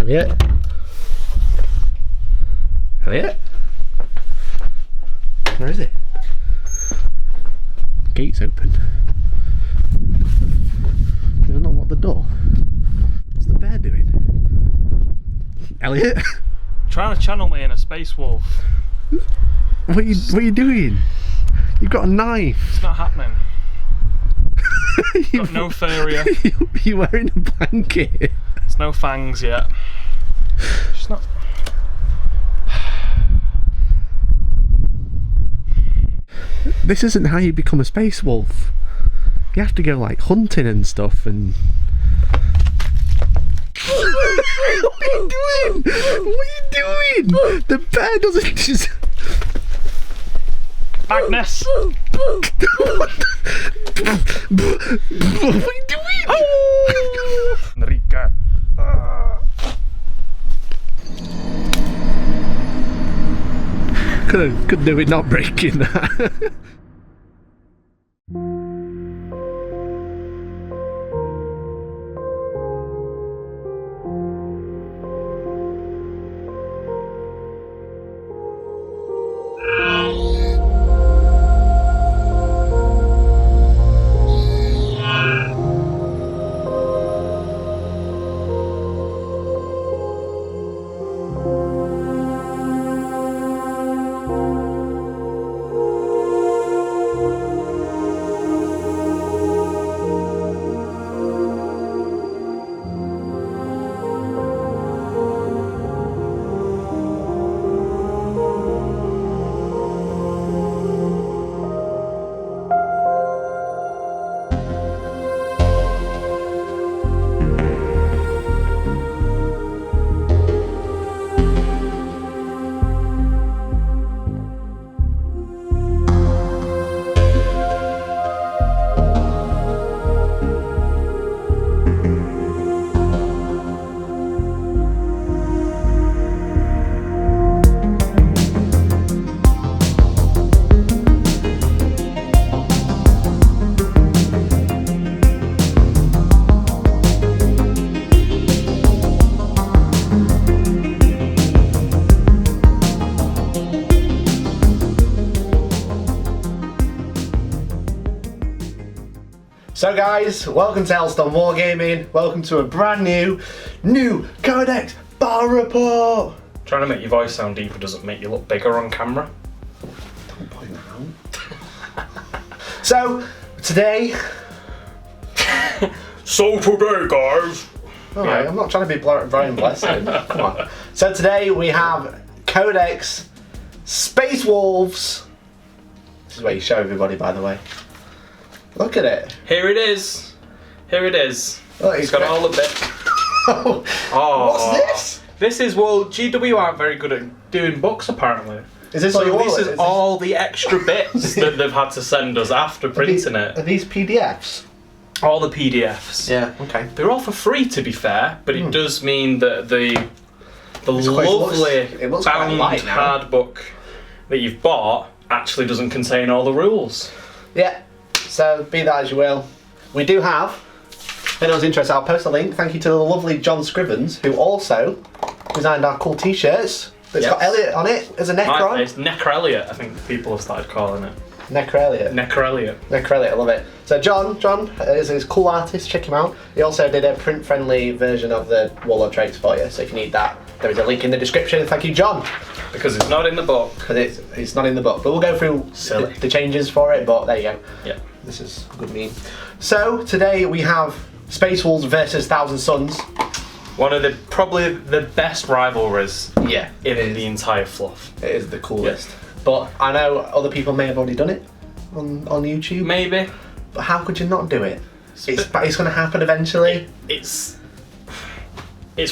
Elliot? Elliot? Where is he? Gate's open. Can I not lock the door? What's the bear doing? Elliot? Trying to channel me in a space wolf. What are you doing? You've got a knife. It's not happening. Got no fur yet. You're wearing a blanket. There's no fangs yet. It's not. This isn't how you become a space wolf. You have to go like hunting and stuff and... What are you doing? What are you doing? The bear doesn't just... Magnus! What are you doing? Oh! Enrique. Could do it not breaking that. So guys, welcome to Hellstorm Wargaming. Welcome to a brand new CODEX bar report. Trying to make your voice sound deeper doesn't make you look bigger on camera. Don't point that out. So, today... So today, guys. Alright, I'm not trying to be Brian Blessing. Come on. So today we have CODEX Space Wolves. This is where you show everybody, by the way. Look at it. Here it is. Here it is. Oh, it's got all of it. Oh, what's this? This is, well, GW aren't very good at doing books apparently. Is this so all your this wallet? is all the extra bits that they've had to send us after printing Are it. these PDFs? All the PDFs. Yeah, okay. They're all for free, to be fair, but it does mean that the It looks quite bound light now. hard book that you've bought actually doesn't contain all the rules. Yeah, so be that as you will. We do have, if anyone's interested, I'll post a link. Thank you to the lovely John Scrivens, who also designed our cool t-shirts. It's got Elliot on it as a Necron. It's Necro Elliot, I think people have started calling it. Necro Elliot. Necro Elliot. Necro Elliot, I love it. So John is a cool artist, check him out. He also did a print-friendly version of the Warlord traits for you, so if you need that, there is a link in the description. Thank you, John. Because it's not in the book. Because it's not in the book, but we'll go through the changes for it, but there you go. Yeah. This is a good meme. So, today we have Space Wolves versus Thousand Suns. One of probably the best rivalries Yeah, in the entire fluff. It is the coolest. Yeah. But I know other people may have already done it on YouTube. Maybe. But how could you not do it? It's going to happen eventually. It's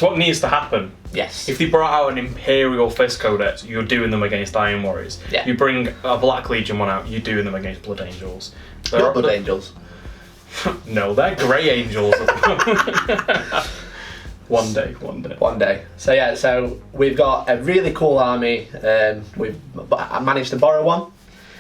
what needs to happen. Yes. If they brought out an Imperial Fist Codex, you're doing them against Iron Warriors. Yeah. You bring a Black Legion one out, you're doing them against Blood Angels. Not Blood Angels. No, they're Grey Angels. One day. One day. So yeah, so we've got a really cool army. I managed to borrow one.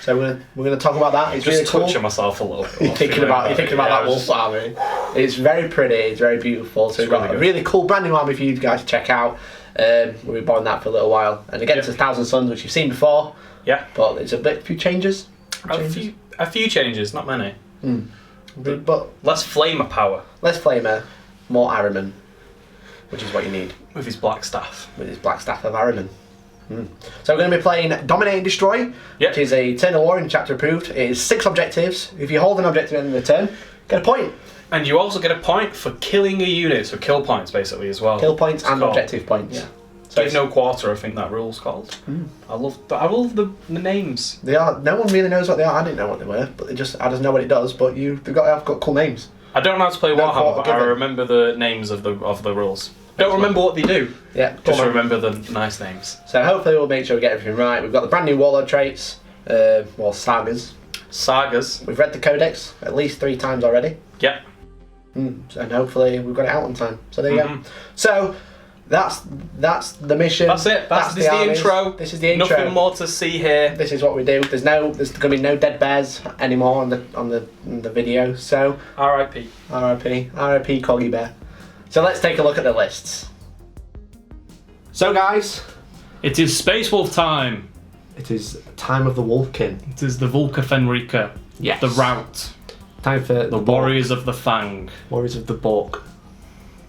So we're gonna talk about that. It's Just really cool. touching myself a little bit. You're thinking about that wolf army. It's very pretty. It's very beautiful. So we've got a really cool brand new army for you guys to check out. We've been borrowing that for a little while, and again it's 1,000 Suns, which you've seen before. Yeah. But it's a few changes. A few changes, not many. But less flamer power. Less flamer, more Ahriman, which is what you need. With his black staff. With his black staff of Ahriman. So we're going to be playing Dominate and Destroy, which is a turn of war in chapter approved. It is 6 objectives. If you hold an objective in the turn, get a point. And you also get a point for killing a unit, so kill points basically as well. Kill points and objective points. Yeah. So Give no quarter, I think that rule's called. I love the names. They are. No one really knows what they are. I didn't know what they were, but I just know what it does. But they've got cool names. I don't know how to play Warhammer, but I remember the names of the rules. Don't remember what they do. Yeah, just remember the nice names. So hopefully we'll make sure we get everything right. We've got the brand new Warlord traits, sagas. Sagas. We've read the Codex at least 3 times already. Yeah. And hopefully we've got it out on time. So there you go. So that's the mission. That's it. This is the intro. This is the intro. Nothing more to see here. This is what we do. There's gonna be no dead bears anymore on the video. So R.I.P. R.I.P. Coggy Bear. So let's take a look at the lists. So guys, it is Space Wolf time. It is time of the Wolfkin. It is the Volca Fenrica. Yes. The Rout. Time for the Warriors of the Fang. Warriors of the Bork.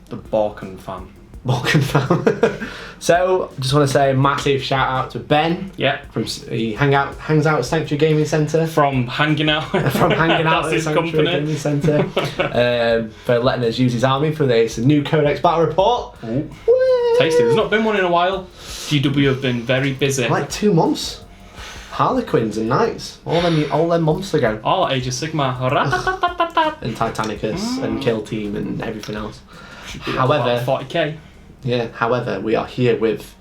The Borken Fam. Borken Fam. So, just want to say a massive shout out to Ben. Yeah. He hangs out at Sanctuary Gaming Centre. From hanging out at his Sanctuary Gaming Centre. For letting us use his army for this new Codex battle report. Tasty. There's not been one in a while. GW have been very busy. Like 2 months. Harlequins and Knights. All them months ago. Oh, Age of Sigmar. And Titanicus and Kill Team and everything else. However, 40K. Yeah, however, we are here with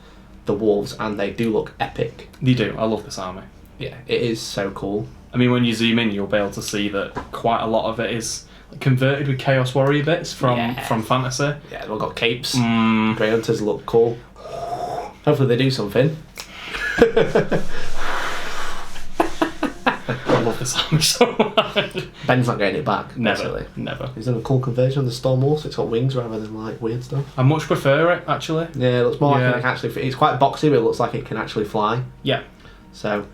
the Wolves and they do look epic. They do. I love this army. Yeah, it is so cool. I mean, when you zoom in, you'll be able to see that quite a lot of it is converted with Chaos Warrior bits from Fantasy. Yeah, they've got capes. Grey Hunters look cool. Hopefully they do something. I love this army so much. Ben's not getting it back. Never. He's done a cool conversion on the Storm Wolf, so it's got wings rather than like weird stuff. I much prefer it actually. Yeah, it looks more like it can actually. It's quite boxy, but it looks like it can actually fly. Yeah. So,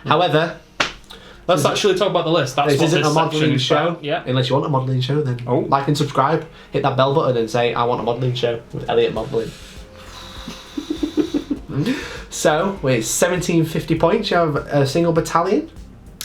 however, let's actually talk about the list. This isn't a modelling show. Yeah. Unless you want a modelling show, then like and subscribe. Hit that bell button and say I want a modelling show with Elliot Modelling. So, with 1750 points, you have a single battalion.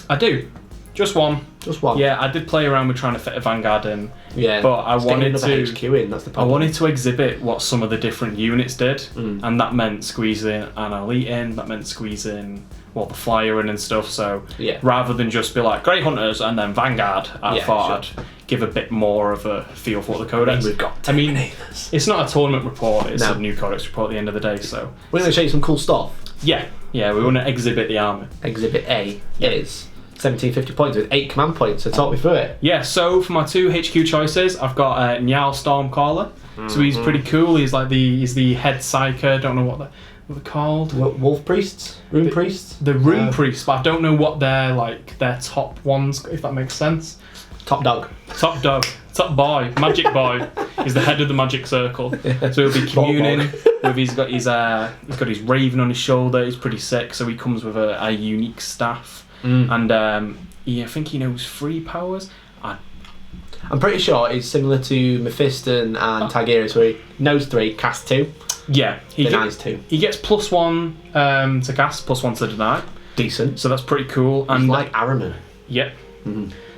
I do. Just one. Just one. Yeah, I did play around with trying to fit a Vanguard in. Yeah. But I wanted to HQ in. That's the problem. I wanted to exhibit what some of the different units did, and that meant squeezing an elite in. That meant squeezing the flyer in and stuff. So rather than just be like Grey Hunters and then Vanguard, I thought I'd give a bit more of a feel for what the Codex. We've got. It's not a tournament report. It's a new Codex report at the end of the day. So we're going to show you some cool stuff. Yeah. We want to exhibit the army. Exhibit A is 1750 points with 8 command points, so talk me through it. Yeah, so for my 2 HQ choices, I've got Njal Stormcaller. So he's pretty cool. He's like he's the head psyker. Don't know what they're called. Wolf priests, rune priests. The rune priests, but I don't know what their top ones, if that makes sense. Top dog, top boy, magic boy. He's the head of the magic circle. So he'll be communing with. He's got his raven on his shoulder. He's pretty sick. So he comes with a unique staff. And I think he knows 3 powers. I'm pretty sure it's similar to Mephiston and Tigerius, where he knows 3, casts 2. Yeah, he denies 2. He gets +1 to cast, +1 to deny. Decent. So that's pretty cool. And like Ahriman. Yep.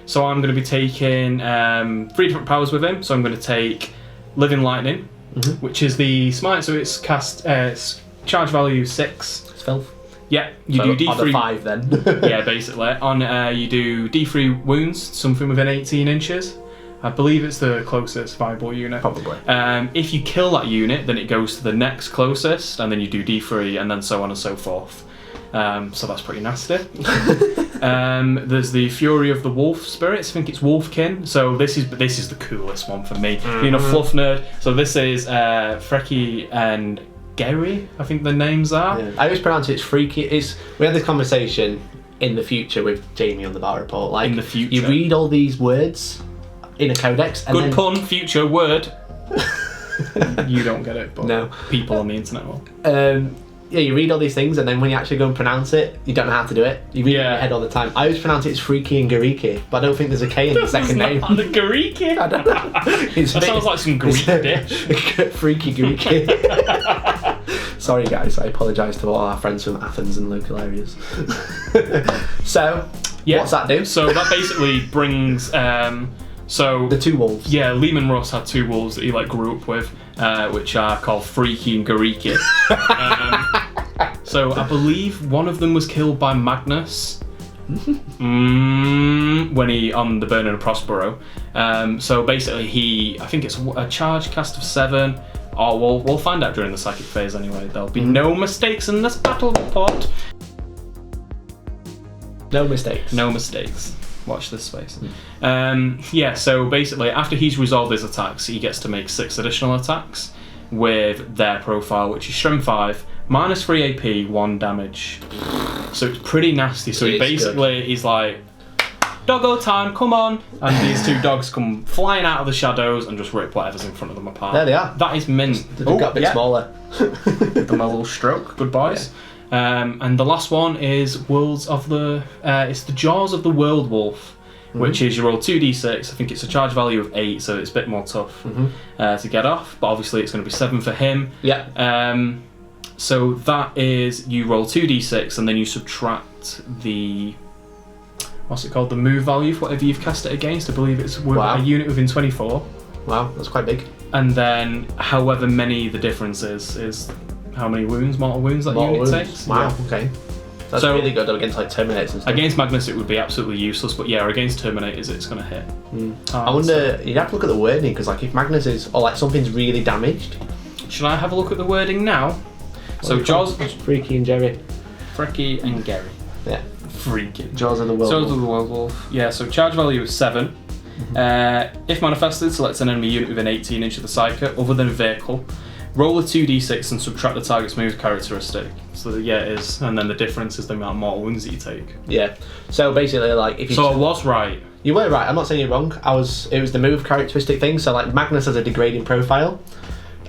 So I'm going to be taking 3 different powers with him. So I'm going to take Living Lightning, which is the smite. So it's cast. It's charge value 6. It's filth. Yeah, you do D3. On the 5 then. Yeah, basically. On you do D3 wounds, something within 18 inches. I believe it's the closest viable unit. Probably. If you kill that unit, then it goes to the next closest, and then you do D3, and then so on and so forth. So that's pretty nasty. There's the Fury of the Wolf Spirits. I think it's Wolfkin. So this is the coolest one for me. Being a fluff nerd. So this is Frecky and Gary, I think the names are. Yeah. I always pronounce it freaky. We had this conversation in the future with Jamie on the battle report. Like, In the future. you read all these words in a codex, and Good then pun, future word. You don't get it, but No. people on the internet will. yeah, you read all these things, and then when you actually go and pronounce it, you don't know how to do it. You read it in your head all the time. I always pronounce it as Freaky and Gariki, but I don't think there's a K in the second name. The Gariki? I don't know. That sounds like some Greek dish. Freaky Gariki. Sorry guys, I apologise to all our friends from Athens and local areas. So, what's that do? So that basically brings The two wolves. Yeah, Lehman Russ had two wolves that he like grew up with, which are called Freaky and Gariki. So I believe one of them was killed by Magnus when he on the Burning of Prospero. So basically, I think it's a charge cast of 7. Oh, we'll find out during the psychic phase anyway. There'll be no mistakes in this battle report. No mistakes. No mistakes. Watch this space. Yeah, so basically, after he's resolved his attacks, he gets to make 6 additional attacks with their profile, which is Strength 5, -3 AP, 1 damage. So it's pretty nasty. So he's like, doggo time, come on! And these two dogs come flying out of the shadows and just rip whatever's in front of them apart. There they are. That is mint. They've got a bit smaller. Give them a little stroke. Good boys. Yeah. And the last one is it's the Jaws of the World Wolf, which is you roll 2d6. I think it's a charge value of 8, so it's a bit more tough to get off. But obviously it's going to be 7 for him. Yeah. So that is, you roll 2d6 and then you subtract the, what's it called, the move value for whatever you've cast it against. I believe it's a unit within 24. Wow, that's quite big. And then however many the difference is how many mortal wounds that unit takes. Wow, okay. That's really good against like Terminators and stuff. Against Magnus it would be absolutely useless, but yeah, against Terminators it's going to hit. I wonder, you'd have to look at the wording, because like if Magnus is, or like something's really damaged. Should I have a look at the wording now? So Jaws... Freaky and Jerry. Freaky and Gary. Yeah. Freaky. Jaws of the World Jaws of the World Wolf. Yeah, so charge value is 7. If manifested, select an enemy unit within 18 inches of the psyker, other than a vehicle. Roll a 2d6 and subtract the target's move characteristic. So yeah, it is. And then the difference is the amount of mortal wounds that you take. Yeah. So basically, like if you... So I was right. You were right. I'm not saying you're wrong. It was the move characteristic thing. So like Magnus has a degrading profile.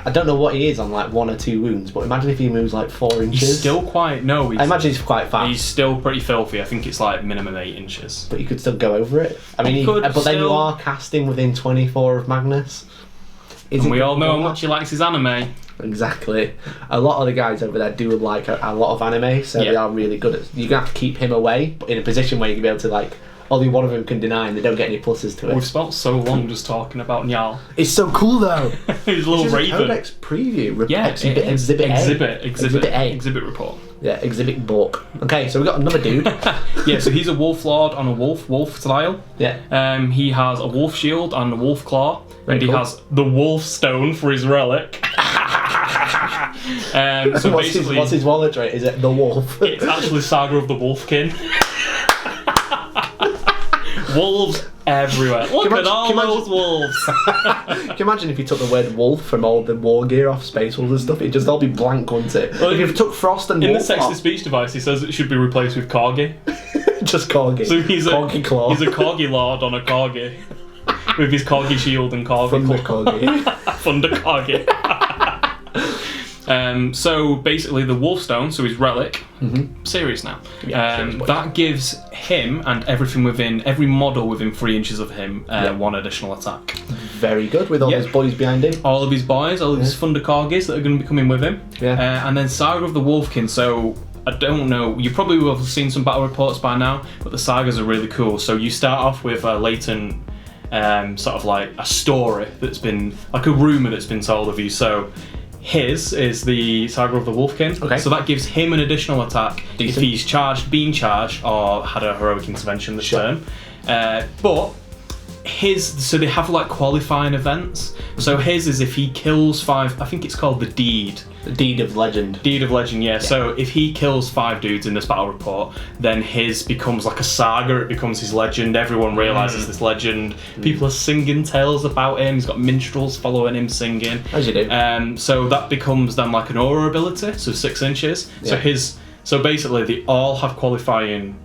I don't know what he is on like 1 or 2 wounds, but imagine if he moves like 4 inches. He's still quite... No, I imagine he's quite fast. He's still pretty filthy. I think it's like minimum 8 inches. But you could still go over it. I mean, then you are casting within 24 of Magnus. And we all know how much he likes his anime. Exactly. A lot of the guys over there do like a lot of anime, so they are really good at... You're going to have to keep him away, but in a position where you can be able to like... Only one of them can deny and they don't get any pluses to it. We've spent so long just talking about Njal. It's so cool though. His little raven. Codex preview. Exhibit A. Exhibit report. Yeah, Exhibit Bork. Okay, so we've got another dude. Yeah, so he's a wolf lord on a wolf style. Yeah. He has a wolf shield and a wolf claw. And he has the wolf stone for his relic. So what's his wallet trait? Is it the wolf? It's actually Saga of the Wolfkin. Wolves everywhere. Look at all those wolves. Can you imagine if you took the word wolf from all the war gear off Space Wolves and stuff? It'd just all be blank, wouldn't it? Well, if you took frost and in wolf the text-to-speech device, he says it should be replaced with corgi. Just corgi. So he's corgi claw. He's a corgi lord on a corgi with his corgi shield and corgi. Thunder corgi. Thunder corgi. So basically the Wolfstone, so his relic, serious now, that gives him and every model within 3 inches of him 1 additional attack. Very good, with all his boys behind him. All of his boys, all of his Thunder Corgis that are going to be coming with him. And then Saga of the Wolfkin, so I don't know, you probably will have seen some battle reports by now, but the sagas are really cool. So you start off with a latent, sort of like a story that's been, like a rumour that's been told of you. So his is the Saga of the Wolfkin. Okay. So that gives him an additional attack if he's been charged, or had a heroic intervention this turn. But so they have like qualifying events. So his is if he kills 5, I think it's called the Deed. The Deed of Legend. Deed of Legend, yeah. So if he kills 5 dudes in this battle report, then his becomes like a saga, it becomes his legend, everyone realises this legend, people are singing tales about him, he's got minstrels following him singing. As you do. So that becomes then like an aura ability, so 6 inches. So basically they all have qualifying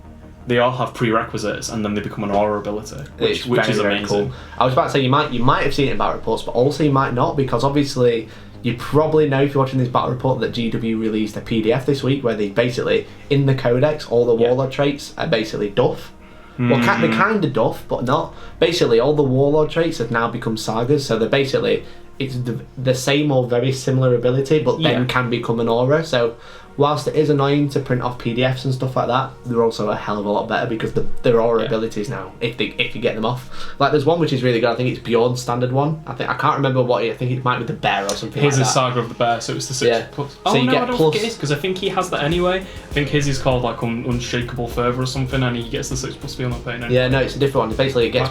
they all have prerequisites, and then they become an aura ability, which is amazing. Cool. I was about to say you might have seen it in battle reports, but also you might not, because obviously you probably know if you're watching this battle report that GW released a PDF this week where they basically in the codex all the warlord traits are basically duff. Well, they're kind of duff, but not. Basically, all the warlord traits have now become sagas, so they're basically it's the same or very similar ability, but then can become an aura. So whilst it is annoying to print off PDFs and stuff like that, they're also a hell of a lot better because they're aura abilities now. If you get them off, like there's one which is really good. I think it's Bjorn's standard one. I can't remember what. I think it might be the bear or something. His like is that. Saga of the Bear, so it's the 6 plus. Oh so you no, get I don't plus, think it is because I think he has that anyway. I think his is called like Unshakable Fervor or something, and he gets the 6 plus feel no pain. Anyway. Yeah, no, it's a different one. Basically, it gets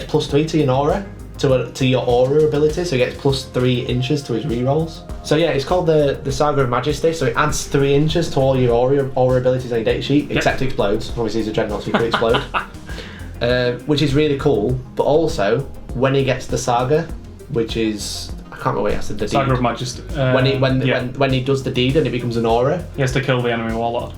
plus 3 to your aura. To your aura ability, so he gets plus 3 inches to his rerolls. So yeah, it's called the Saga of Majesty, so it adds 3 inches to all your aura abilities on your data sheet, except explodes. Obviously he's a dreadnought, so he could explode. Which is really cool, but also, when he gets the Saga, which is, I can't remember what he has to do. Saga of Majesty. When he does the deed and it becomes an aura. He has to kill the enemy warlord.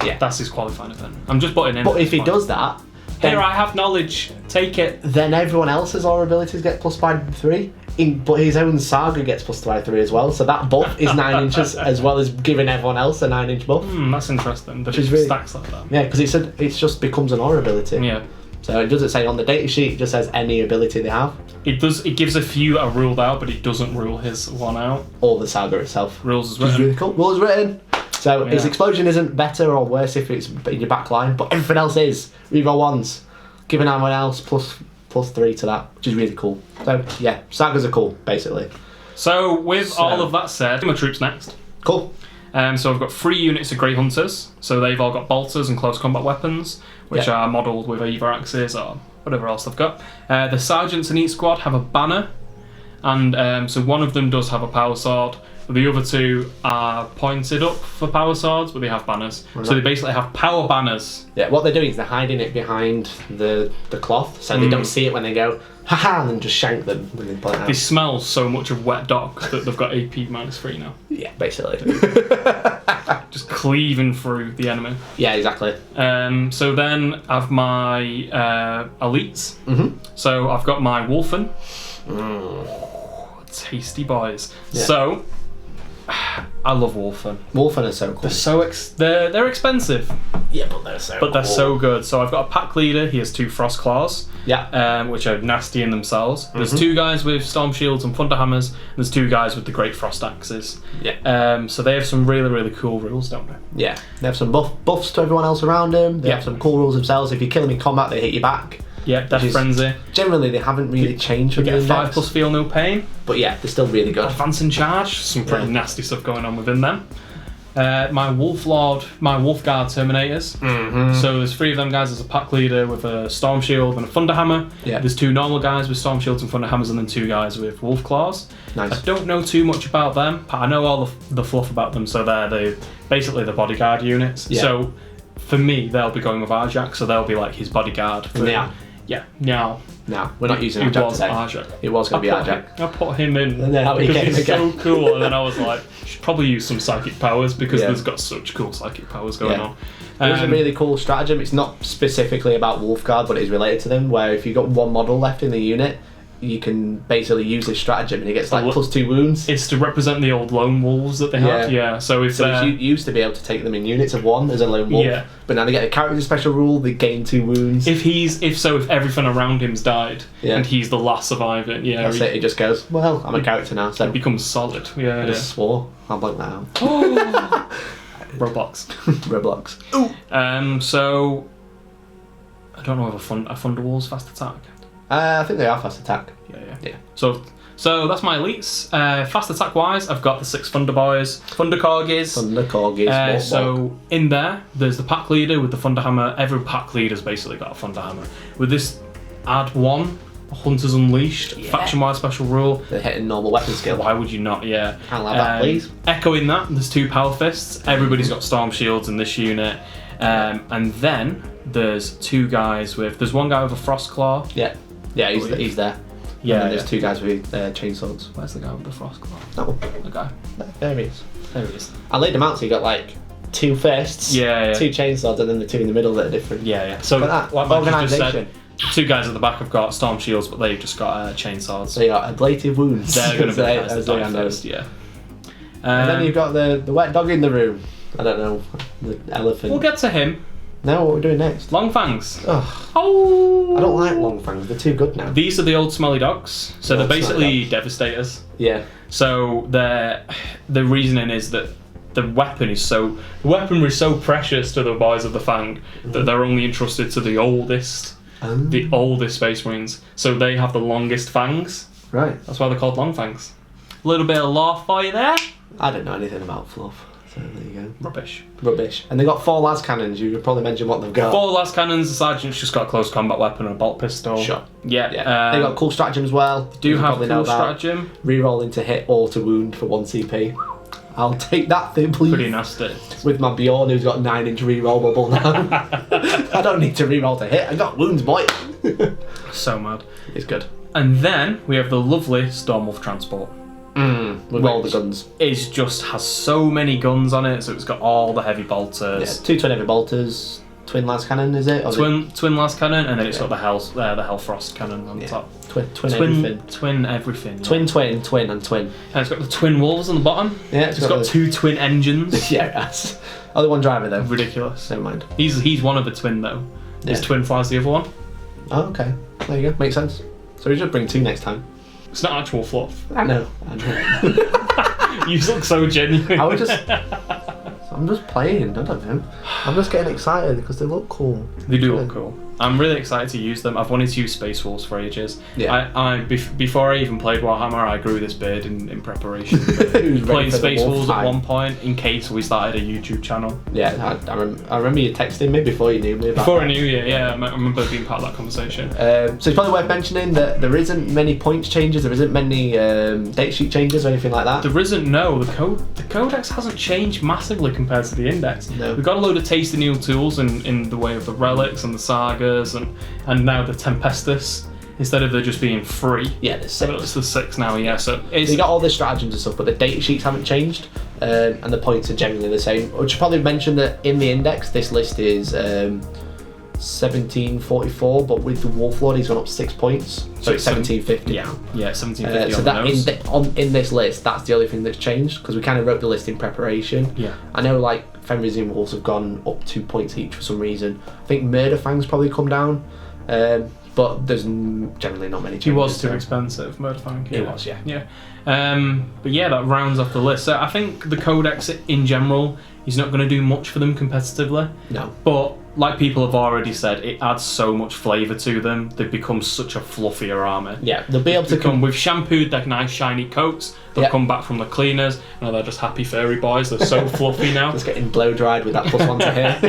Yeah. That's his qualifying event. I'm just putting in. But if he does that, here, I have knowledge. Take it. Then everyone else's aura abilities get plus by 3. But his own Saga gets plus by 3 as well. So that buff is 9 inches as well as giving everyone else a 9-inch buff. That's interesting. That it really stacks like that. Yeah, because it just becomes an aura ability. Yeah. So it doesn't say on the data sheet. It just says any ability they have. It does. It gives a few are ruled out, but it doesn't rule his one out. Or the Saga itself. Rules is written. written. Really cool. Rules written. So his explosion isn't better or worse if it's in your back line, but everything else is. Reroll ones. Giving everyone else plus 3 to that, which is really cool. So yeah, sagas are cool, basically. So with all of that said, my troops next. Cool. So I've got 3 units of Grey Hunters. So they've all got bolters and close combat weapons, which are modelled with either axes or whatever else they've got. The sergeants in each squad have a banner, and so one of them does have a power sword. The other 2 are pointed up for power swords, but they have banners. Right. So they basically have power banners. Yeah, what they're doing is they're hiding it behind the cloth, so they don't see it when they go, haha, and then just shank them when they pull it out. They smell so much of wet dog that they've got AP -3 now. Yeah, basically. Just cleaving through the enemy. Yeah, exactly. So then I have my elites. So I've got my Wolfen. Tasty boys. Yeah. So I love Wolfen. Wolfen are so cool. They're expensive. Yeah, but they're so good. So I've got a pack leader. He has 2 frost claws. Yeah. Which are nasty in themselves. There's 2 guys with storm shields and thunder hammers. And there's 2 guys with the great frost axes. Yeah. So they have some really, really cool rules, don't they? Yeah. They have some buffs to everyone else around them. They have some cool rules themselves. If you kill them in combat, they hit you back. Yeah, Death Frenzy. Generally, they haven't really changed. You get a 5 plus feel no pain. But yeah, they're still really good. Advance and charge. Some pretty nasty stuff going on within them. My Wolf Guard Terminators. So there's 3 of them guys. There's a pack leader with a Storm Shield and a Thunder Hammer. Yeah. There's 2 normal guys with Storm Shields and Thunder Hammers, and then 2 guys with Wolf Claws. Nice. I don't know too much about them, but I know all the fluff about them. So they're basically the bodyguard units. Yeah. So for me, they'll be going with Arjak, so they'll be like his bodyguard. Yeah, now. No, we're not using Arjak today. Arjak. It was going to be Arjak. I put him in because he's so cool, and then I was like, should probably use some psychic powers because there's got such cool psychic powers going on. There's a really cool stratagem. It's not specifically about Wolfguard, but it's related to them, where if you've got 1 model left in the unit, you can basically use this stratagem and it gets like plus 2 wounds. It's to represent the old lone wolves that they had. Yeah. So if you used to be able to take them in units of 1 as a lone wolf. Yeah. But now they get a character special rule, they gain 2 wounds. If everything around him's died and he's the last surviving, that's it. It just goes, well, I'm a character now, so it becomes solid. Yeah. I just swore. I'll blank that out. Oh. Roblox. Ooh. So I don't know if a Thunderwall's fast attack. I think they are fast attack. Yeah. So that's my elites. Fast attack wise, I've got the 6 Thunder Boys, Thunder Corgis. So in there's the pack leader with the Thunder Hammer. Every pack leader's basically got a Thunder Hammer. With this, add 1 Hunters Unleashed faction-wide special rule. They're hitting normal weapon skill. Why would you not? Yeah. I'll have that, please. Echoing that, there's 2 Power Fists. Everybody's got Storm Shields in this unit. And then there's 2 guys there's 1 guy with a Frost Claw. Yeah, he's there. Yeah, and then there's 2 guys with chainswords. Where's the guy with the Frost Claw? That one. The guy. There he is. I laid them out so you got like 2 fists, Yeah. 2 chainswords, and then the 2 in the middle that are different. Yeah. So, Look at that, like Magnus just organisation. said, 2 guys at the back have got storm shields, but they've just got chainswords. So you got ablative wounds. They're going to be as the they die first, yeah. And then you've got the wet dog in the room. I don't know, the elephant. We'll get to him. Now what we're doing next? Long fangs. Ugh. Oh! I don't like long fangs. They're too good now. These are the old smelly dogs. So they're basically devastators. Yeah. So the reasoning is that the weaponry is so precious to the boys of the Fang that they're only entrusted to the oldest Space Marines. So they have the longest fangs. Right. That's why they're called long fangs. A little bit of lore for you there. I don't know anything about fluff. So there you go. Rubbish. And they got 4 las cannons. You could probably mention what they've got. 4 las cannons. The sergeant's just got a close combat weapon and a bolt pistol. Sure. Yeah. They got cool stratagem as well. Do have cool stratagem. Rerolling to hit or to wound for 1 CP. I'll take that thing, please. Pretty nasty. With my Bjorn, who's got 9-inch reroll bubble now. I don't need to reroll to hit. I got wounds, boy. So mad. It's good. And then we have the lovely Stormwolf transport. With all the guns. It just has so many guns on it, so it's got all the heavy bolters. Yeah, 2 twin heavy bolters, twin las cannon, is it? Or twin las cannon, and then it's got the Hellfrost cannon on the top. Twin everything. Twin everything. Yeah. Twin, and twin. And it's got the twin wolves on the bottom. Yeah, it's got 2 twin engines. Yeah, it has. Only 1 driver though. Ridiculous. Never mind. He's one of the twin though. His twin flies the other one. Oh, okay. There you go. Makes sense. So we should bring 2 next time. It's not actual fluff. I know. You look so genuine. I'm just playing, I don't know. I'm just getting excited because they look cool. They do look cool. I'm really excited to use them. I've wanted to use Space Wolves for ages. Yeah. Before I even played Warhammer, I grew this beard in preparation for playing Space Wolves at one point in case we started a YouTube channel. Yeah, I remember you texting me before you knew me about Before I knew you, yeah. I remember being part of that conversation. So it's probably worth mentioning that there isn't many points changes, there isn't many date sheet changes or anything like that. There isn't, no. The Codex hasn't changed massively compared to the Index. No. We've got a load of tasty new tools in the way of the relics and the sagas and now the Tempestus. Instead of there just being 3. Yeah, there's 6. It's the 6 now, yeah. So you got all the stratagems and stuff, but the data sheets haven't changed, and the points are generally the same. I should probably mention that in the Index, this list is 1744, but with the Wolflord, he's gone up 6 points, so it's 1750 now. Yeah, 1750. So that in this list, that's the only thing that's changed because we kind of wrote the list in preparation. Yeah. I know like Fenris and Wolves have gone up 2 points each for some reason. I think Murder Fang's probably come down, but there's generally not many changes. He was too expensive, Murder Fang. He was, yeah. Yeah. But yeah, that rounds off the list. So I think the Codex in general is not going to do much for them competitively. No. But like people have already said, it adds so much flavour to them. They've become such a fluffier army. Yeah, they'll be able to come. We've shampooed their nice shiny coats. They'll come back from the cleaners. Now they're just happy furry boys. They're so fluffy now. Just getting blow dried with that +1 to hit.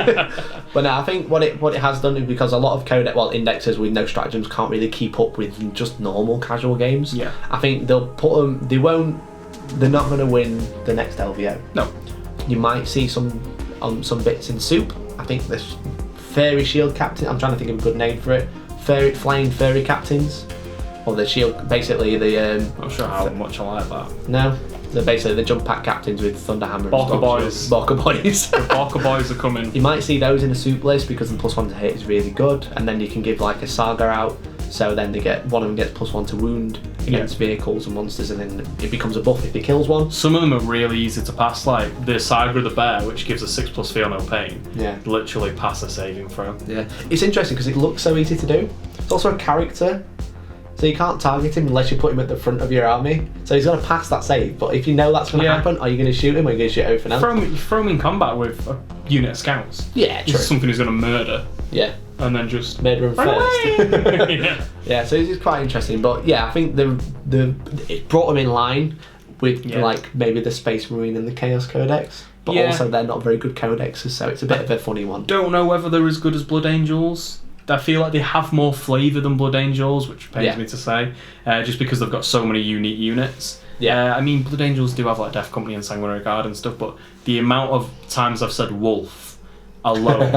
But no, I think what it has done is because a lot of indexes with no stratagems can't really keep up with just normal casual games. Yeah. I think they'll put them. They're not going to win the next LVO. No. You might see some bits in Soup. I think this Fairy Shield Captain. I'm trying to think of a good name for it. Flying Fairy Captains. Or the shield, basically the... Not sure how much I like that. No, they're basically the jump pack captains with Thunderhammer. Borka Boys. Borka Boys. The Borka Boys are coming. You might see those in a Soup list because the +1 to hit is really good, and then you can give like a Saga out, so then one of them gets +1 to wound against vehicles and monsters, and then it becomes a buff if it kills one. Some of them are really easy to pass, like the Saga of the Bear, which gives a 6+ feel no pain. Yeah. Literally pass a saving throw. Yeah. It's interesting because it looks so easy to do. It's also a character. So you can't target him unless you put him at the front of your army. So he's going to pass that save, but if you know that's going to happen, are you going to shoot him or are you going to shoot everything else? Throw him in combat with a unit of scouts. Yeah, true. It's something he's going to murder. Yeah. And then just... Murder him first. Yeah. Yeah, so it's quite interesting. But yeah, I think it brought them in line with like maybe the Space Marine and the Chaos Codex. But also they're not very good codexes, so it's a bit of a funny one. Don't know whether they're as good as Blood Angels. I feel like they have more flavour than Blood Angels, which pains me to say, just because they've got so many unique units. Yeah, I mean, Blood Angels do have like Death Company and Sanguinary Guard and stuff, but the amount of times I've said wolf alone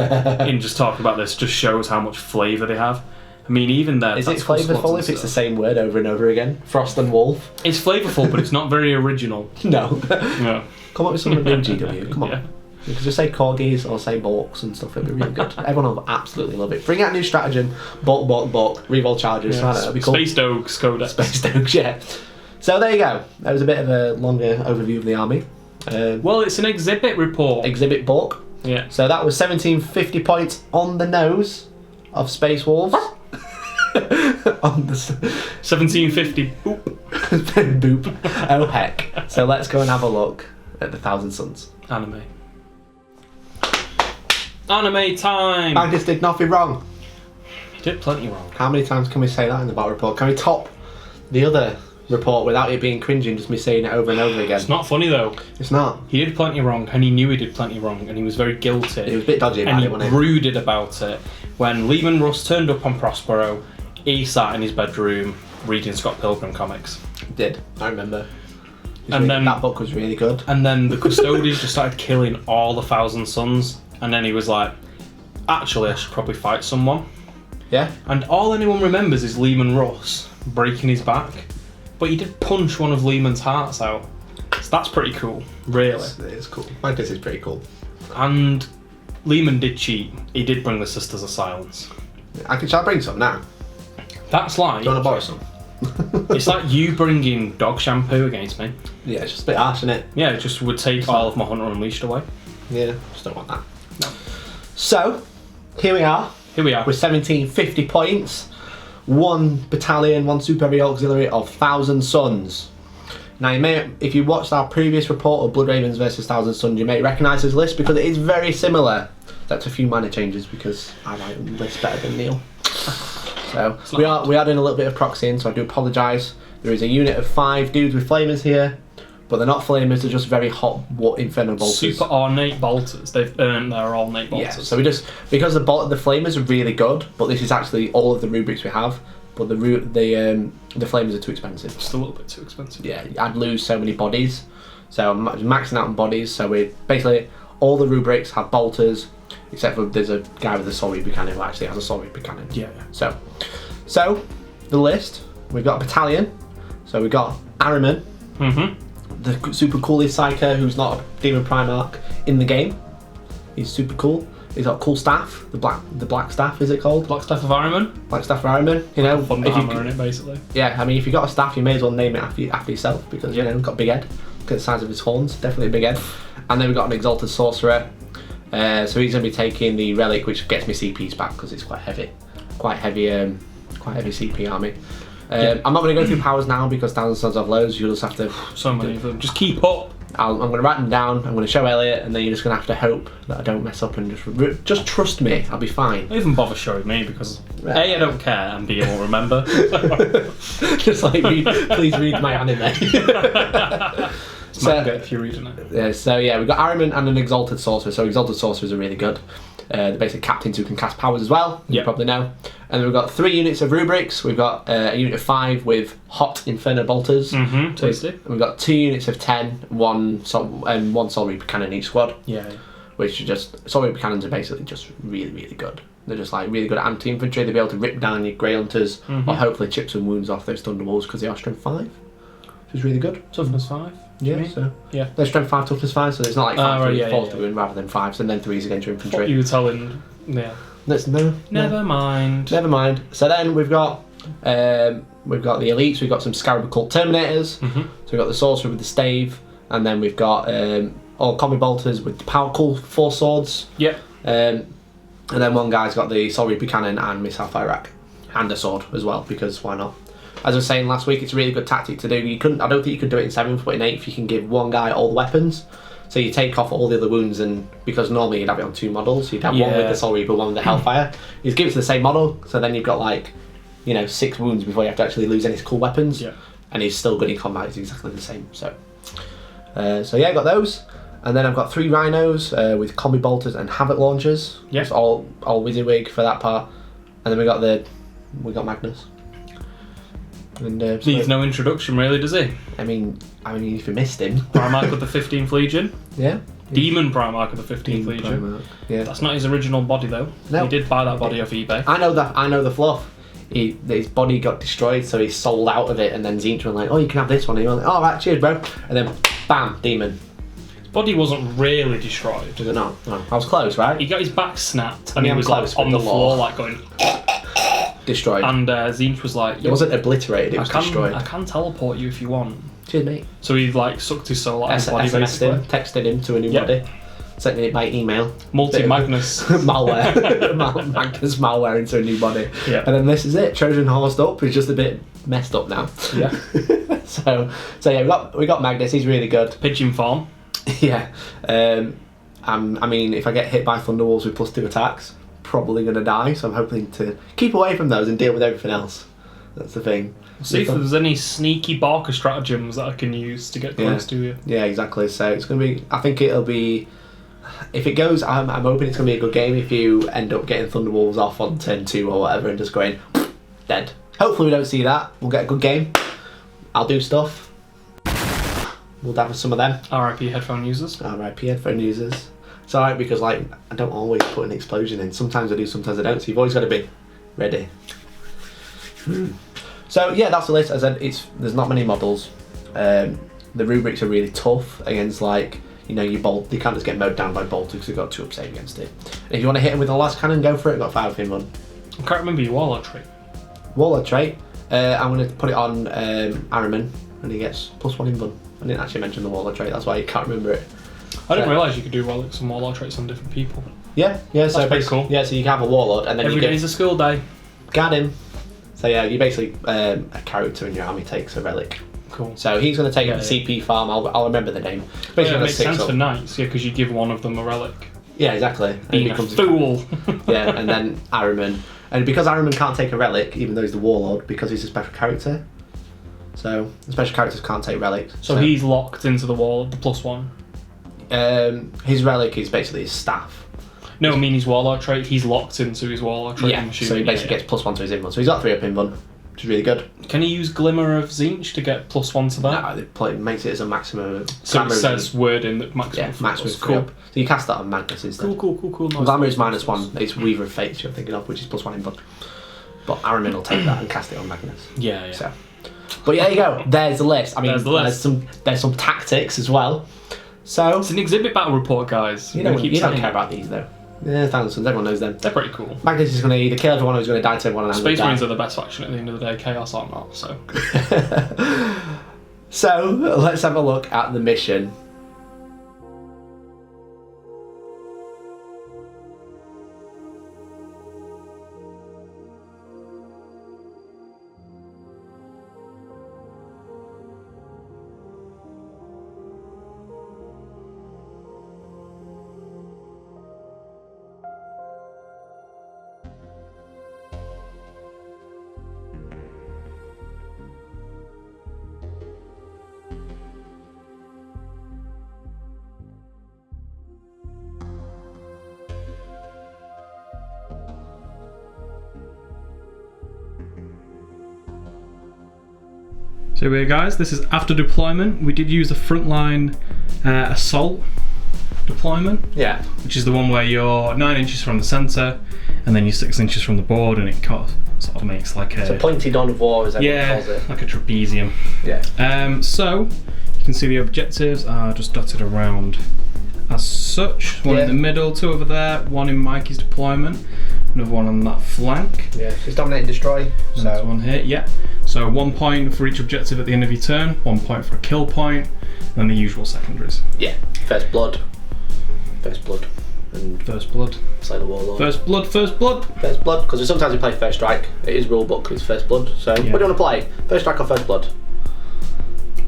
in just talking about this just shows how much flavour they have. I mean, even that. Is it flavourful if it's the same word over and over again? Frost and wolf? It's flavourful, but it's not very original. No. Yeah. Come up with something new, GW. Come on. You could just say corgis or say balks and stuff. It'd be really good. Everyone will absolutely love it. Bring out a new stratagem. Balk. Revolt charges. Yeah. That'd be cool. Space Dogs Codex. Space Dogs, yeah. So there you go. That was a bit of a longer overview of the army. Well, it's an exhibit report. Exhibit book. Yeah. So that was 1750 points on the nose of Space Wolves. On the 1750. Boop. Boop. Oh heck. So let's go and have a look at the Thousand Suns. Anime time! Magnus did nothing wrong. You did plenty wrong. How many times can we say that in the battle report? Can we top the other report without it being cringing, just me saying it over and over again? It's not funny though. It's not. He did plenty wrong, and he knew he did plenty wrong, and he was very guilty. He was a bit dodgy about and it, wasn't he he? brooded about it. When Lehman Russ turned up on Prospero, he sat in his bedroom reading Scott Pilgrim comics. He did. I remember. And then that book was really good. And then the custodians just started killing all the Thousand Sons, and then he was like, actually I should probably fight someone. Yeah. And all anyone remembers is Lehman Russ breaking his back, but he did punch one of Lehman's hearts out. So that's pretty cool, really. It is cool. Magnus is pretty cool. And Lehman did cheat. He did bring the Sisters of Silence. Shall I bring some now? That's like... Do you want to borrow some? It's like you bringing dog shampoo against me. Yeah, it's just a bit harsh, isn't it? Yeah, it just would take all of my Hunter Unleashed away. Yeah, just don't want that. No. So, here we are. Here we are. With 1750 points, 1 battalion, 1 super heavy auxiliary of Thousand Sons. Now, you may, if you watched our previous report of Blood Ravens versus Thousand Sons, you may recognise this list because it is very similar. That's a few minor changes because I write the list better than Neil. So we are doing a little bit of proxying, so I do apologise. There is a unit of 5 dudes with flamers here, but they're not flamers, they're just very hot infernal bolters. Super ornate bolters. They've earned their ornate bolters. Yeah, so we just, because the flamers are really good, but this is actually all of the rubrics we have, but the flamers are too expensive. Just a little bit too expensive. Yeah, I'd lose so many bodies. So I'm maxing out on bodies, so we basically, all the rubrics have bolters, except for there's a guy with a Soul Reaper cannon who actually has a Soul Reaper cannon. Yeah. So the list, we've got a battalion. So we've got Ahriman, the super coolest psycho who's not a Daemon Primarch in the game. He's super cool. He's got a cool staff, the black staff, is it called? Black Staff of Ahriman. Black Staff of Ahriman. You know, Fun hammer in it, basically. Yeah, I mean, if you've got a staff, you may as well name it after yourself because you know, got a big head. Look at the size of his horns, definitely a big head. And then we've got an Exalted Sorcerer. So he's going to be taking the relic, which gets me CPs back because it's quite heavy CP army. I'm not going to go through powers now because Thousand Sons have loads. You'll just have to. So many of them. Just keep up. I'm going to write them down. I'm going to show Elliot, and then you're just going to have to hope that I don't mess up and just trust me. I'll be fine. Don't even bother showing me because A, I don't care, and B, I won't remember. Just like please read my anime. So, if you're reading it. Yeah, so yeah, we've got Ahriman and an Exalted Sorcerer. So Exalted Sorcerers are really good. The basic captains who can cast powers as well, you probably know. And then we've got 3 units of rubrics. We've got a unit of 5 with hot Inferno Bolters. Tasty. And we've got 2 units of 10, one Soul Reaper cannon each squad. Yeah. Which are just, Soul Reaper cannons are basically just really, really good. They're just like really good at anti-infantry. They'll be able to rip down your Grey Hunters or hopefully chip some wounds off those Thunder Wolves because they are strength 5. Which is really good. Toughness 5. Yeah, so yeah, they're strength 5, toughness 5, so it's not like 5 3 4 to win rather than 5s and then 3s against your infantry. What you were telling, yeah. Never mind. So then we've got the elites. We've got some Scarab Occult Terminators. So we've got the Sorcerer with the Stave, and then we've got all Combi Bolters with the Power Cool 4 swords. Yeah. And then one guy's got the Soul Reaper cannon and Missile Fire Rack, and a sword as well because why not? As I was saying last week, it's a really good tactic to do. I don't think you could do it in 7th, but in 8th you can give one guy all the weapons. So you take off all the other wounds, and because normally you'd have it on 2 models, you'd have one with the Soul Reaper, one with the Hellfire. You just give it to the same model, so then you've got 6 wounds before you have to actually lose any cool weapons. Yeah. And he's still good in combat, it's exactly the same. So yeah, I got those. And then I've got 3 Rhinos with Combi Bolters and Havoc Launchers. Yeah. It's all WYSIWYG for that part. And then we got Magnus. And, Needs no introduction, really, does he? I mean, if you missed him, Primarch of the 15th Legion. Yeah. Demon Primarch of the 15th Legion. Primarch. Yeah. That's not his original body, though. No. He did buy that body off eBay. I know the fluff. His body got destroyed, so he sold out of it, and then Tzeentch were like, "Oh, you can have this one." And he went like, "Oh, right, cheers, bro." And then, bam, Demon. Body wasn't really destroyed. Was it not? No. I was close, right? He got his back snapped and he I'm was like close on with the the floor, law. like going. Destroyed. And Tzeentch was like, it wasn't obliterated, it was destroyed. I can teleport you if you want. Cheers, mate. So he like sucked his soul out of his body, SMS'd him, basically. texted him to a new body. Sent it by email. Multi-Magnus. Malware. Magnus malware into a new body. Yeah. And then this is it. Trojan horsed up. He's just a bit messed up now. Yeah. so yeah, we got Magnus. He's really good. Pigeon farm. Yeah. I mean, if I get hit by Thunderwolves with +2 attacks, probably going to die. So I'm hoping to keep away from those and deal with everything else. That's the thing. See if there's any sneaky Barker stratagems that I can use to get close to you. Yeah, exactly. So it's going to be. I think it'll be. If it goes, I'm hoping it's going to be a good game. If you end up getting Thunderwolves off on turn 2 or whatever and just going dead. Hopefully we don't see that. We'll get a good game. I'll do stuff. We'll have some of them. RIP headphone users. RIP headphone users. It's alright because like I don't always put an explosion in. Sometimes I do, sometimes I don't. So you've always got to be ready. So yeah, that's the list. As I said, there's not many models. The rubrics are really tough against like. You know, you can't just get mowed down by bolters because you've got 2 up save against it. And if you want to hit him with the last cannon, go for it. I've got 5 in one. I can't remember your warlord trait. Warlord trait. I'm going to put it on Araman, and he gets +1 in one. I didn't actually mention the warlord trait, that's why you can't remember it. I didn't realise you could do some warlord traits on different people. Yeah. That's So pretty cool. Yeah, so you can have a warlord, and then Every you get day's a skill day. guard him. So yeah, you basically a character in your army takes a relic. Cool. So he's going to take up the CP farm. I'll remember the name. Yeah, it makes sense for knights, yeah, because you give one of them a relic. Yeah, exactly. And Being a fool. Yeah, and then Araman. And because Araman can't take a relic, even though he's the warlord, because he's a special character. So the special characters can't take relics. So he's locked into the wall, the +1. His relic is basically his staff. No, I mean his warlord trait. He's locked into his warlord trait. Yeah, so he basically gets +1 to his invuln. So he's got 3 up invuln, which is really good. Can he use Glimmer of Tzeentch to get +1 to that? No, it makes it as a maximum. So it says wording that maximum. Yeah, maximum. Cool. So you cast that on Magnus instead. Cool. Nice. Glamour is -1. It's Weaver of Fates you're thinking of, which is +1 invuln. But Araman will take that and cast it on Magnus. Yeah. So, but yeah, there you go. There's the list. I mean, There's the list. there's some tactics as well. So It's an exhibit battle report, guys. you don't care about these though. Yeah, thousands. Everyone knows them. They're pretty cool. Magnus is going to either kill everyone or he's going to die to everyone. And Space Marines are the best faction at the end of the day. Chaos are not. So. So let's have a look at the mission. So here guys, this is after deployment. We did use a frontline assault deployment. Yeah. Which is the one where you're 9 inches from the centre and then you're 6 inches from the board, and it sort of makes like a... It's a pointy dawn of war, as everyone calls it. Like a trapezium. Yeah. So, you can see the objectives are just dotted around as such. One in the middle, 2 over there, 1 in Mikey's deployment, another one on that flank. Yeah, she's dominate and destroy. So there's one here, yeah. So 1 point for each objective at the end of your turn, 1 point for a kill point, and then the usual secondaries. Yeah. First blood. And First blood. Slay the warlord. First blood. First blood, because sometimes we play first strike. It is rule book, it's first blood. So what do you want to play? First strike or first blood?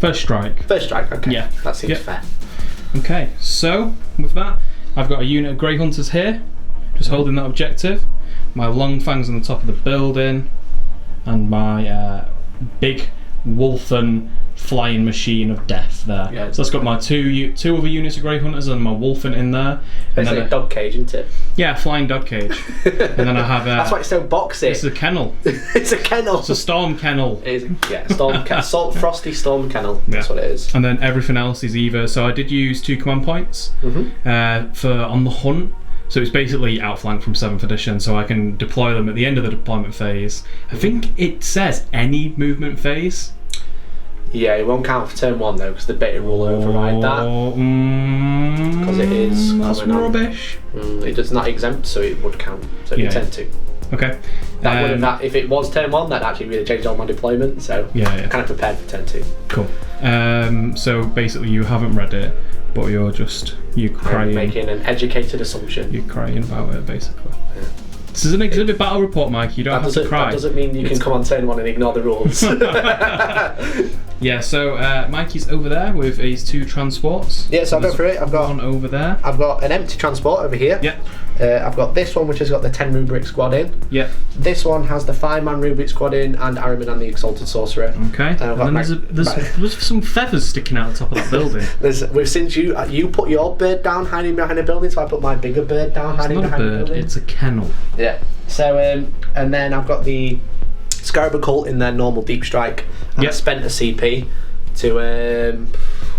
First strike. First strike, okay. Yeah. That seems fair. Okay, so with that, I've got a unit of Grey Hunters here, just holding that objective. My long fangs on the top of the building, and my big Wolfen flying machine of death there. Yeah. So that's got my two other units of Grey Hunters and my Wolfen in there. It's like a dog cage, isn't it? Yeah, flying dog cage. And then I have that's why it's so boxy. It's a kennel. It's a kennel. It's a storm kennel. It is, yeah, salt frosty storm kennel. That's what it is. And then everything else is either. So I did use 2 command points for on the hunt. So it's basically outflank from 7th edition, so I can deploy them at the end of the deployment phase. I think it says any movement phase. Yeah, it won't count for turn 1 though, because the beta will override that. Because it is. That's rubbish. It does not exempt, so it would count. So it'd be turn 2. Okay. If it was turn 1, that'd actually really change all my deployment. So I'm kind of prepared for turn 2. Cool. So basically, you haven't read it, but you're crying. I'm making an educated assumption. You're crying about it, basically. Yeah. This is an exhibit battle report, Mike. You don't have to cry. That doesn't mean you can come on turn 1 and ignore the rules. Yeah, so Mikey's over there with his 2 transports. Yeah, so I'll go through it. I've got one over there. I've got an empty transport over here. Yeah. I've got this one, which has got the 10 rubric squad in. Yeah. This one has the 5-man rubric squad in, and Aramin and the Exalted Sorcerer. Okay. And then there's some feathers sticking out the top of that building. Since you put your bird down hiding behind a building, so I put my bigger bird down hiding behind a building. It's a kennel. Yeah. So and then I've got the Scarab Cult in their normal deep strike. And I spent a CP to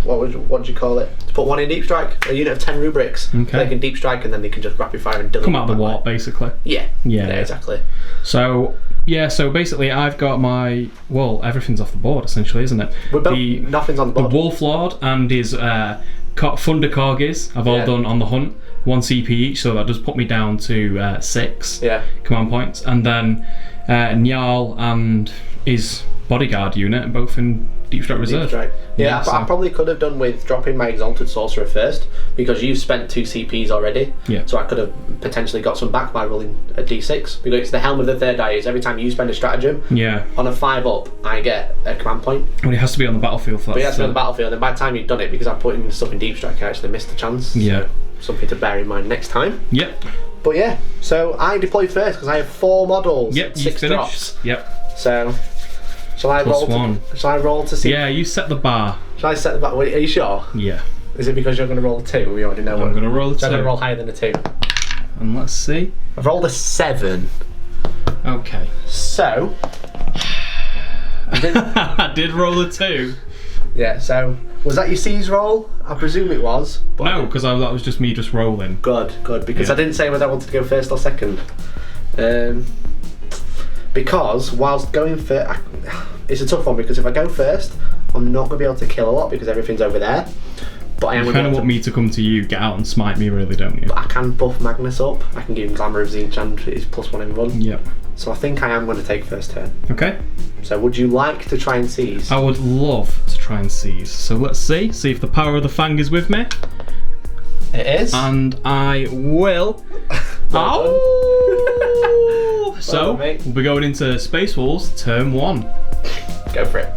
what do you call it? To put one in deep strike, a unit of 10 rubrics. Okay. So they can deep strike and then they can just rapid fire and delete. Come out of the warp, basically. Yeah, exactly. So basically I've got everything's off the board essentially, isn't it? Nothing's on the board. The Wolf Lord and his Thunder Corgis have all done on the hunt. 1 CP each, so that does put me down to 6 command points. And then Njal and his bodyguard unit, both in Deep Strike Reserve. Yeah, I probably could have done with dropping my Exalted Sorcerer first, because you've spent 2 CPs already. Yeah. So I could have potentially got some back by rolling a D6, because it's the Helm of the Third Eye. Is every time you spend a stratagem, on a 5-up, I get a command point. Well, it has to be on the battlefield for that. But it has to be on the battlefield, and by the time you've done it, because I'm putting stuff in Deep Strike, I actually missed the chance. Yeah. So something to bear in mind next time. Yep. But yeah, so I deploy first because I have 4 models. Yep. 6 drops. Yep. So shall I roll to see? Yeah, you set the bar. Shall I set the bar? Are you sure? Yeah. Is it because you're going to roll a 2? We already know. I'm going to roll a 2. So I'm going to roll higher than a 2. And let's see. I've rolled a 7. Okay. So I did roll a 2. Yeah, so was that your C's roll? I presume it was. No, because that was just me just rolling. Good, because I didn't say whether I wanted to go first or second. Because whilst going first, it's a tough one, because if I go first, I'm not going to be able to kill a lot because everything's over there. But I am. You kind of want me to come to you, get out and smite me, really, don't you? But I can buff Magnus up. I can give him Glamour of Tzeentch and his +1 in run. Yep. So I think I am going to take first turn. Okay. So would you like to try and seize? I would love to try and seize. So let's see if the power of the Fang is with me. It is. And I will. Well so we'll be going into Space Wolves turn 1. Go for it.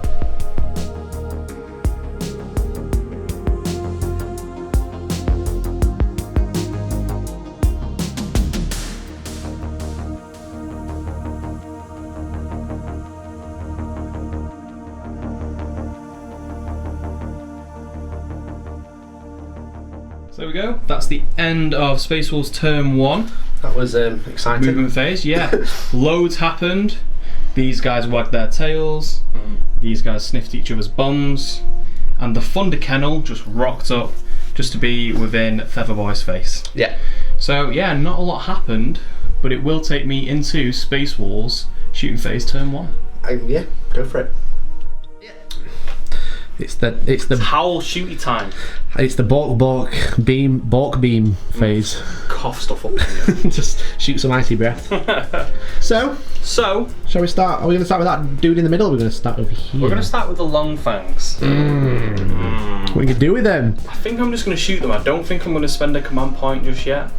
So there we go. That's the end of Space Wolves turn 1. That was exciting. Movement phase, yeah. Loads happened. These guys wagged their tails. These guys sniffed each other's bums. And the Thunder Kennel just rocked up just to be within Featherboy's face. Yeah. So yeah, not a lot happened, but it will take me into Space Wars shooting phase turn 1. Yeah, go for it. It's the howl shooty time. It's the balk beam phase. Cough stuff up. Just shoot some icy breath. So shall we start? Are we going to start with that dude in the middle? Or are we going to start over here? We're going to start with the long fangs. What are you going to do with them? I think I'm just going to shoot them. I don't think I'm going to spend a command point just yet.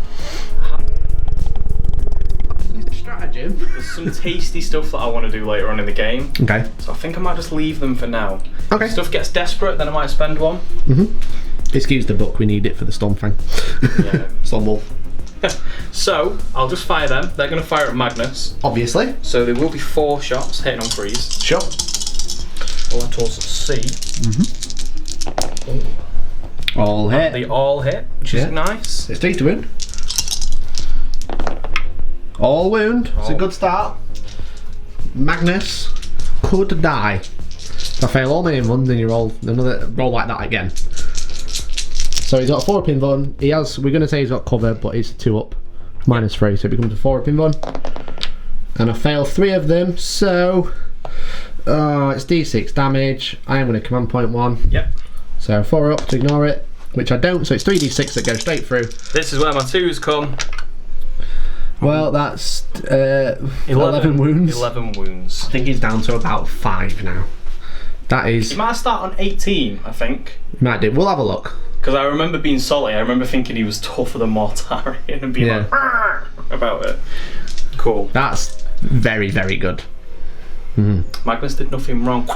Stratagem. There's some tasty stuff that I want to do later on in the game. Okay. So I think I might just leave them for now. Okay. If stuff gets desperate, then I might spend one. Excuse the book, we need it for the Stormfang. Yeah. Stormwolf. So, I'll just fire them. They're going to fire at Magnus. Obviously. So there will be 4 shots hitting on freeze. Sure. Let us see. All hit. They all hit, which is nice. It's 3 to wound. All wound. It's a good start. Magnus could die. If I fail all main runs, then you roll another roll like that again. So he's got a 4-up in run. He has. We're going to say he's got cover, but it's a 2-up, -3, so it becomes a 4-up in run. And I fail 3 of them. So It's D6 damage. I am going to command point 1. Yep. So 4 up to ignore it, which I don't, so it's 3d6 that go straight through. This is where my 2s come. Well, that's 11 wounds. 11 wounds. I think he's down to about 5 now. That is... He might start on 18, I think. Might do. We'll have a look. Because I remember being salty. I remember thinking he was tougher than Mortarion and being like, "Argh," about it. Cool. That's very, very good. Magnus did nothing wrong.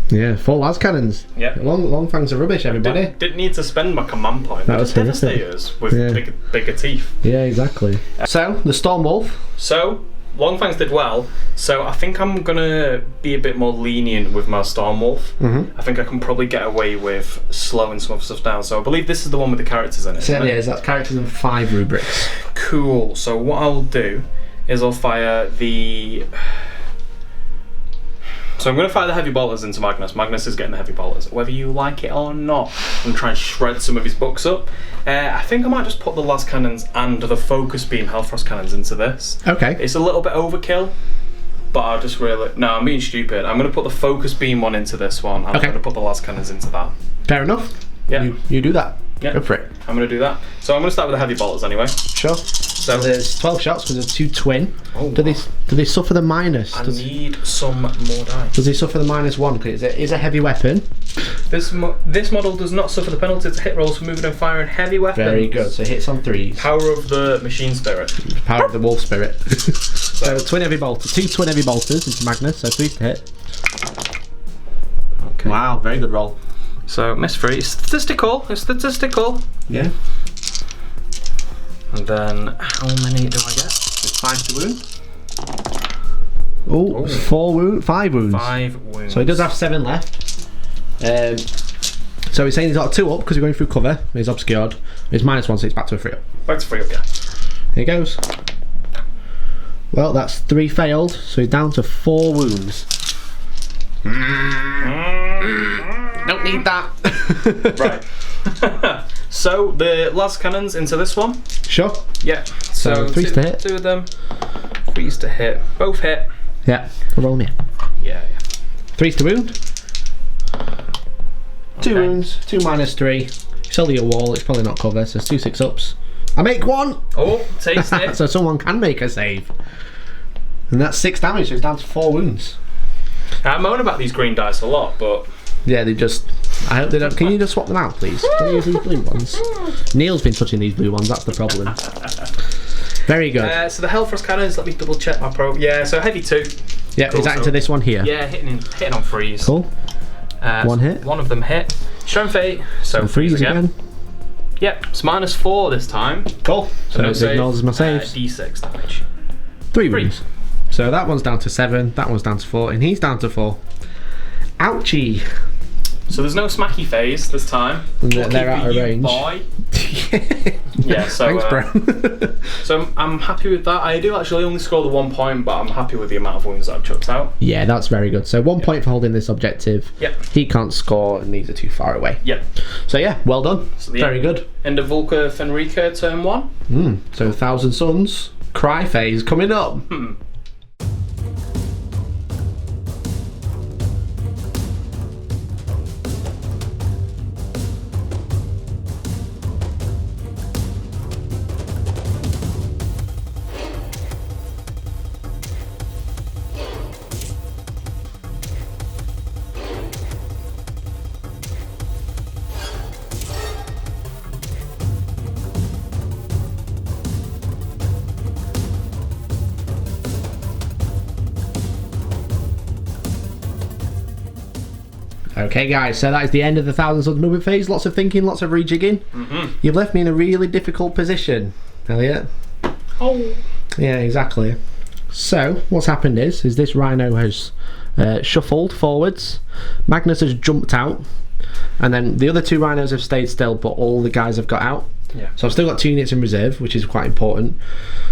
Yeah, 4 las cannons. Yeah. Long fangs are rubbish, everybody. Didn't need to spend my command point. That was Devastators with bigger teeth. Yeah, exactly. So, the Storm Wolf. So, Longfangs did well, so I think I'm gonna be a bit more lenient with my Stormwolf. I think I can probably get away with slowing some of the stuff down. So I believe this is the one with the characters in it. Certainly is. That's characters and 5 rubrics. Cool. So what I'll do is I'll fire the... So I'm going to fire the heavy bolters into Magnus. Magnus is getting the heavy bolters, whether you like it or not. I'm going to try and shred some of his books up. I think I might just put the las cannons and the focus beam Hellfrost cannons into this. Okay. It's a little bit overkill, but I'll just really... No, I'm being stupid. I'm going to put the focus beam one into this one, and I'm going to put the las cannons into that. Fair enough. Yeah. You do that. Yeah. Go for it. I'm going to do that. So I'm going to start with the heavy bolters anyway. Sure. So there's 12 shots because there's 2 twin. Oh, do they suffer the minus? I need some more dice. Does he suffer the -1 because it is a heavy weapon? This model does not suffer the penalty to hit rolls for moving and firing heavy weapons. Very good. So hits on 3s. Power of the machine spirit. Power of the wolf spirit. So twin heavy bolters, 2 twin heavy bolters into Magnus. So 3 to hit. Okay. Wow, very good roll. So miss 3. It's statistical. It's statistical. Yeah. And then how many do I get? 5 to wound. Oh, 4 wounds, 5 wounds. 5 wounds. So he does have 7 left. So he's saying he's got a 2 up because he's going through cover. He's obscured. He's -1, so it's back to a 3 up. Back to 3 up, yeah. Here he goes. Well, that's 3 failed, so he's down to 4 wounds. Don't need that. Right. So the las cannons into this one. Sure. Yeah. So 3s to hit. 2 of them. 3s to hit. Both hit. Yeah. Roll me. Yeah. 3s to wound. 2 Okay. wounds. 2 -3. It's only a wall. It's probably not cover. So it's 2 6-ups. I make 1. Oh, taste it. So someone can make a save. And that's 6 damage. So it's down to 4 wounds. I moan about these green dice a lot, but yeah, they just... I hope they don't... Can you just swap them out, please? Can you use these blue ones? Neil's been touching these blue ones, that's the problem. Very good. So the Hellfrost cannons, let me double check my pro... Yeah, so heavy 2. Yeah, cool, is that into this one here? Yeah, hitting on 3s. Cool. 1 hit. One of them hit. Strength 8, so 3s again. Yep, it's -4 this time. Cool. So no it save. ignores my saves. D6 damage. 3 wounds. So that one's down to 7, that one's down to 4, and he's down to 4. Ouchie! So there's no smacky phase this time. They're out of range. Boy. Yeah, so thanks, bro. So I'm happy with that. I do actually only score the 1 point, but I'm happy with the amount of wounds that I've chucked out. Yeah, that's very good. So 1 point for holding this objective. Yep. He can't score, and these are too far away. Yep. So yeah, well done. So very good. End of Vulca Fenrica turn 1. So 1,000 Suns cry phase coming up. Okay guys, so that is the end of the 1,000 Suns movement phase. Lots of thinking, lots of rejigging. You've left me in a really difficult position, Elliot. Oh. Yeah, exactly. So, what's happened is this Rhino has shuffled forwards, Magnus has jumped out, and then the other 2 Rhinos have stayed still, but all the guys have got out. Yeah. So I've still got 2 units in reserve, which is quite important.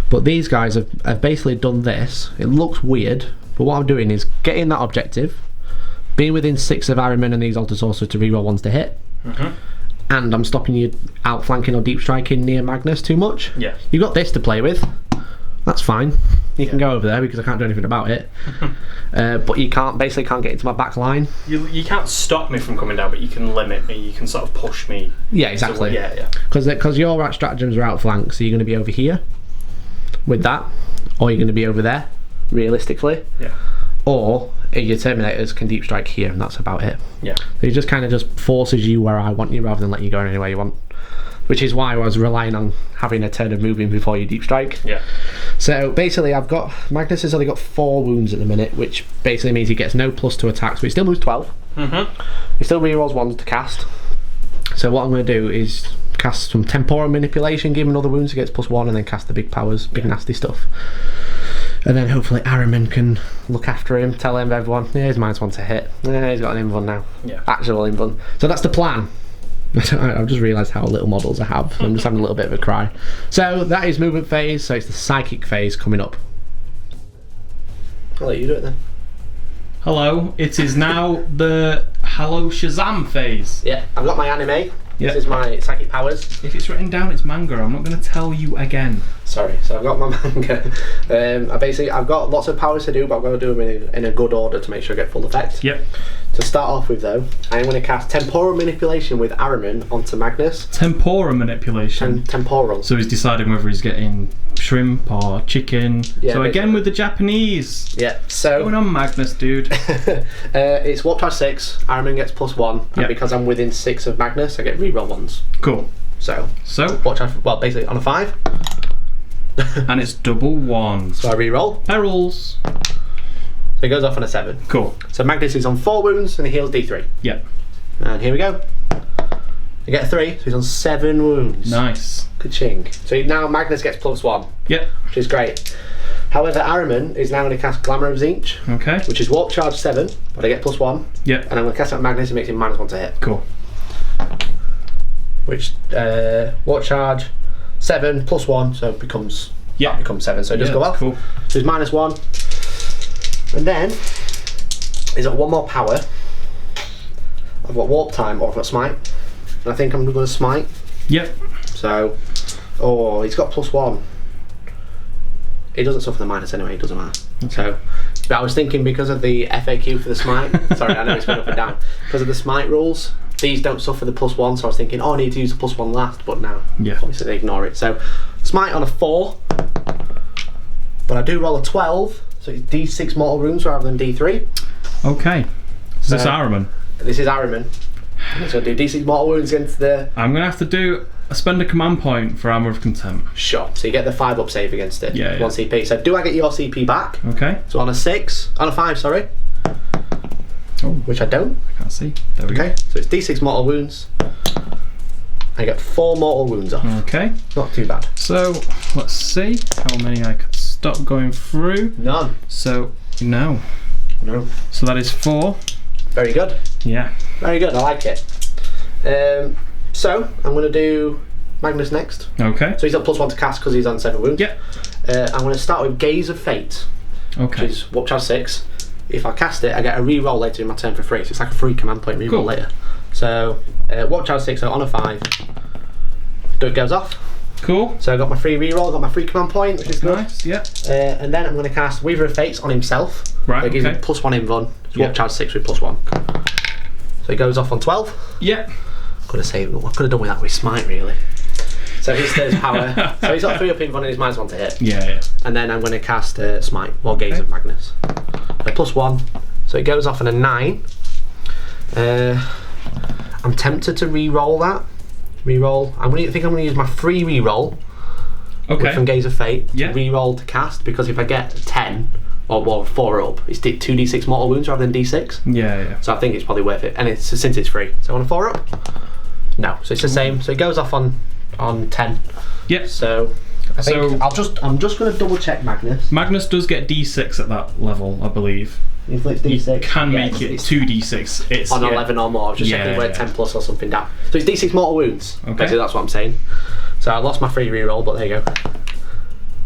But these guys have basically done this. It looks weird, but what I'm doing is getting that objective, being within 6 of Ironman and these Altar Sorcerer to reroll 1s to hit, and I'm stopping you outflanking or deep striking near Magnus too much. Yeah. You've got this to play with. That's fine. You can go over there because I can't do anything about it. But you basically can't get into my back line. You can't stop me from coming down, but you can limit me. You can sort of push me. Yeah, exactly. Yeah. Because your stratagems are outflanked, so you're going to be over here with that, or you're going to be over there, realistically. Yeah. Or your Terminators can deep strike here, and that's about it. Yeah. So it just kind of just forces you where I want you rather than letting you go anywhere you want. Which is why I was relying on having a turn of moving before you deep strike. Yeah. So basically Magnus has only got 4 wounds at the minute, which basically means he gets no plus to attack, so he still moves 12. He still rerolls 1 to cast. So what I'm going to do is cast some Temporal Manipulation, give him another wounds, he gets +1, and then cast the big powers, big nasty stuff. And then hopefully Ahriman can look after him, tell him everyone, yeah, he's -1 to hit. Yeah, he's got an invuln now. Yeah. Actual invuln. So that's the plan. I've just realised how little models I have. I'm just having a little bit of a cry. So that is movement phase, so it's the psychic phase coming up. I'll let you do it then. Hello, it is now the Hello Shazam phase. Yeah, I've got my anime. Yeah. This is my psychic powers. If it's written down, it's manga. I'm not going to tell you again. Sorry, so I've got my manga. I've got lots of powers to do, but I've got to do them in a good order to make sure I get full effect. Yep. To start off with though, I'm going to cast Temporal Manipulation with Ahriman onto Magnus. Temporal manipulation. Temporal. So he's deciding whether he's getting shrimp or chicken. Yeah, so again with the Japanese. Yeah, so... Going on Magnus, dude. It's Warp Charge 6, Ahriman gets +1, and because I'm within 6 of Magnus, I get reroll 1s. Cool. So Warp Charge, well, basically on a 5. And it's double 1s. So I reroll. Perils. So it goes off on a 7. Cool. So Magnus is on 4 wounds and he heals D3. Yep. And here we go. You get a 3, so he's on 7 wounds. Nice. Ka-ching. So now Magnus gets +1. Yep. Which is great. However, Ahriman is now going to cast Glamour of Tzeentch. Okay. Which is Warp Charge 7, but I get +1. Yep. And I'm going to cast out Magnus and makes him -1 to hit. Cool. Which, Warp Charge 7 +1, so it becomes... Yeah. That becomes 7, so it does go off. Cool. So he's -1. And then, he's got 1 more power. I've got Warp Time or I've got Smite. And I think I'm going to Smite. Yep. So, he's got +1. He doesn't suffer the minus anyway, it doesn't matter. Okay. So, but I was thinking because of the FAQ for the Smite, sorry, I know it's going up and down. Because of the Smite rules, these don't suffer the +1, so I was thinking, I need to use the +1 last, but now, obviously they ignore it. So, Smite on a 4, but I do roll a 12, so it's D6 mortal wounds rather than D3. Okay. Is this Ahriman? This is Ahriman. So I do D6 mortal wounds against the... I'm going to have to spend a command point for Armour of Contempt. Sure, so you get the 5-up save against it. Yeah, 1 CP. So do I get your CP back? Okay. So on a 5, sorry. Oh. Which I don't. I can't see. There we go. So it's D6 mortal wounds. I get 4 mortal wounds off. Okay. Not too bad. So, let's see how many I could stop going through. None. So, no. So that is 4. Very good. Yeah. Very good, I like it. So, I'm going to do Magnus next. Okay. So he's got +1 to cast because he's on 7 wounds. Yep. I'm going to start with Gaze of Fate. Okay. Which is Warp Charge 6. If I cast it, I get a re-roll later in my turn for free. So it's like a free command point re-roll later. So, Warp Charge 6, so on a 5. It goes off. Cool. So I got my free reroll, got my free command point, which is good. Nice, yeah. And then I'm going to cast Weaver of Fates on himself. Right, That gives him okay. +1 invuln. So Warp Charge 6 with +1. So he goes off on 12. Yeah. Could have saved. I could have done with that with Smite, really. So he's third power. So he's got 3 up invuln and he's -1 to hit. Yeah. And then I'm going to cast Smite, or Gaze of Magnus. +1. So it goes off on a 9. I'm tempted to re-roll that. Re-roll. I think I'm going to use my free re-roll. Okay. From Gaze of Fate. Yeah. Re-roll to cast, because if I get 10 or 4 up, it's 2d6 mortal wounds rather than d6. Yeah. So I think it's probably worth it, and it's since it's free. So on a 4 up, no. So it's the same. So it goes off on 10. Yep. So I think I'm just going to double check Magnus. Magnus does get d6 at that level, I believe. If it's d6, you can make it 2d6. It's on 11 or more. I was just checking where 10 plus or something down. So it's d6 mortal wounds. Okay. Basically, that's what I'm saying. So I lost my free reroll, but there you go.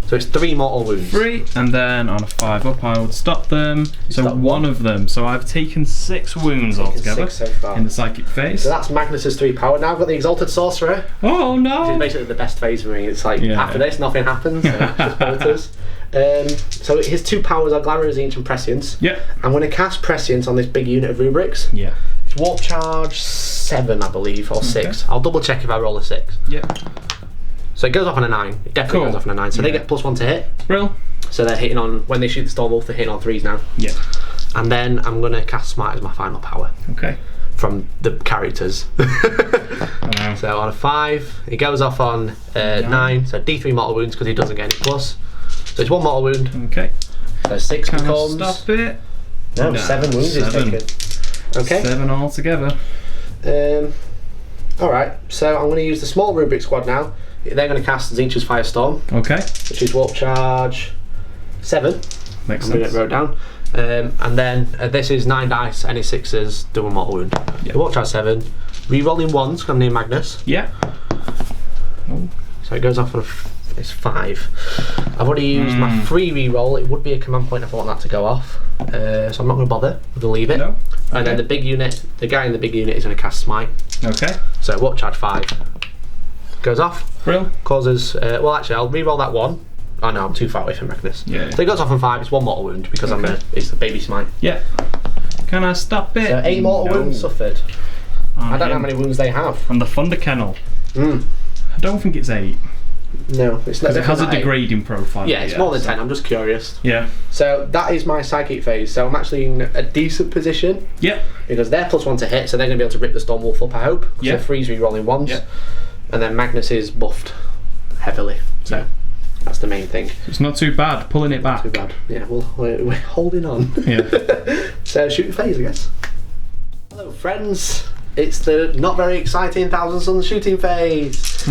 So it's 3 mortal wounds. 3, and then on a 5 up, I would stop them. So one of them. So I've taken 6 wounds altogether 6 so far. in the psychic phase. So that's Magnus's 3 power. Now I've got the Exalted Sorcerer. Oh no! Which is basically the best phase for me. It's like after this, nothing happens. So it's just bonus. So his 2 powers are Glamour of Tzeentch and Prescience. Yeah. I'm going to cast Prescience on this big unit of rubrics. Yeah. It's Warp Charge 7, I believe, or 6. I'll double check if I roll a 6. Yeah. So it goes off on a 9. It definitely goes off on a 9. So they get +1 to hit. Brill. So they're hitting on, when they shoot the Storm Wolf, they're hitting on 3s now. Yeah. And then I'm going to cast Smite as my final power. Okay. From the characters. So on a 5, it goes off on 9. So D3 mortal wounds because he doesn't get any plus. So it's 1 mortal wound. Okay. So 6 Can I becomes. stop it? No, 7 wounds is taken. Okay. 7 altogether. Alright, so I'm going to use the small rubric squad now. They're going to cast Tzeentch's Firestorm. Okay. Which is Warp Charge 7. Makes I'm going to sense. get wrote down. And then this is 9 dice, any 6s, do a mortal wound. Yeah. Warp Charge 7. Rerolling 1s because I'm near Magnus. Yeah. Oh. So it goes off on it's 5. I've already used my free reroll. It would be a command point if I want that to go off. So I'm not going to bother. I'm going to leave it. No. And then the big unit, the guy in the big unit is going to cast Smite. Okay. So Warp Charge 5 goes off. Brill. Causes. Well, actually, I'll reroll that 1. Oh no, I'm too far away from Magnus. Yeah. So it goes off on 5. It's 1 mortal wound because it's the baby Smite. Yeah. Can I stop it? So 8 mortal wounds suffered. I don't know how many wounds they have. And the Thunder Kennel. I don't think it's 8. No, it's not. Because it has a degrading profile. Yeah, it's more than 10. I'm just curious. Yeah. So that is my psychic phase. So I'm actually in a decent position. Yeah. Because they're +1 to hit, so they're going to be able to rip the Storm Wolf up, I hope. Yeah. So 3's re-rolling 1s. Yeah. And then Magnus is buffed heavily. So that's the main thing. It's not too bad. Pulling it back. Too bad. Yeah, we're holding on. Yeah. So shooting phase, I guess. Hello, friends. It's the not very exciting Thousand Suns shooting phase.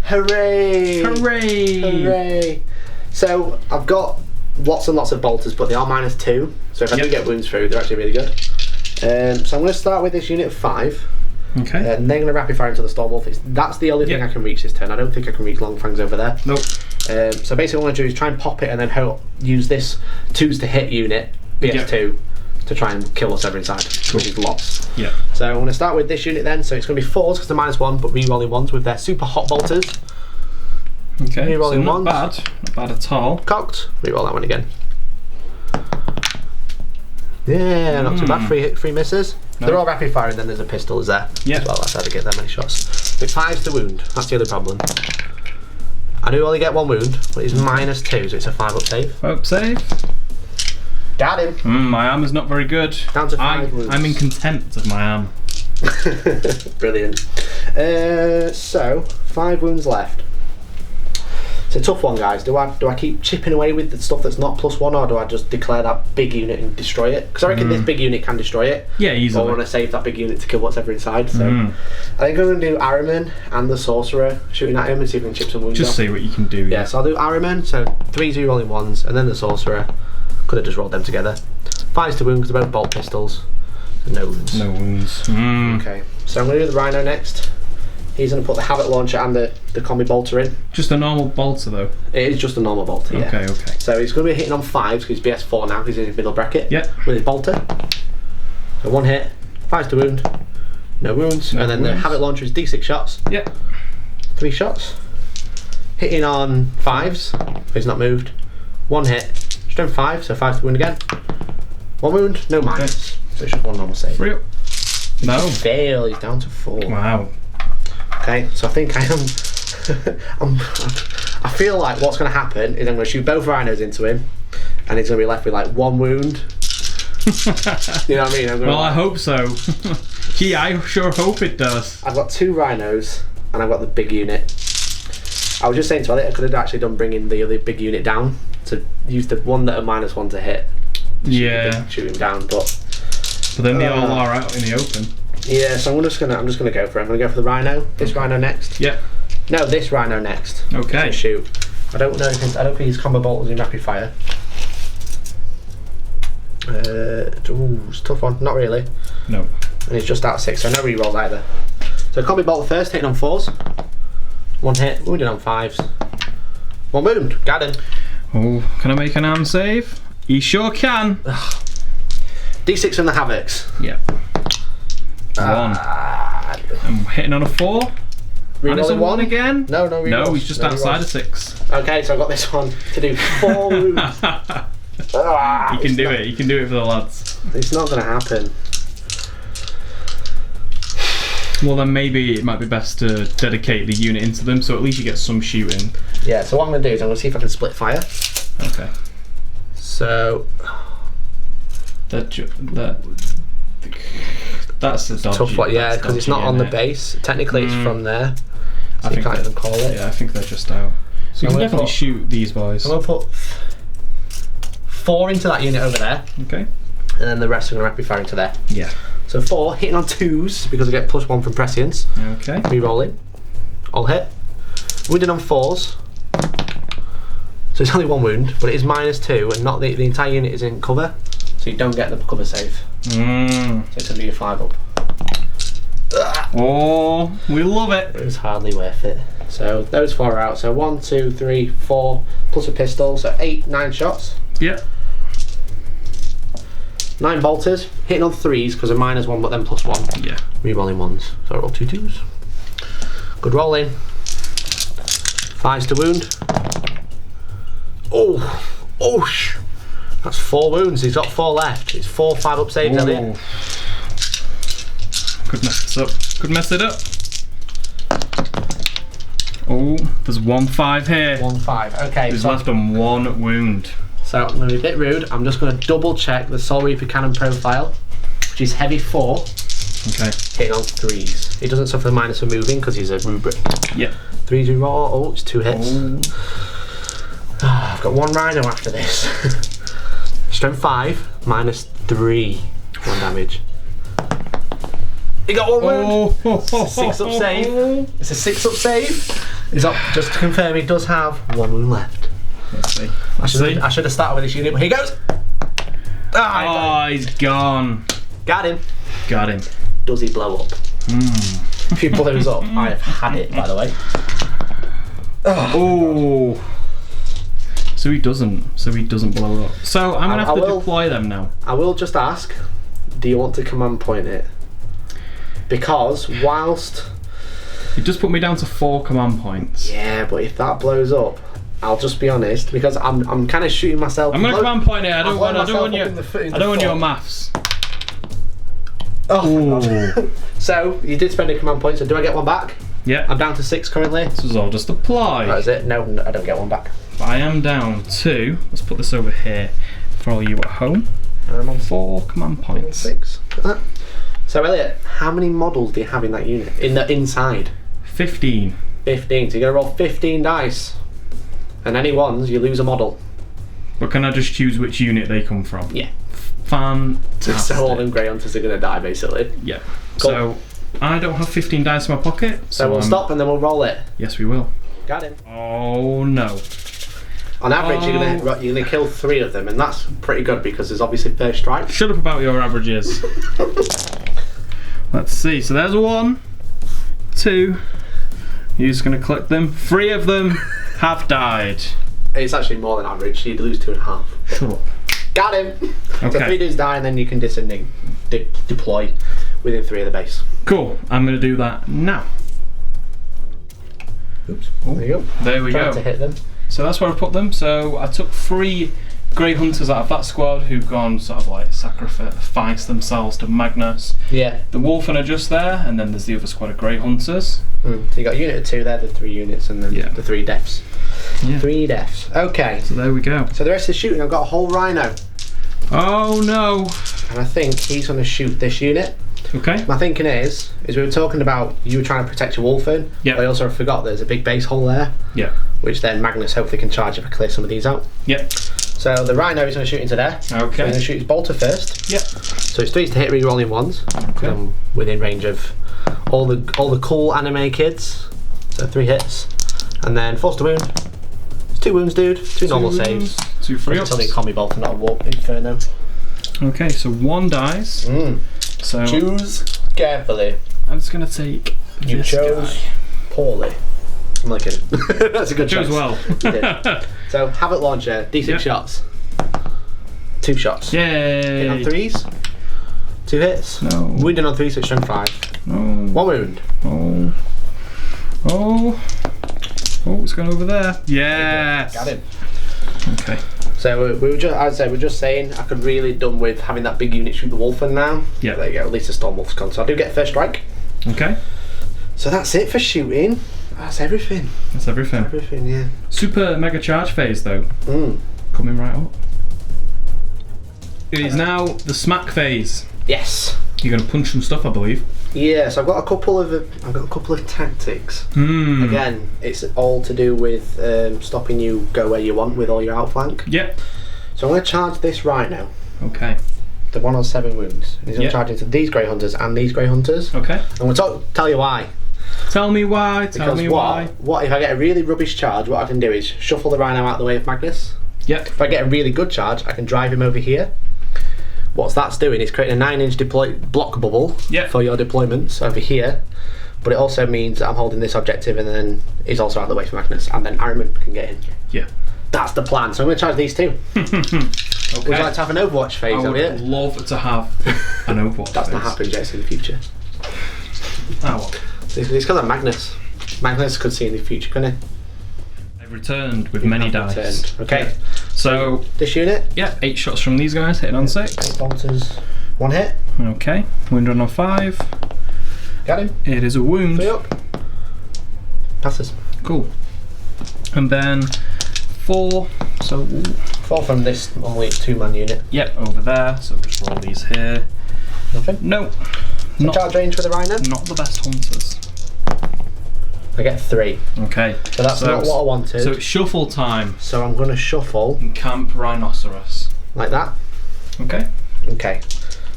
Hooray! Hooray! Hooray! So I've got lots and lots of bolters, but they are -2. So if I do get wounds through, they're actually really good. So I'm going to start with this unit of 5. Okay. And they're going to rapid fire into the Storm Wolf. That's the only thing I can reach this turn. I don't think I can reach Longfangs over there. Nope. So basically what I want to do is try and pop it and then use this 2s to hit unit, BS2, to try and kill whatever inside, which is lots. Yeah. So I'm going to start with this unit then. So it's going to be 4s because they're -1, but re-rolling 1s with their super hot bolters. Okay. Re-rolling so not 1s. bad. Not bad at all. Cocked. Re-roll that one again. Yeah, not too bad. 3 misses. No. They're all rapid fire and then there's a pistol as there. Yeah. As well, that's how to get that many shots. But 5's the wound. That's the other problem. I do only get 1 wound, but it's -2, so it's a 5-up save. 5-up save. Got him. My armor's not very good. Down to 5 wounds. I'm in contempt of my arm. Brilliant. So 5 wounds left. It's a tough one, guys. Do I keep chipping away with the stuff that's not +1, or do I just declare that big unit and destroy it? Because I reckon this big unit can destroy it. Yeah, easily. Or I want to save that big unit to kill whatever inside. So I think I'm going to do Ahriman and the Sorcerer shooting at him and see if we can chip some wounds Just off. see what you can do. Yeah, so I'll do Ahriman. So 3's rolling 1s, and then the Sorcerer. Could have just rolled them together. 5's to wound because they're both bolt pistols. And no wounds. No wounds. Okay, so I'm going to do the Rhino next. He's going to put the Havoc Launcher and the combi bolter in. Just a normal bolter though. It is just a normal bolter, yeah. Okay. So he's going to be hitting on 5s because he's BS4 now because he's in his middle bracket. Yeah. With his bolter. So 1 hit, 5's to wound, no wounds. No and then the wounds. Havoc Launcher is D6 shots. Yeah. 3 shots. Hitting on 5s, if he's not moved. 1 hit, strength 5, so 5's to wound again. 1 wound, no minus. So it's just 1 normal save. 3 up. No. Fail, he's down to 4. Wow. Okay, so I think I am. I feel like what's going to happen is I'm going to shoot both rhinos into him, and he's going to be left with like 1 wound. You know what I mean? Well, I hope so. Gee, I sure hope it does. I've got 2 rhinos, and I've got the big unit. I was just saying to Elliot, I could have actually done bringing the other big unit down to use the one that are -1 to hit. Shoot him down, but then they all are out in the open. Yeah, so I'm just gonna go for it. I'm gonna go for the rhino. This rhino next. Yeah. No, this rhino next. Okay. Shoot. I don't think his combo bolt was in rapid fire. It's a tough one. Not really. No. And it's just out of 6, so no rerolls either. So combi bolt first, hitting on 4s. 1 hit, wounded on 5s. 1 wound, got him. Oh, can I make an arm save? You sure can. D6 from the Havocs. Yeah. 1. I'm hitting on a 4. And it's a 1 again? No, no rerolls. No, he's just No outside rerolls. of 6. Okay, so I've got this one to do 4 wounds. You can do it. You can do it for the lads. It's not going to happen. Well, then maybe it might be best to dedicate the unit into them, so at least you get some shooting. Yeah, so what I'm going to do is I'm going to see if I can split fire. Okay. So... That's the dodgy. Tough one, yeah, because it's not on the base. Technically it's from there. So you can't even call it. Yeah, I think they're just out. So you can definitely shoot these boys. I'm going to put 4 into that unit over there. Okay. And then the rest are going to rapid fire into there. Yeah. So 4, hitting on 2s because I get +1 from prescience. Okay. Re-rolling. All hit. Wounded on 4s. So it's only 1 wound, but it is -2, and not the entire unit is in cover. So you don't get the cover save. So it's going to be a 5 up. Oh, we love it. It was hardly worth it. So those 4 are out. So 1, 2, 3, 4, plus a pistol. So 8, 9 shots. Yeah. 9 bolters, hitting on 3s because of -1 but then +1. Yeah. Re-rolling 1s. So I roll 2 2s. Good rolling. 5s to wound. Oh! Oh! That's 4 wounds. He's got 4 left. It's 4 5-up saves, Elliot. Could mess this up. Could mess it up. Oh, there's 1 5 here. 1 5. Okay. He's so left on 1 wound. So I'm going to be a bit rude. I'm just going to double check the Soul Reaper cannon profile, which is heavy 4. Okay. Hitting on 3s. He doesn't suffer minus for moving because he's a rubric. Yeah. 3s we roll. Oh, it's 2 hits. I've got 1 rhino after this. Strength 5, -3. 1 damage. He got 1 wound. It's a 6-up save. It's a 6-up save. He's up. Just to confirm, he does have 1 wound left. Let's see. I should have started with this unit, but here goes. He's gone. Got him. Got him. Does he blow up? If he blows up, I have had it, by the way. Oh. So he doesn't. Blow up. So I'm gonna have to deploy them now. I will just ask. Do you want to command point it? Because whilst It just put me down to 4 command points. yeah, but if that blows up, I'll just be honest because I'm kind of shooting myself. I'm gonna command point it. I don't want your maths. Oh. So you did spend a command point. So do I get 1 back? Yeah. I'm down to 6 currently. This is all just apply. That is it. No, I don't get 1 back. I am down to. Let's put this over here for all you at home. I'm on 4 command points. 6. So Elliot, how many models do you have in that unit? In the inside? 15. 15. So you're gonna roll 15 dice, and any ones you lose a model. But can I just choose which unit they come from? Yeah. Fantastic. So all them grey hunters are gonna die basically. Yeah. Cool. So I don't have 15 dice in my pocket. So we'll stop and then we'll roll it. Yes, we will. Got him. Oh no. On average, you're gonna kill 3 of them, and that's pretty good because there's obviously first strike. Shut up about your averages. Let's see. So there's 1, 2. You're just gonna collect them. 3 of them have died. It's actually more than average. You'd lose 2.5. Shut up. Got him. Okay. So 3 dudes die, and then you can deploy within 3 of the base. Cool. I'm gonna do that now. Oops. There you go. There we Trying go. to hit them. So that's where I put them. So I took 3 Grey Hunters out of that squad who've gone sort of like sacrifice themselves to Magnus. Yeah. The Wolfen are just there, and then there's the other squad of Grey Hunters. So you got a unit of 2 there, the 3 units, and then the 3 deaths. Yeah. 3 deaths. Okay. So there we go. So the rest of the shooting, I've got a whole rhino, Oh no. and I think he's going to shoot this unit. Okay. My thinking is we were talking about you were trying to protect your Wolfen. Yeah. I also forgot there's a big base hole there, Yeah. which then Magnus hopefully can charge if I clear some of these out. Yep. So the rhino is going to shoot into there. Okay. So he's going to shoot his bolter first. Yep. So it's 3s to hit, re-rolling 1s. Okay. I'm within range of all the cool anime kids. So 3 hits, and then force to wound. It's 2 wounds, dude. 2 normal saves. 2 free ups. It's only a combi bolter, not a warp inferno. Okay, so 1 dice. So Choose carefully. I'm just gonna take You this chose guy. poorly. I'm like it. That's a good choice. Chose well. You did. So Havoc launcher, D6 shots. 2 shots. Hit on Yay. 3s. 2 hits. No. Wounded on 3, so it's strength 5. No. 1 wound. Oh. Oh. Oh, it's going over there. Yes. Got him. Okay. So we were just, as I said, we're just saying I could really done with having that big unit shoot the Wolfen now. Yeah. There you go. At least the Storm Wolf's gone. So I do get first strike. Okay. So that's it for shooting. That's everything. That's everything. Everything, yeah. Super mega charge phase though. Coming right up. It is now the smack phase. Yes. You're gonna punch some stuff, I believe. Yeah, so I've got a couple of tactics. Again, it's all to do with stopping you go where you want with all your outflank. Yep. So I'm going to charge this Rhino. Okay. The one on 7 wounds. And he's going to charge into these Grey Hunters and these Grey Hunters. Okay. I'm going to tell you why. Tell me why. Tell me why. What if I get a really rubbish charge? What I can do is shuffle the Rhino out of the way of Magnus. Yep. If I get a really good charge, I can drive him over here. What that's doing is creating a 9-inch block bubble for your deployments over here. But it also means that I'm holding this objective and then he's also out of the way for Magnus. And then Ironman can get in. Yeah. That's the plan. So I'm going to charge these two. Okay. Would you like to have an Overwatch phase I over here? would love to have an Overwatch That's phase. not happening yet, it's in the future. Oh, what? It's because of Magnus. Magnus could see in the future, couldn't he? They've returned with many dice. Returned. Okay. So this unit? Yeah, 8 shots from these guys, hitting on 6. 8 bolters. 1 hit. Okay. Wound on 5. Got him. It is a wound. 3 up. Passes. Cool. And then 4. So 4 from this only 2-man unit. Yep, over there. So just roll these here. Nothing? No. So charge range with the Rhino? Not the best hunters. I get 3. Okay. So that's not what I wanted. So it's shuffle time. So I'm going to shuffle. And camp Rhinoceros. Like that. Okay. Okay.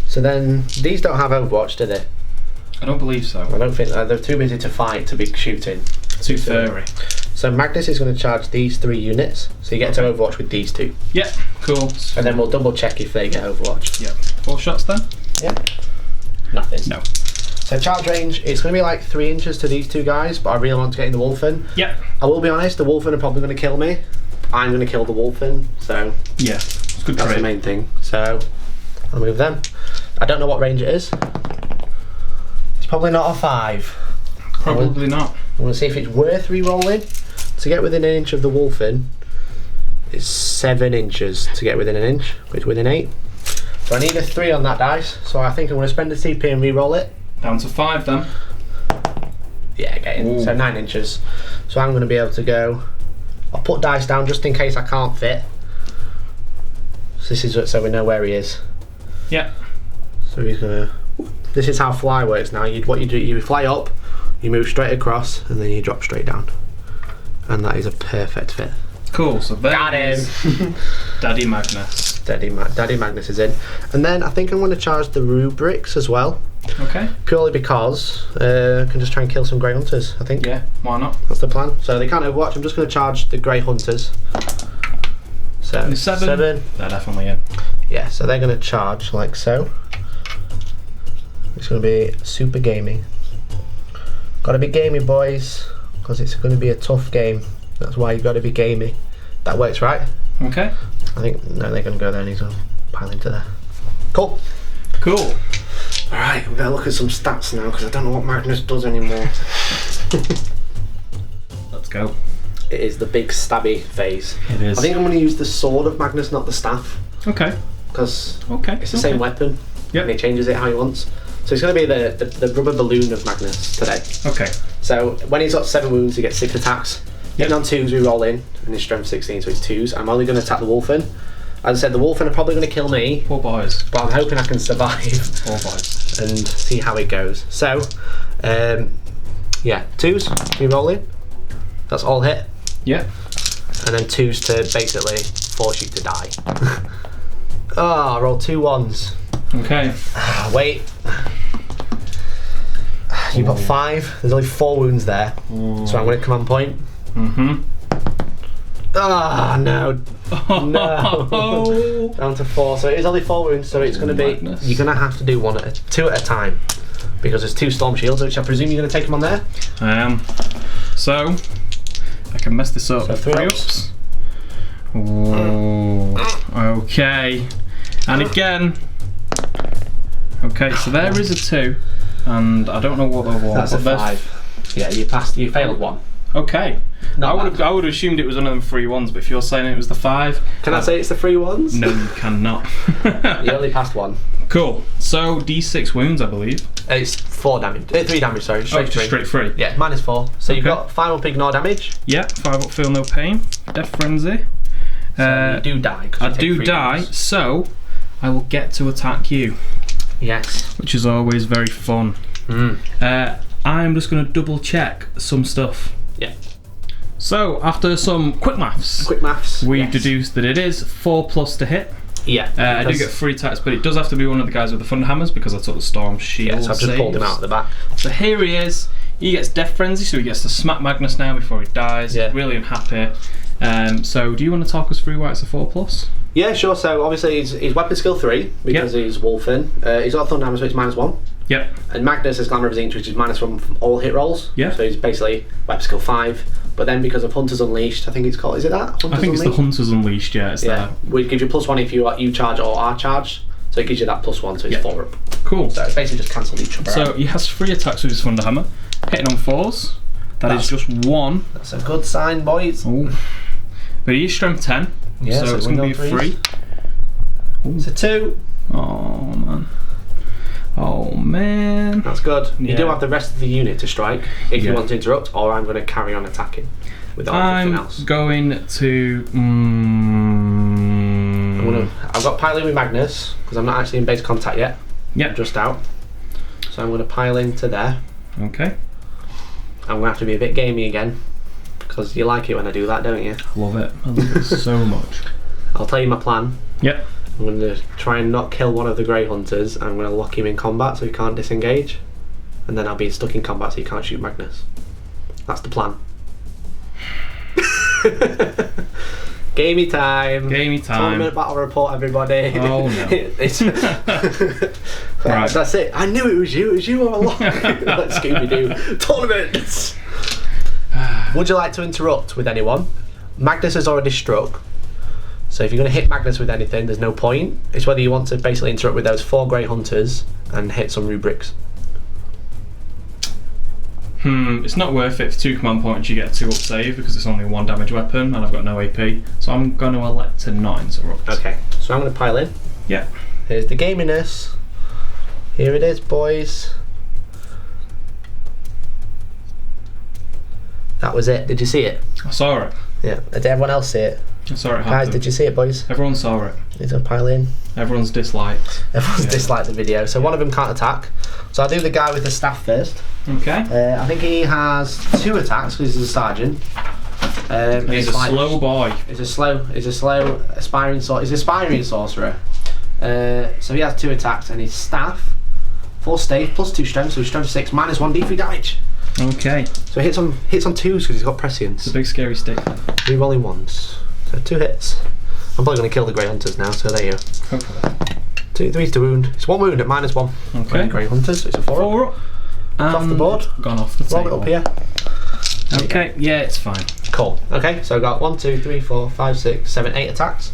So then these don't have Overwatch, do they? I don't believe so. I don't think they're too busy to fight to be shooting. Too furry. So Magnus is going to charge these 3 units. So you get to Overwatch with these 2. Yep. Cool. And then we'll double check if they get Overwatch. Yep. 4 shots then? Yep. Nothing. No. So charge range, it's going to be like 3 inches to these 2 guys, but I really want to get in the Wolfen. Yep. I will be honest, the Wolfen are probably going to kill me. I'm going to kill the Wolfen, so yeah, it's good. That's the main thing. So I'll move them. I don't know what range it is. It's probably not a 5. Probably not. I'm going to see if it's worth re-rolling. To get within an inch of the Wolfen, it's 7 inches to get within an inch, which within 8. So I need a 3 on that dice, so I think I'm going to spend a TP and re-roll it. Down to 5 then. Yeah, getting so 9 inches. So I'm going to be able to go. I'll put dice down just in case I can't fit. So this is so we know where he is. Yeah. So he's gonna. This is how fly works now. What you do, you fly up, you move straight across, and then you drop straight down. And that is a perfect fit. Cool. So there got him. Daddy Magnus. Daddy Magnus is in, and then I think I'm going to charge the rubrics as well. Okay. Purely because I can just try and kill some Grey Hunters, I think. Yeah, why not? That's the plan. So they can't Overwatch. I'm just going to charge the Grey Hunters. So 7. They're definitely in. Yeah, so they're going to charge like so. It's going to be super gamey. Got to be gamey, boys, because it's going to be a tough game. That's why you've got to be gamey. That works, right? Okay. I think, no, they're going to go there and he's going to pile into there. Cool. Cool. Alright, we better look at some stats now because I don't know what Magnus does anymore. Let's go. It is the big stabby phase. It is. I think I'm going to use the sword of Magnus, not the staff. Okay. Because it's the Okay. same weapon. Yep. And he changes it how he wants. So it's going to be the rubber balloon of Magnus today. Okay. So when he's got 7 wounds, he gets 6 attacks. Yep. Hitting on 2s, we roll in, and his strength 16, so it's 2s. I'm only going to attack the Wolfen. As I said, the Wolfen are probably going to kill me. Poor boys. But I'm hoping I can survive. Poor boys. And see how it goes. So, yeah, 2s, we roll in. That's all hit. Yeah. And then 2s to basically force you to die. Oh, I rolled 2 1s. Okay. Wait. You've got 5. There's only 4 wounds there. So I'm going to command point. Mm-hmm. Ah, no. No. Down to 4. So it is only 4 wounds, so it's going to be... Magnus. You're going to have to do 2 at a time. Because there's 2 storm shields, which I presume you're going to take them on there? I am. So, I can mess this up. So 3 ups. Ooh. Okay. And again. Okay, so there is a 2. And I don't know what the one. That's a 5. Yeah, you failed 1. Okay. Not I bad. would have assumed it was one of them 3 ones, but if you're saying it was the 5, Can I say it's the 3 ones? no, you cannot. You only passed 1. Cool. So D6 wounds, I believe. It's 4 damage. 3 damage, sorry. Straight 3. Straight 3. Yeah, -4. So you've Okay. got 5 up ignore damage. Yeah, 5 up, feel no pain. Death frenzy. So you do die. 'cause I you take do 3 die, damage. so I will get to attack you, Yes. which is always very fun. I'm just going to double check some stuff. Yeah. So, after some quick maths, Quick maths. we yes. deduced that it is 4+ to hit. Yeah. I do get 3 attacks, but it does have to be one of the guys with the thunder hammers because I took the storm shield. Yeah, so I've just pulled him out of the back. So here he is. He gets death frenzy, so he gets to smack Magnus now before he dies. Yeah. Really unhappy. So do you want to talk us through why it's a 4+? Yeah, sure. So obviously he's weapon skill 3 because he's Wolfen. He's got thunder hammer, so it's -1. Yep. And Magnus is Glamour of Tzeentch, which is -1 from all hit rolls. Yeah. So he's basically weapon skill 5. But then because of Hunter's Unleashed, I think it's called. Is it that? Hunter's I think it's the Hunter's Unleashed. Yeah, it's Yeah. there. Which gives you +1 if you charge or are charged. So it gives you that +1, so it's 4 up. Cool. So it's basically just cancel each other So out. he has 3 attacks with his thunder hammer, hitting on 4s. That's just 1. That's a good sign, boys. Oh. But he is strength 10, Yeah, so it's going to be a 3. It's a 2. Oh man. Oh man. That's good. You do Yeah. have the rest of the unit to strike if you Yeah. want to interrupt, or I'm going to carry on attacking without anything I'm else. going to. I've got pile in with Magnus because I'm not actually in base contact yet. Yeah. I'm just out. So I'm going to pile into there. Okay. I'm going to have to be a bit gamey again because you like it when I do that, don't you? Love it. I love it so much. I'll tell you my plan. Yep. I'm going to try and not kill one of the Grey Hunters. I'm going to lock him in combat so he can't disengage. And then I'll be stuck in combat so he can't shoot Magnus. That's the plan. Gamey time. Gamey time. Tournament battle report, everybody. Oh no. It's Right. That's it. I knew it was you. It was you all along. Like Scooby-Doo. Tournaments. Would you like to interrupt with anyone? Magnus has already struck. So if you're going to hit Magnus with anything, there's no point. It's whether you want to basically interrupt with those 4 Grey Hunters and hit some rubrics. It's not worth it for 2 command points. You get a 2 up save because it's only a 1 damage weapon, and I've got no AP. So I'm going to elect to not interrupt. Okay, so I'm going to pile in. Yeah. Here's the gaminess. Here it is, boys. That was it. Did you see it? I saw it. Yeah. Did everyone else see it? I saw it happen. Guys, did you see it, boys? Everyone saw it. Need to pile in. Everyone's disliked. Everyone's Yeah. disliked the video, so one of them can't attack. So I'll do the guy with the staff first. Okay. I think he has 2 attacks because he's a sergeant. He's a slow boy. He's a slow aspiring sorcerer. So he has 2 attacks and his staff, 4 stave plus 2 strength, so he's strength 6 -1 d3 damage. Okay. So he hits on 2s because he's got prescience. It's a big scary stick. 3 rolling 1s. So 2 hits. I'm probably going to kill the Grey Hunters now, so there you go. Hopefully. 2 3 to wound. It's 1 wound at -1. Okay. Grey Hunters, so it's a 4 up. 4 up. It's off the board. Gone off the Roll table. it up here. Okay, yeah, it's fine. Cool. Okay, so I got 1, 2, 3, 4, 5, 6, 7, 8 attacks.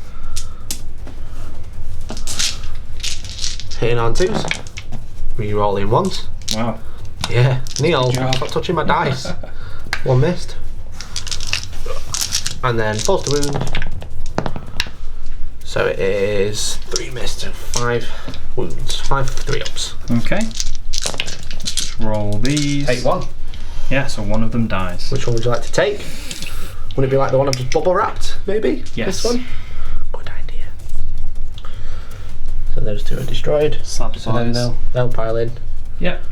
Hitting on 2s. Re-rolling 1s. Wow. Yeah, Neil, Good job. stop touching my dice. 1 missed. And then 4 to wound. So it is 3 missed and 5 wounds. 5 3-ups. Okay. Let's just roll these. Take 1. Yeah, so one of them dies. Which one would you like to take? Would it be like the one I've just bubble wrapped, maybe? Yes. This one? Good idea. So those 2 are destroyed. Slap So then they'll pile in. Yep.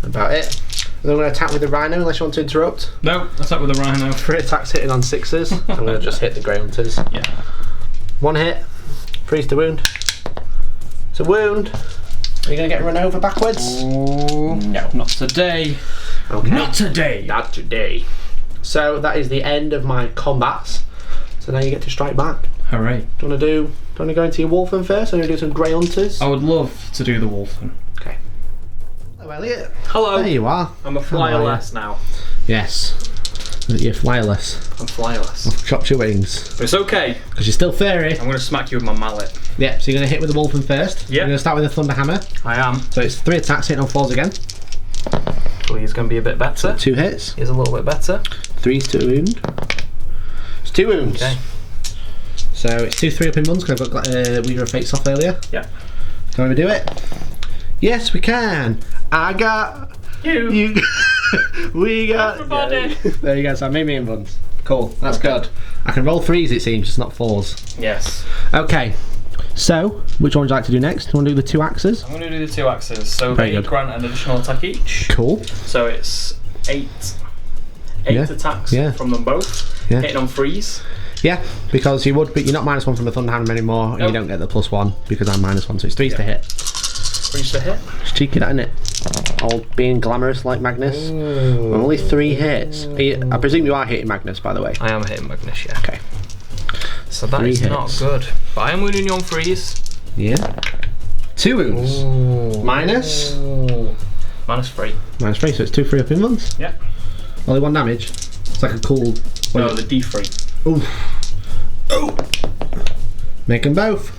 About it. Then I'm going to attack with the rhino unless you want to interrupt. No, that's up with the rhino. 3 attacks hitting on 6s. I'm going to just hit the Grey Hunters. Yeah. 1 hit. Freeze to wound. It's a wound. Are you going to get run over backwards? Oh, no. Not today. Okay. Not today. Not today. So that is the end of my combats. So now you get to strike back. Hooray. Do you want to go into your Wolfen first? I'm going to do some Grey Hunters. I would love to do the Wolfen. Okay. Hello, Elliot. Hello. There you are. I'm a flyer less now. Yes. You're flyless. I'm flyerless. I've chopped your wings. But it's okay. Because you're still fairy. I'm going to smack you with my mallet. Yeah, so you're going to hit with the Wolfen first. Yeah. You're going to start with the Thunder Hammer. I am. So it's 3 attacks hitting on 4s again. Hopefully he's going to be a bit better. 2 hits. He's a little bit better. 3's to a wound. It's 2 wounds. Okay. So it's 2 3 up in ones because I've got Weaver of Fates off earlier. Yeah. Can we do it? Yes, we can. I got you. We got everybody. There you go. So I made me in ones. Cool. That's good. I can roll 3s. It seems, just not 4s. Yes. Okay. So, which one would you like to do next? Do you want to do the 2 axes? I'm going to do the 2 axes. So Very they good. grant an additional attack each. Cool. So it's 8 attacks from them both. Yeah. Hitting on 3s. Yeah, because you would, but you're not -1 from the Thunderhammer anymore, and you don't get the +1 because I'm -1, so it's 3s to hit. 3s to hit. It's cheeky, that, isn't it? All being glamorous like Magnus. Only 3 hits. I presume you are hitting Magnus, by the way. I am hitting Magnus, yeah. Okay. So that is not good. But I am wounding you on 3s. Yeah. 2 wounds. Ooh. Minus? Ooh. -3. -3, so it's 2 3 up in ones. Yeah. Only 1 damage. It's like a cool. No, the D3. Ooh. Oh. Make them both.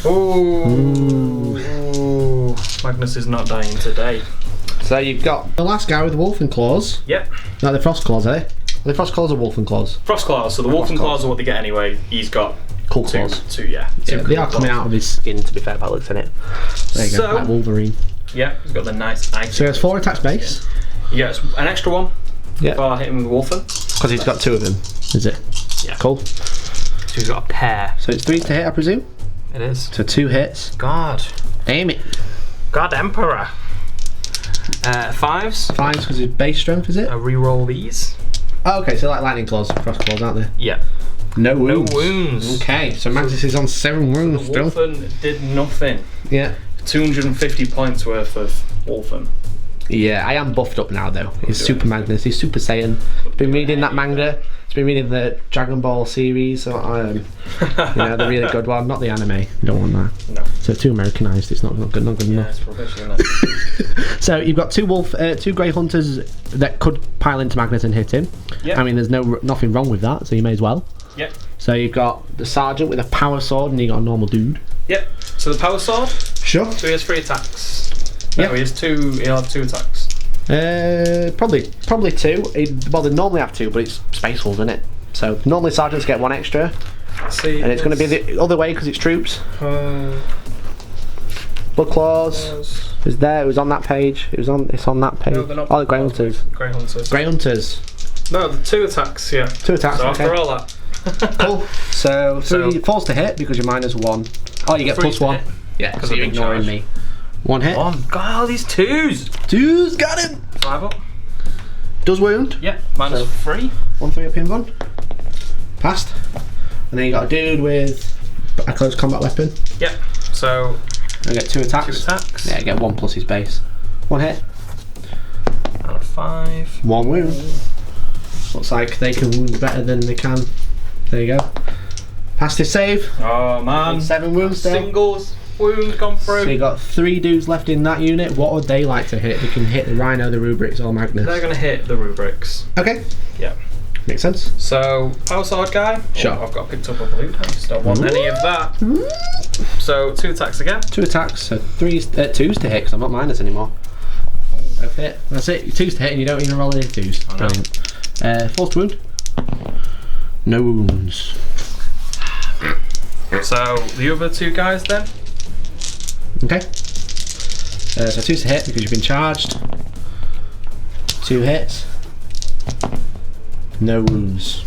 Ooh. Ooh. Magnus is not dying today. So you've got the last guy with the Wolf and Claws. Yep. No, the Frost Claws, are they? The Frost Claws are Wolf and Claws. Frost Claws, so the Wolf and Claws are what they get anyway. He's got Cool two, Claws. two, yeah. Two They cool are coming claws. out of his skin, to be fair, by the looks in it. There you go, like Wolverine. Yeah, he's got the nice eye. So he has 4 attacks base. He gets an extra one Yeah. for hitting with Wolfen. Because he's got 2 of them, is it? Yeah. Cool. So he's got a pair. So it's 3 to hit, I presume? It is. So 2 hits. God. Aim it. God Emperor. 5s. 5s because his base strength, is it? I re-roll these. Oh, okay, so like Lightning Claws, Frost Claws, aren't they? Yeah. No wounds. No wounds. Okay, so Magnus is on 7 wounds The still. Wolfen did nothing. Yeah. 250 points worth of Wolfen. Yeah, I am buffed up now though. He's Super Magnus, he's Super Saiyan. Been reading that manga. He's been reading the Dragon Ball series, so you know, the really good one, not the anime. You don't want that. No. So too Americanized. It's not good Yeah, enough. it's rubbish, isn't it? So you've got 2 Grey Hunters that could pile into Magnus and hit him. Yeah. I mean, there's nothing wrong with that, so you may as well. Yep. So you've got the Sergeant with a power sword, and you got a normal dude. Yep. So the power sword. Sure. So he has 3 attacks. No, Yep. he has 2. He'll have 2 attacks. Probably 2. Well, they normally have 2, but it's Space Wolves, isn't it? So normally sergeants get 1 extra, See, and it's going to be the other way because it's troops. Blood Claws is there. It was on that page. It's on that page. No, they're not. Oh, the Grey Hunters. Grey Hunters. Grey Hunters. No, the 2 attacks. Yeah. 2 attacks. So okay. after all that. Cool. So 3 falls to hit because you're -1. Oh, you get 3 +1. to hit. Yeah, because I've you're been ignoring charged. me. 1 hit. God, all these 2s. 2's got him. 5 up. Does wound. Yeah. -3. 1 3 up in 1. Passed. And then you got a dude with a close combat weapon. Yep. So I get 2 attacks. 2 attacks. Yeah, I get 1 plus his base. 1 hit. And a 5. 1 wound. Looks like they can wound better than they can. There you go. Passed his save. Oh man. 7 wounds still. Singles wound gone through. So you got 3 dudes left in that unit. What would they like to hit? They can hit the Rhino, the Rubrics, or Magnus. They're gonna hit the rubrics. Okay. Yeah. Makes sense. So power sword guy. Sure. Oh, I've got picked up a blue. I just don't want any of that. So 2 attacks again. 2 attacks. So 2's to hit because I'm not minus anymore. Both hit. That's it. 2's to hit and you don't even roll any 2's. I know. Brilliant. 4th to wound. No wounds. So the other 2 guys then. Okay. So 2's to hit because you've been charged. 2 hits. No wounds.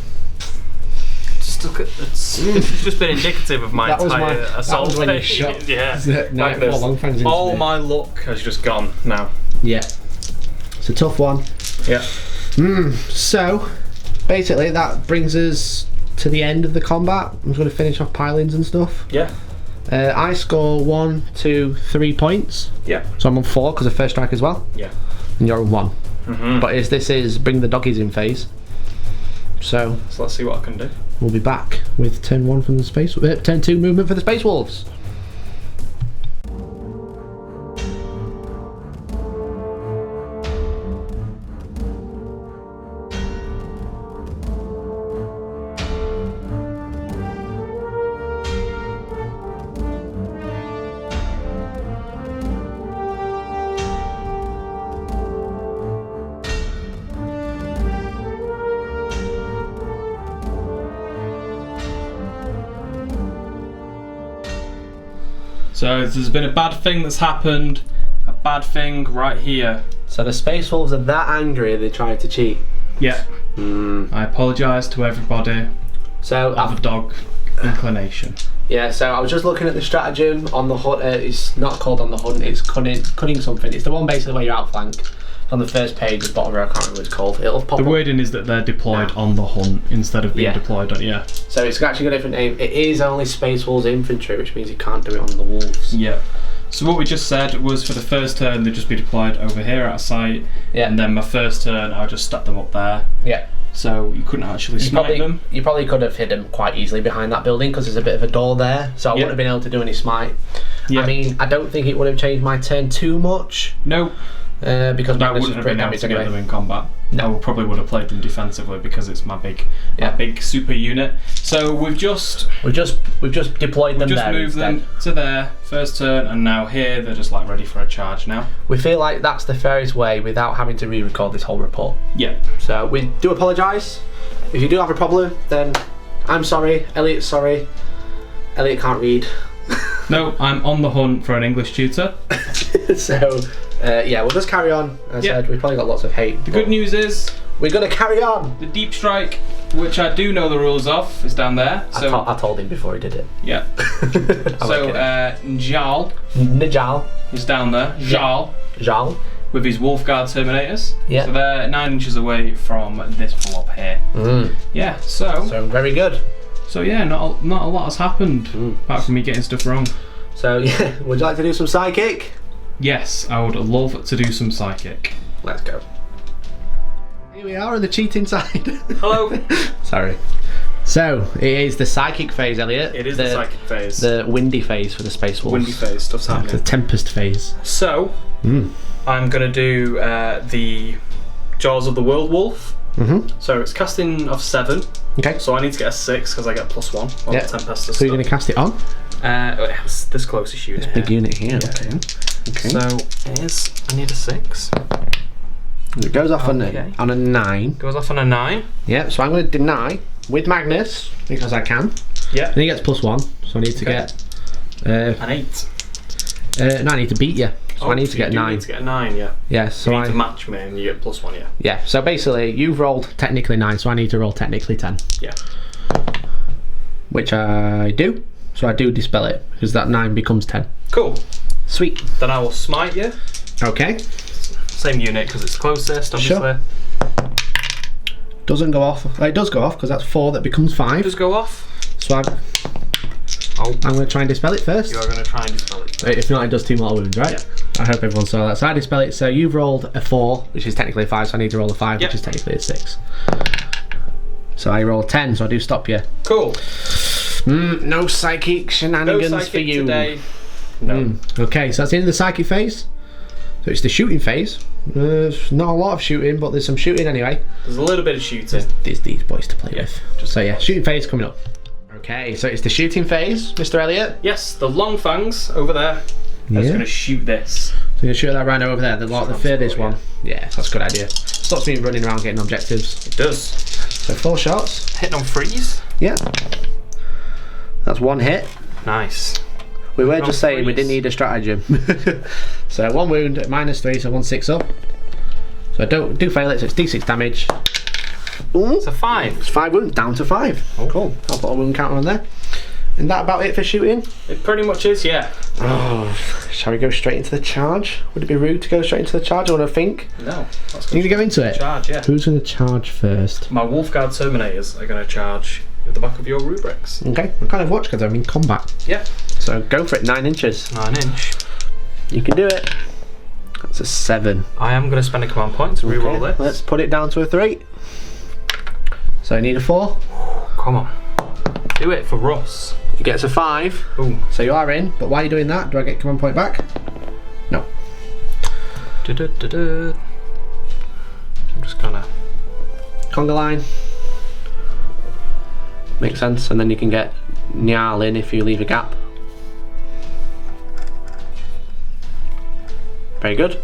Just look at it's just been indicative of my That was entire my- assault. that was when you phase. shot. Yeah. No, Like this. long fangs into All it. my luck has just gone now. Yeah. It's a tough one. Yeah. So, basically, that brings us to the end of the combat. I'm going to finish off pilings and stuff. Yeah. I score 1, 2, 3 points. Yeah. So I'm on 4 because of first strike as well. Yeah. And you're on 1. Mm-hmm. But this is bring the doggies in phase. So let's see what I can do. we'll be back with turn 1 from the space. Turn 2 movement for the Space Wolves. So there's been a bad thing that's happened. A bad thing right here. So the Space Wolves are that angry they tried to cheat. Yeah. I apologise to everybody. So I have a dog inclination. Yeah, so I was just looking at the stratagem on the hunt. It's not called on the hunt, it's cunning something. It's the one basically where you outflank. On the first page, the bottom row, I can't remember what it's called. It'll pop The up. wording is that they're deployed on the hunt instead of being deployed on, So it's actually got a different name. It is only Space Wolves infantry, which means you can't do it on the wolves. Yeah. So what we just said was for the first turn they'd just be deployed over here out of sight. Yeah. And then my first turn I'll just stack them up there. Yeah. So you couldn't actually smite them. You probably could have hid them quite easily behind that building because there's a bit of a door there. So I wouldn't have been able to do any smite. Yeah. I mean, I don't think it would have changed my turn too much. No. Because I Magnus wouldn't was have pretty been able damaged to get anyway. them in combat. No. I probably would have played them defensively because it's my big super unit. So we've just deployed them there. Moved them to there first turn, and now here they're just like ready for a charge now. We feel like that's the fairest way without having to re-record this whole report. Yeah. So we do apologise. If you do have a problem, then I'm sorry. Elliot's sorry. Elliot can't read. No, I'm on the hunt for an English tutor. So yeah, we'll just carry on. As I said, we've probably got lots of hate. The good news is we're gonna carry on. The deep strike, which I do know the rules of, is down there. So I told him before he did it. Yeah. So Njal Njal is down there. Njal with his Wolfguard Terminators. Yeah. So they're 9 inches away from this blob here. Yeah. So very good. So yeah, not a lot has happened apart from me getting stuff wrong. So yeah, would you like to do some psychic? Yes, I would love to do some psychic. Let's go. Here we are on the cheating side. Hello. Sorry. So it is the psychic phase, Elliot. It is the psychic phase. The windy phase for the Space Wolves. Windy phase, stuff's happening. The tempest phase. So I'm gonna do the Jaws of the World Wolf. So it's casting of 7. Okay. So I need to get a 6 because I get +1 on the Tempest. So you're going to cast it on? It has this closest unit. This big unit here. Yeah. Okay. So I need a 6. It goes off on a 9. Goes off on a 9. Yeah. So I'm going to deny with Magnus because I can. Yeah. And he gets +1, so I need to get an 8. No, I need to beat you. So I need to get 9. You need to get a 9, yeah. Yeah, so you need to match me and you get +1, yeah. Yeah, so basically you've rolled technically 9, so I need to roll technically 10. Yeah. Which I do. So I do dispel it, because that 9 becomes 10. Cool. Sweet. Then I will smite you. Okay. Same unit, because it's closest, obviously. Sure. Doesn't go off. It does go off, because that's 4 that becomes 5. It does go off. So I'm going to try and dispel it first. You are going to try and dispel it first. If not, it does 2 mortal wounds, right? Yeah. I hope everyone saw that. So I dispel it. So you've rolled a 4, which is technically a 5, so I need to roll a 5, which is technically a 6. So I roll 10, so I do stop you. Cool. No psychic shenanigans no psychic for you. Today. No. Okay, so that's the end of the psychic phase. So it's the shooting phase. There's not a lot of shooting, but there's some shooting anyway. There's a little bit of shooting. There's these boys to play with. So yeah, shooting phase coming up. Okay, so it's the shooting phase, Mr. Elliot. Yes, the long fangs over there. Yeah. Going to shoot this. So you're going to shoot that rhino over there, the furthest one. Yeah, that's a good idea. Stops me running around getting objectives. It does. So 4 shots. Hitting on freeze. Yeah. That's 1 hit. Nice. We were just saying we didn't need a stratagem. So 1 wound at -3, so 1 6 up. So I do fail it, so it's d6 damage. Ooh. It's a 5. It's 5 wounds, down to 5. Oh. Cool. I'll put a wound counter on there. And that about it for shooting? It pretty much is, yeah. Oh, shall we go straight into the charge? Would it be rude to go straight into the charge? I want to think. No. You going to go into it? Charge, yeah. Who's going to charge first? My Wolfguard Terminators are going to charge at the back of your rubrics. Okay, I kind of watch because I'm in combat. Yeah. So go for it, 9 inches. 9 inch. You can do it. That's a 7. I am going to spend a command point to reroll this. Let's put it down to a 3. So I need a 4. Come on. Do it for Russ. He gets a 5. Boom. So you are in, but while you're doing that, do I get command point back? No. I'm just gonna conga line. Makes sense, and then you can get Niall in if you leave a gap. Very good.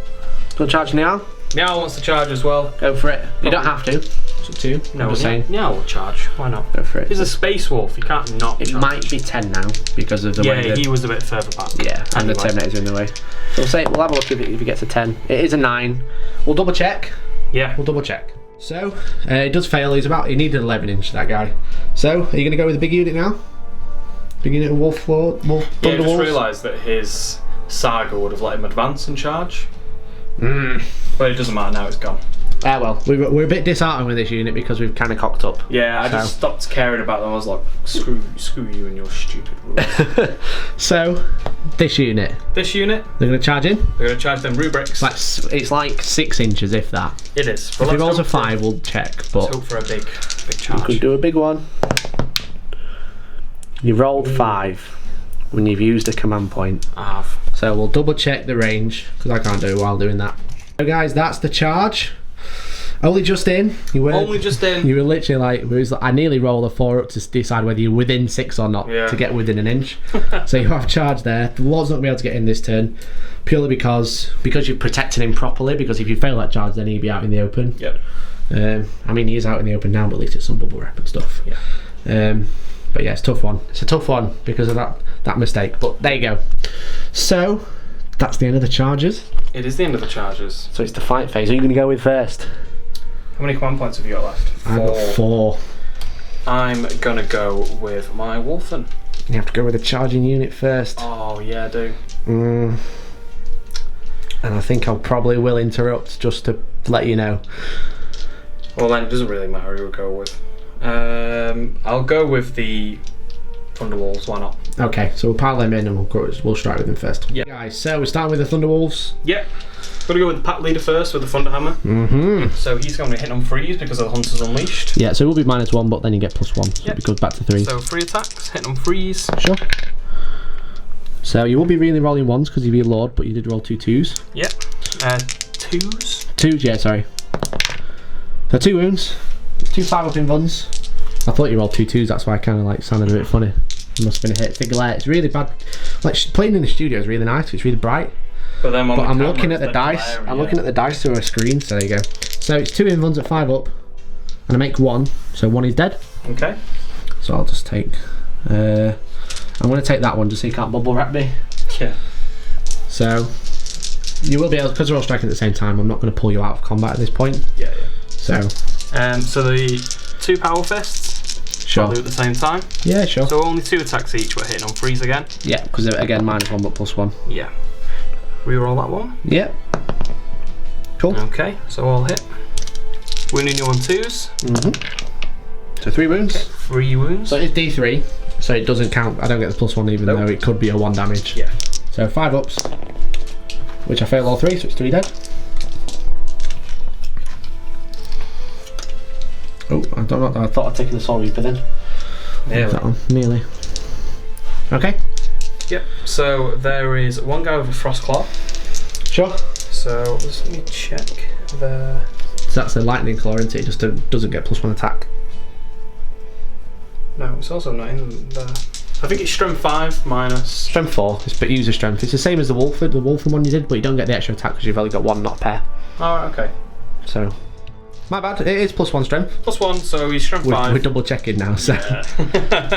Go charge Niall. Niall wants to charge as well. Go for it. You don't have to. It's up to you. No, I'm just saying. Yeah, we'll charge. Why not? Go for it. He's a space wolf. You can't not. It charge. might be 10 now because of the way. Yeah, he was a bit further back. Yeah, and anyway. the Terminator's in the way. So we'll have a look if it gets a 10. It is a 9. We'll double check. Yeah. We'll double check. So it does fail. He needed 11 inch, that guy. So are you going to go with the big unit now? Big unit of Wolf Thunder Yeah, I just Wolves? realised that his saga would have let him advance and charge. But it doesn't matter now, it's gone. Ah well, we're a bit disheartened with this unit because we've kind of cocked up. Yeah, I just stopped caring about them. I was like, screw you and your stupid rules. So, this unit. This unit, They're going to charge in. we're going to charge them rubrics. It's like 6 inches, if that. It is. If it rolls a 5, we'll check. Let's But hope for a big we charge. could do a big one. You rolled 5 when you've used a command point. I have. So we'll double check the range because I can't do it while doing that. So guys, that's the charge. Only just in. You were Only just in. You were literally like, I nearly rolled a 4 up to decide whether you're within 6 or not to get within an inch. So you have charge there. The Lord's not going to be able to get in this turn purely because you're protecting him properly. Because if you fail that charge, then he'd be out in the open. Yep. I mean, he is out in the open now, but at least it's some bubble wrap and stuff. Yeah. But yeah, it's a tough one. It's a tough one because of that mistake. But there you go. So that's the end of the charges. It is the end of the charges. So it's the fight phase. Who are you going to go with first? How many command points have you got left? I've got 4. I'm going to go with my Wolfen. You have to go with the charging unit first. Oh, yeah, I do. And I think I probably will interrupt just to let you know. Well, then it doesn't really matter who we'll go with. I'll go with the Thunderwolves, why not? Okay, so we'll pile them in and we'll strike with them first. Yeah. Guys, so we're starting with the Thunderwolves. Yep. Gotta go with the pack leader first with the Thunderhammer. So he's going to hit on freeze because of the Hunters Unleashed. Yeah, so it will be -1, but then you get +1, so it goes back to 3. So 3 attacks, hit on freeze. Sure. So you will be really rolling 1s because you're Lord, but you did roll 2 2s. Yep. 2s. 2s, yeah, sorry. So 2 wounds, 2 5-up invuns. I thought you rolled 2 2s, that's why I kind of like sounded a bit funny. It must have been a hit. The glare, it's really bad. Like playing in the studio is really nice, it's really bright. But then on the I'm camera, looking at the dice. I'm looking at the dice through a screen. So there you go. So it's 2 invuns at 5-up, and I make 1. So 1 is dead. Okay. So I'll just take. I'm going to take that one just so you can't bubble wrap me. Yeah. So you will be able, because we're all striking at the same time. I'm not going to pull you out of combat at this point. Yeah. So. So the 2 power fists. Sure. I'll do at the same time. Yeah, sure. So only 2 attacks each, but hitting on freeze again. Yeah, because again -1 but +1. Yeah. Reroll that one. Yeah. Cool. Okay, so I'll hit. Wounding you on 2s. So 3 wounds. Okay, 3 wounds. So it's D3, so it doesn't count. I don't get the +1 even though it could be a 1 damage. Yeah. So 5 ups, which I failed all 3, so it's 3 dead. Oh, I don't know. I thought I'd taken the Soul Reaper then. Nearly. That one, nearly. Okay. Yep. So there is 1 guy with a Frost Claw. Sure. So let me check the. So that's the Lightning Claw, isn't it? It just doesn't get +1 attack. No, it's also not in there. I think it's Strength 5 minus. Strength 4, but use a Strength. It's the same as the Wolfen one you did, but you don't get the extra attack because you've only got 1, not a pair. Oh, okay. So, my bad. It is +1 Strength. +1, so he's Strength 5. We're double checking now. So,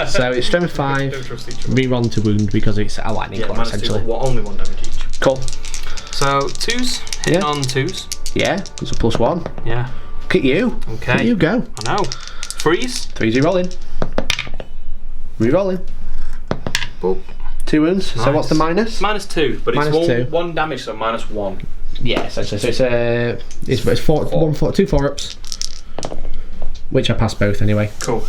so it's Strength 5. Don't trust each other. Rerun to wound because it's a Lightning Claw essentially. Only 1 damage each. Cool. So 2s, hitting on 2s. Yeah, it's a +1. Yeah. Look at you. Okay. Look at you go. I know. Freeze. 3's re-rolling. Re-rolling. Boop. 2 wounds. Nice. So what's the minus? -2, but Minus it's 2. 1 damage, so -1. Yeah, essentially. So it's 2 4-ups, which I passed both anyway. Cool.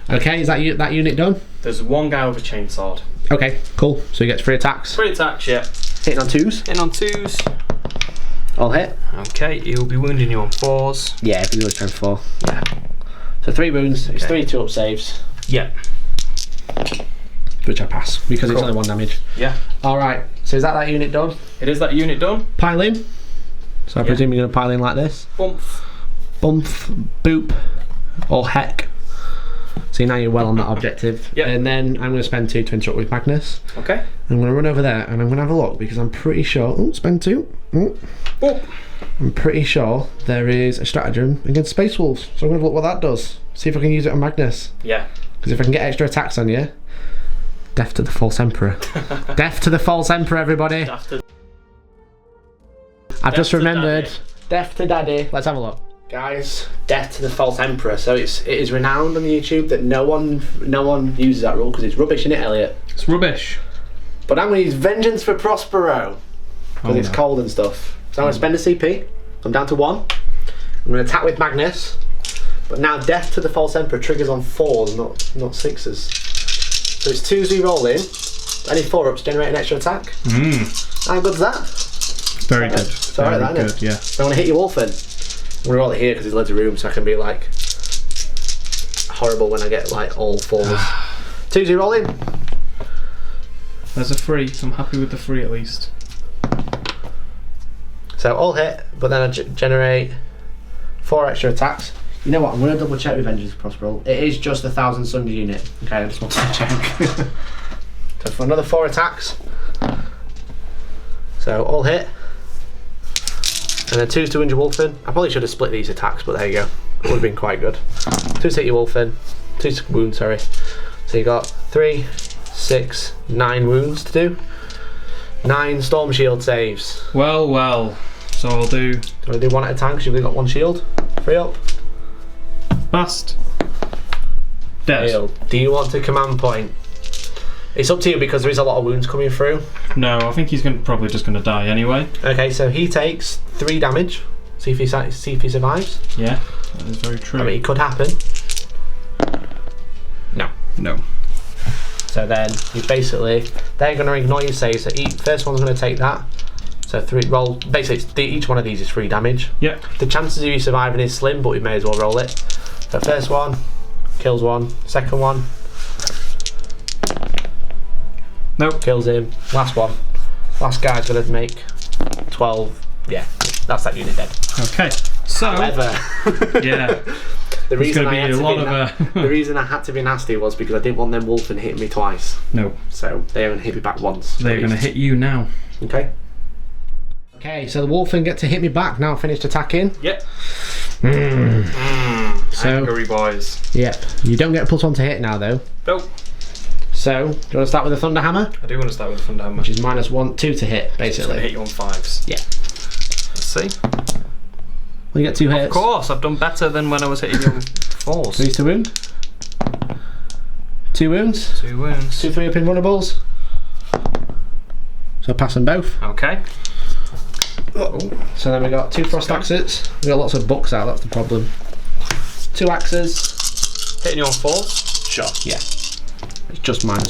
Okay, is that unit done? There's 1 guy with a chainsword. Okay, cool. So he gets 3 attacks. 3 attacks, yeah. Hitting on 2s. Hitting on 2s. All hit. Okay, he'll be wounding you on 4s. Yeah, if he goes Strength 4. Yeah. So 3 wounds. It's Okay. 3 2-up saves, Yeah. which I pass because it's Cool. only 1 damage. Yeah. All right. So is that unit done? It is that unit done. Pile in. So I presume you're going to pile in like this. Bump. Bump, boop, or heck. See, now you're well on that objective. Yep. And then I'm going to spend 2 to interrupt with Magnus. Okay. I'm going to run over there and I'm going to have a look because I'm pretty sure. Oh, spend 2. Oh. Boop. I'm pretty sure there is a stratagem against Space Wolves. So I'm going to look what that does. See if I can use it on Magnus. Yeah. Because if I can get extra attacks on you, death to the false emperor. Death to the false emperor, everybody. I've just remembered. Death to daddy. Let's have a look. Guys, death to the false emperor. So it is renowned on YouTube that no one uses that rule because it's rubbish, isn't it, Elliot? It's rubbish. But I'm going to use vengeance for Prospero because it's cold and stuff. So I'm going to spend a CP. I'm down to 1. I'm going to attack with Magnus. But now death to the false emperor triggers on 4s, not 6s. So it's 2s we roll in. Any 4-ups generate an extra attack. How good's that? Very good. It's alright, that, isn't it? Yeah. So I'm going to hit you wolf in. I'm going to roll it here because there's loads of room, so I can be like horrible when I get like all 4s. 2s we roll in. There's a 3, so I'm happy with the 3 at least. So all hit, but then I generate 4 extra attacks. You know what? I'm going to double check with Vengeance Prospero. It is just a 1,000 Sunder unit. Okay, I just wanted to check. So for another 4 attacks. So all hit. And then 2s to wound your Wolfen. I probably should have split these attacks, but there you go. It would have been quite good. 2s hit your Wolfen. 2s to wound, sorry. So you got 3, 6, 9 wounds to do. 9 Storm Shield saves. Well. So I'll do... Do you want to do 1 at a time because you've only got 1 shield? 3 up. Fast. Dead. Failed. Do you want to command point? It's up to you because there is a lot of wounds coming through. No, I think he's probably just going to die anyway. Okay, so he takes 3 damage. See if he survives. Yeah, that is very true. I mean, it could happen. No. So then you basically, they're going to ignore your saves. So first one's going to take that. So 3 roll. Basically, each one of these is 3 damage. Yeah. The chances of you surviving is slim, but we may as well roll it. So first one kills 1. Second one. Nope. Kills him. Last one. Last guy's going to make 12. Yeah, that's that unit dead. Okay. So. However, yeah. The reason I had to be nasty was because I didn't want them Wolfen hitting me twice. No. So they're going to hit me back once. They're going to hit you now. Okay. Okay, so the Wolfen get to hit me back now. Finished attacking. Yep. So, angry boys. Yep. You don't get a +1 to hit now though. Nope. So, do you want to start with the Thunder Hammer? I do want to start with the Thunder Hammer. Which is -1, 2 to hit, basically. It's going to hit you on 5s. Yeah. Let's see. Well, you get 2 hits. Of course, I've done better than when I was hitting you on 4s. 3 to wound. 2 wounds. 2 wounds. 2 3-up invulnerables. So pass them both. Okay. Oh. So then we got 2 frost axes. We got lots of books out, that's the problem. 2 axes. Hitting you on 4s? Sure. Yeah. It's just -1.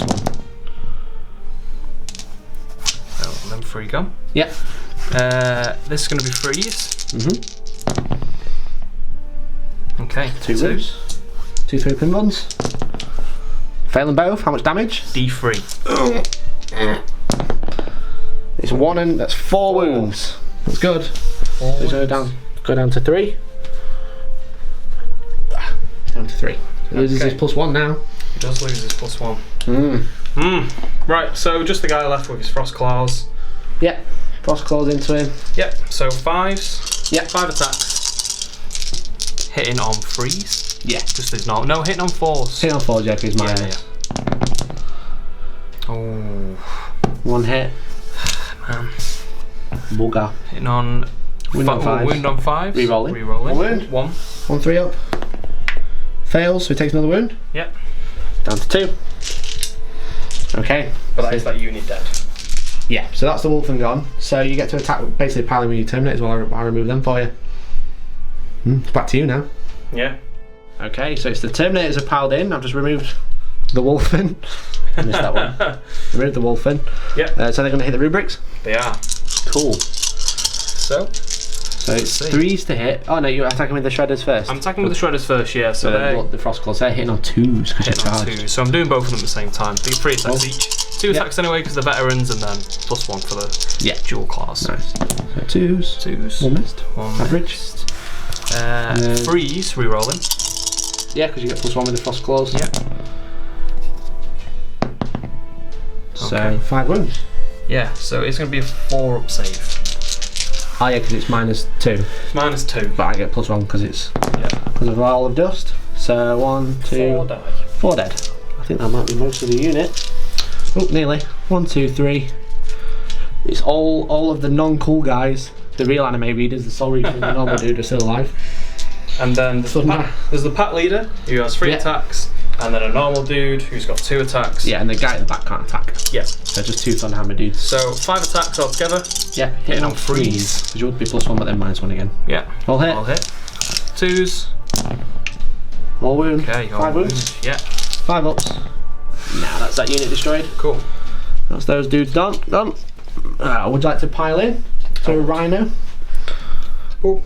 Oh, and then 3 go. Yep. This is going to be freeze. Okay. 2 wounds. 2 3 pin ones. Fail them both. How much damage? D3. It's 1 and that's 4 wounds. That's good. 4 So go down to 3. Down to 3. He loses his +1 now. He does lose his +1. Right, so just the guy left with his frost claws. Yep. Frost claws into him. Yep. So 5s. Yep. 5 attacks. Hitting on 3s. Yeah. Just as no hitting on 4s. Hitting on 4s, yeah, because minus. Yeah. Oh. 1 hit. Man. Bugger. Hitting on wound on 5. Wound on 5. Rerolling. 1 wound. 1. 1 3 up. Fails, so he takes another wound. Yep. Down to 2. Okay. But that is that unit dead. Yeah, so that's the Wolfen gone. So you get to attack, basically piling with your Terminators while I remove them for you. It's back to you now. Yeah. Okay, so it's the Terminators are piled in. I've just removed the Wolfen. I missed that one. Removed the Wolfen. Yep. So they're going to hit the rubrics. They are. Cool. So it's 3s to hit. Oh no, you're attacking with the Shredders first. I'm attacking with the Shredders first, yeah. So the Frost Claws, they're hitting on 2s. Hitting on 2s. So I'm doing both of them at the same time. Do 3 attacks each. 2 attacks anyway because they're veterans, and then +1 for the dual claws. Nice. So 2s. 2s. 1 missed. 1 average. 3s rerolling. Yeah, because you get +1 with the Frost Claws. Yep. So 5 wounds. Yeah, so it's going to be a 4-up save. Oh yeah, because it's -2. -2. But I get +1 because it's because of all of dust. So 1, 2, 4 die. 4 dead. I think that might be most of the unit. Oh, nearly. 1, 2, 3. It's all of the non-cool guys. The real anime readers, the soul readers, and the normal dude are still alive. And then there's the pack leader who has 3 attacks, and then a normal dude who's got 2 attacks. Yeah, and the guy at the back can't attack. Yeah. So just 2 Thunderhammer dudes. So 5 attacks altogether. Yeah, hitting on 3s. Because you would be +1, but then -1 again. Yeah. All hit. All hit. 2s. All wound. Okay. 5 wounds. Yeah. 5 ups. Now that's that unit destroyed. Cool. That's those dudes done. Would you like to pile in to a rhino? Oh,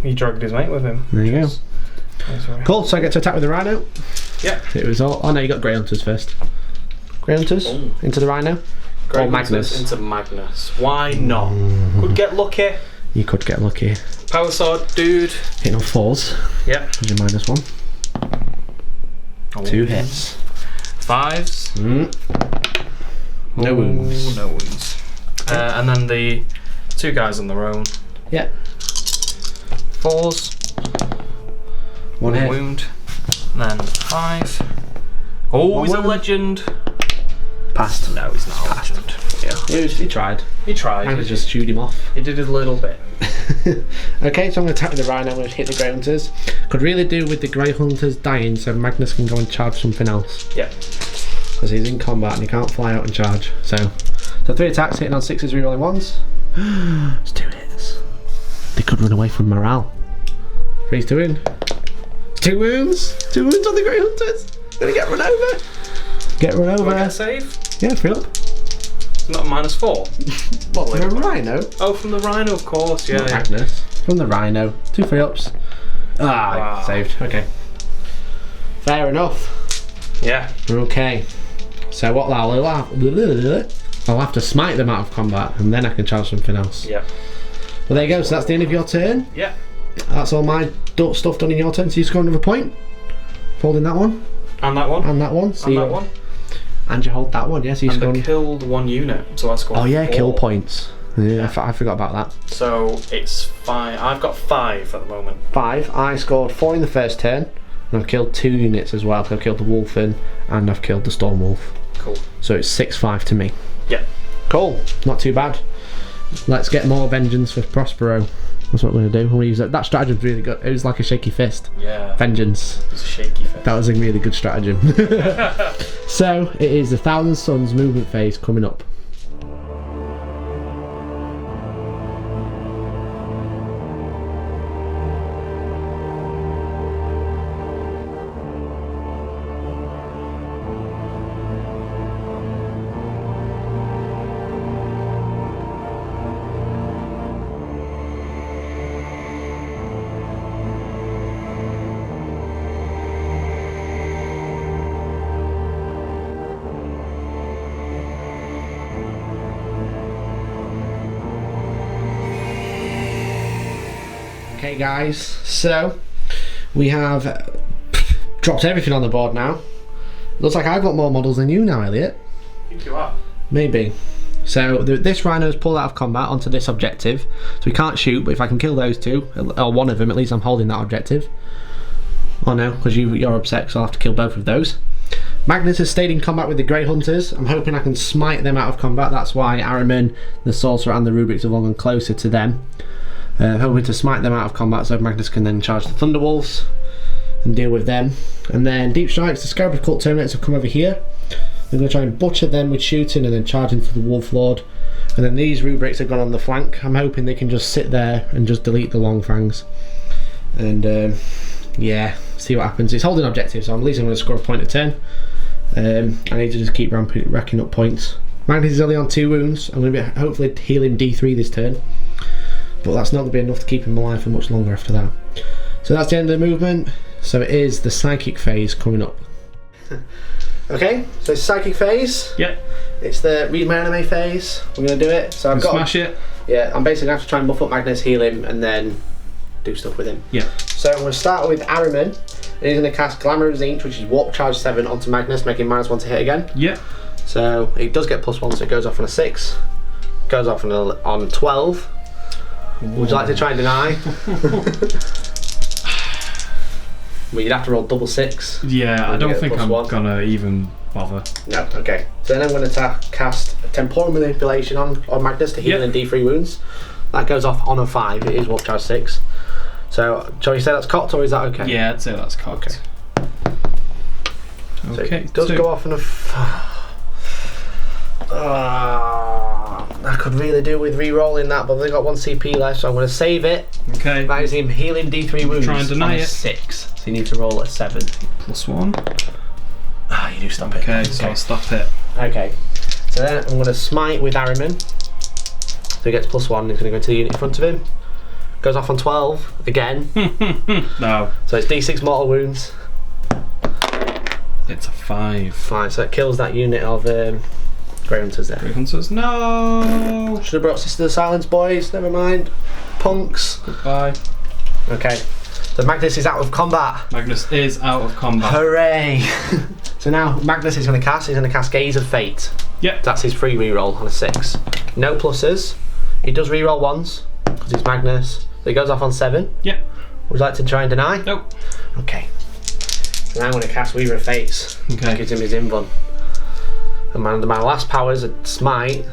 he dragged his mate with him. There you go. Sorry. Cool, so I get to attack with the rhino. Yeah. It was all. Oh no, you got Grey Hunters first. Grey Hunters into the rhino. Grey or Magnus. Into Magnus. Why not? Could get lucky. You could get lucky. Power sword, dude. Hitting on 4s. Yeah. Your -1. 2 hits. 5s. No wounds. No wounds. And then the 2 guys on their own. Yeah. 4s. 1 hit. Wound. And then 5. Oh, he's a legend. Passed. No, he's not a legend. Yeah. He tried. He tried. I just shoot him off. He did a little bit. Okay, so I'm going to attack with the rhino. I'm going to hit the Grey Hunters. Could really do with the Grey Hunters dying so Magnus can go and charge something else. Yeah. Because he's in combat and he can't fly out and charge. So 3 attacks hitting on 6s, rerolling 1s. It's 2 hits. They could run away from morale. 3's to win. 2 wounds. 2 wounds on the Grey Hunters. Gonna get run over. Get run over. Do I get a save? Yeah, 3 up. Not -4. What, from the rhino? Oh, from the rhino, of course, yeah. Not Magnus. From the rhino. 2 3 ups. Wow. Saved. Okay. Fair enough. Yeah. Okay. So what I'll have to smite them out of combat and then I can charge something else. Yeah. Well, there you go. So that's the end of your turn. Yeah. That's all my stuff done in your turn. So you score another point. Holding that one. And that one. And that one. So and that one. And you hold that one. Yes. Yeah, so and killed 1 unit. So I scored. Oh yeah, 4. kill points. Yeah, I forgot about that. So it's 5. I've got 5 at the moment. 5. I scored 4 in the first turn. And I've killed 2 units as well. I've killed the Wolfen and I've killed the Storm Wolf. Cool. So it's 6-5 to me. Yeah. Cool. Not too bad. Let's get more vengeance for Prospero. That's what we're going to do. We'll use that. That stratagem's really good. It was like a shaky fist. Yeah. Vengeance. It's a shaky fist. That was a really good stratagem. So it is the Thousand Suns movement phase coming up. Okay guys, so we have dropped everything on the board now. Looks like I've got more models than you now, Elliot. I think you are. Maybe. So this rhino's pulled out of combat onto this objective, so we can't shoot, but if I can kill those 2, or one of them, at least I'm holding that objective. Oh no, because you're upset, so I'll have to kill both of those. Magnus has stayed in combat with the Grey Hunters. I'm hoping I can smite them out of combat. That's why Ahriman, the Sorcerer and the Rubrics have all gone closer to them. Hoping to smite them out of combat so Magnus can then charge the Thunderwolves and deal with them. And then Deep Strikes, the Scarab Cult Terminators have come over here. We're going to try and butcher them with shooting and then charge into the Wolf Lord. And then these Rubrics have gone on the flank. I'm hoping they can just sit there and just delete the Long Fangs. And yeah, see what happens. It's holding objective, so I'm at least going to score a point a turn. I need to just keep racking up points. Magnus is only on 2 wounds. I'm going to be hopefully healing D3 this turn. But that's not going to be enough to keep him alive for much longer after that. So that's the end of the movement. So it is the psychic phase coming up. Okay, so it's psychic phase. Yep. It's the read my anime phase. We're going to do it. So I've got smash it. Yeah, I'm basically going to have to try and buff up Magnus, heal him, and then do stuff with him. Yeah. So I'm going to start with Ahriman. And he's going to cast Glamour of Tzeentch, which is Warp Charge 7 onto Magnus, making -1 to hit again. Yeah. So it does get +1, so it goes off on a 6. Goes off on 12. Would you like to try and deny? Well, you'd have to roll double 6. Yeah, I don't think I'm gonna even bother. No, okay. So then I'm going to cast Temporal Manipulation on Magnus to heal in D3 wounds. That goes off on a 5. It is Warp Charge 6. So, shall we say that's cocked, or is that okay? Yeah, I'd say that's cocked. Okay. So okay. it does go off on a. I could really do with re-rolling that, but I've only got 1 CP left, so I'm going to save it. Okay. That is him healing D3 wounds. Try and deny on a it. 6. So you need to roll a 7. +1. You do stop it. Okay, so I'll stop it. Okay. So then I'm going to smite with Ahriman. So he gets +1. He's going to go to the unit in front of him. Goes off on 12 again. No. So it's D6 mortal wounds. It's a 5. Fine. So it kills that unit of Grey Hunters there. Grey Hunters, no! Should have brought Sister of the Silence, boys. Never mind. Punks. Goodbye. Okay. So Magnus is out of combat. Magnus is out of combat. Hooray! So now Magnus is going to cast. He's going to cast Gaze of Fate. Yep. That's his free reroll on a 6. No pluses. He does reroll 1s because he's Magnus. So he goes off on 7. Yep. Would you like to try and deny? Nope. Okay. So now I'm going to cast Weaver of Fates. Okay. Gives him his invuln. And my last powers are Smite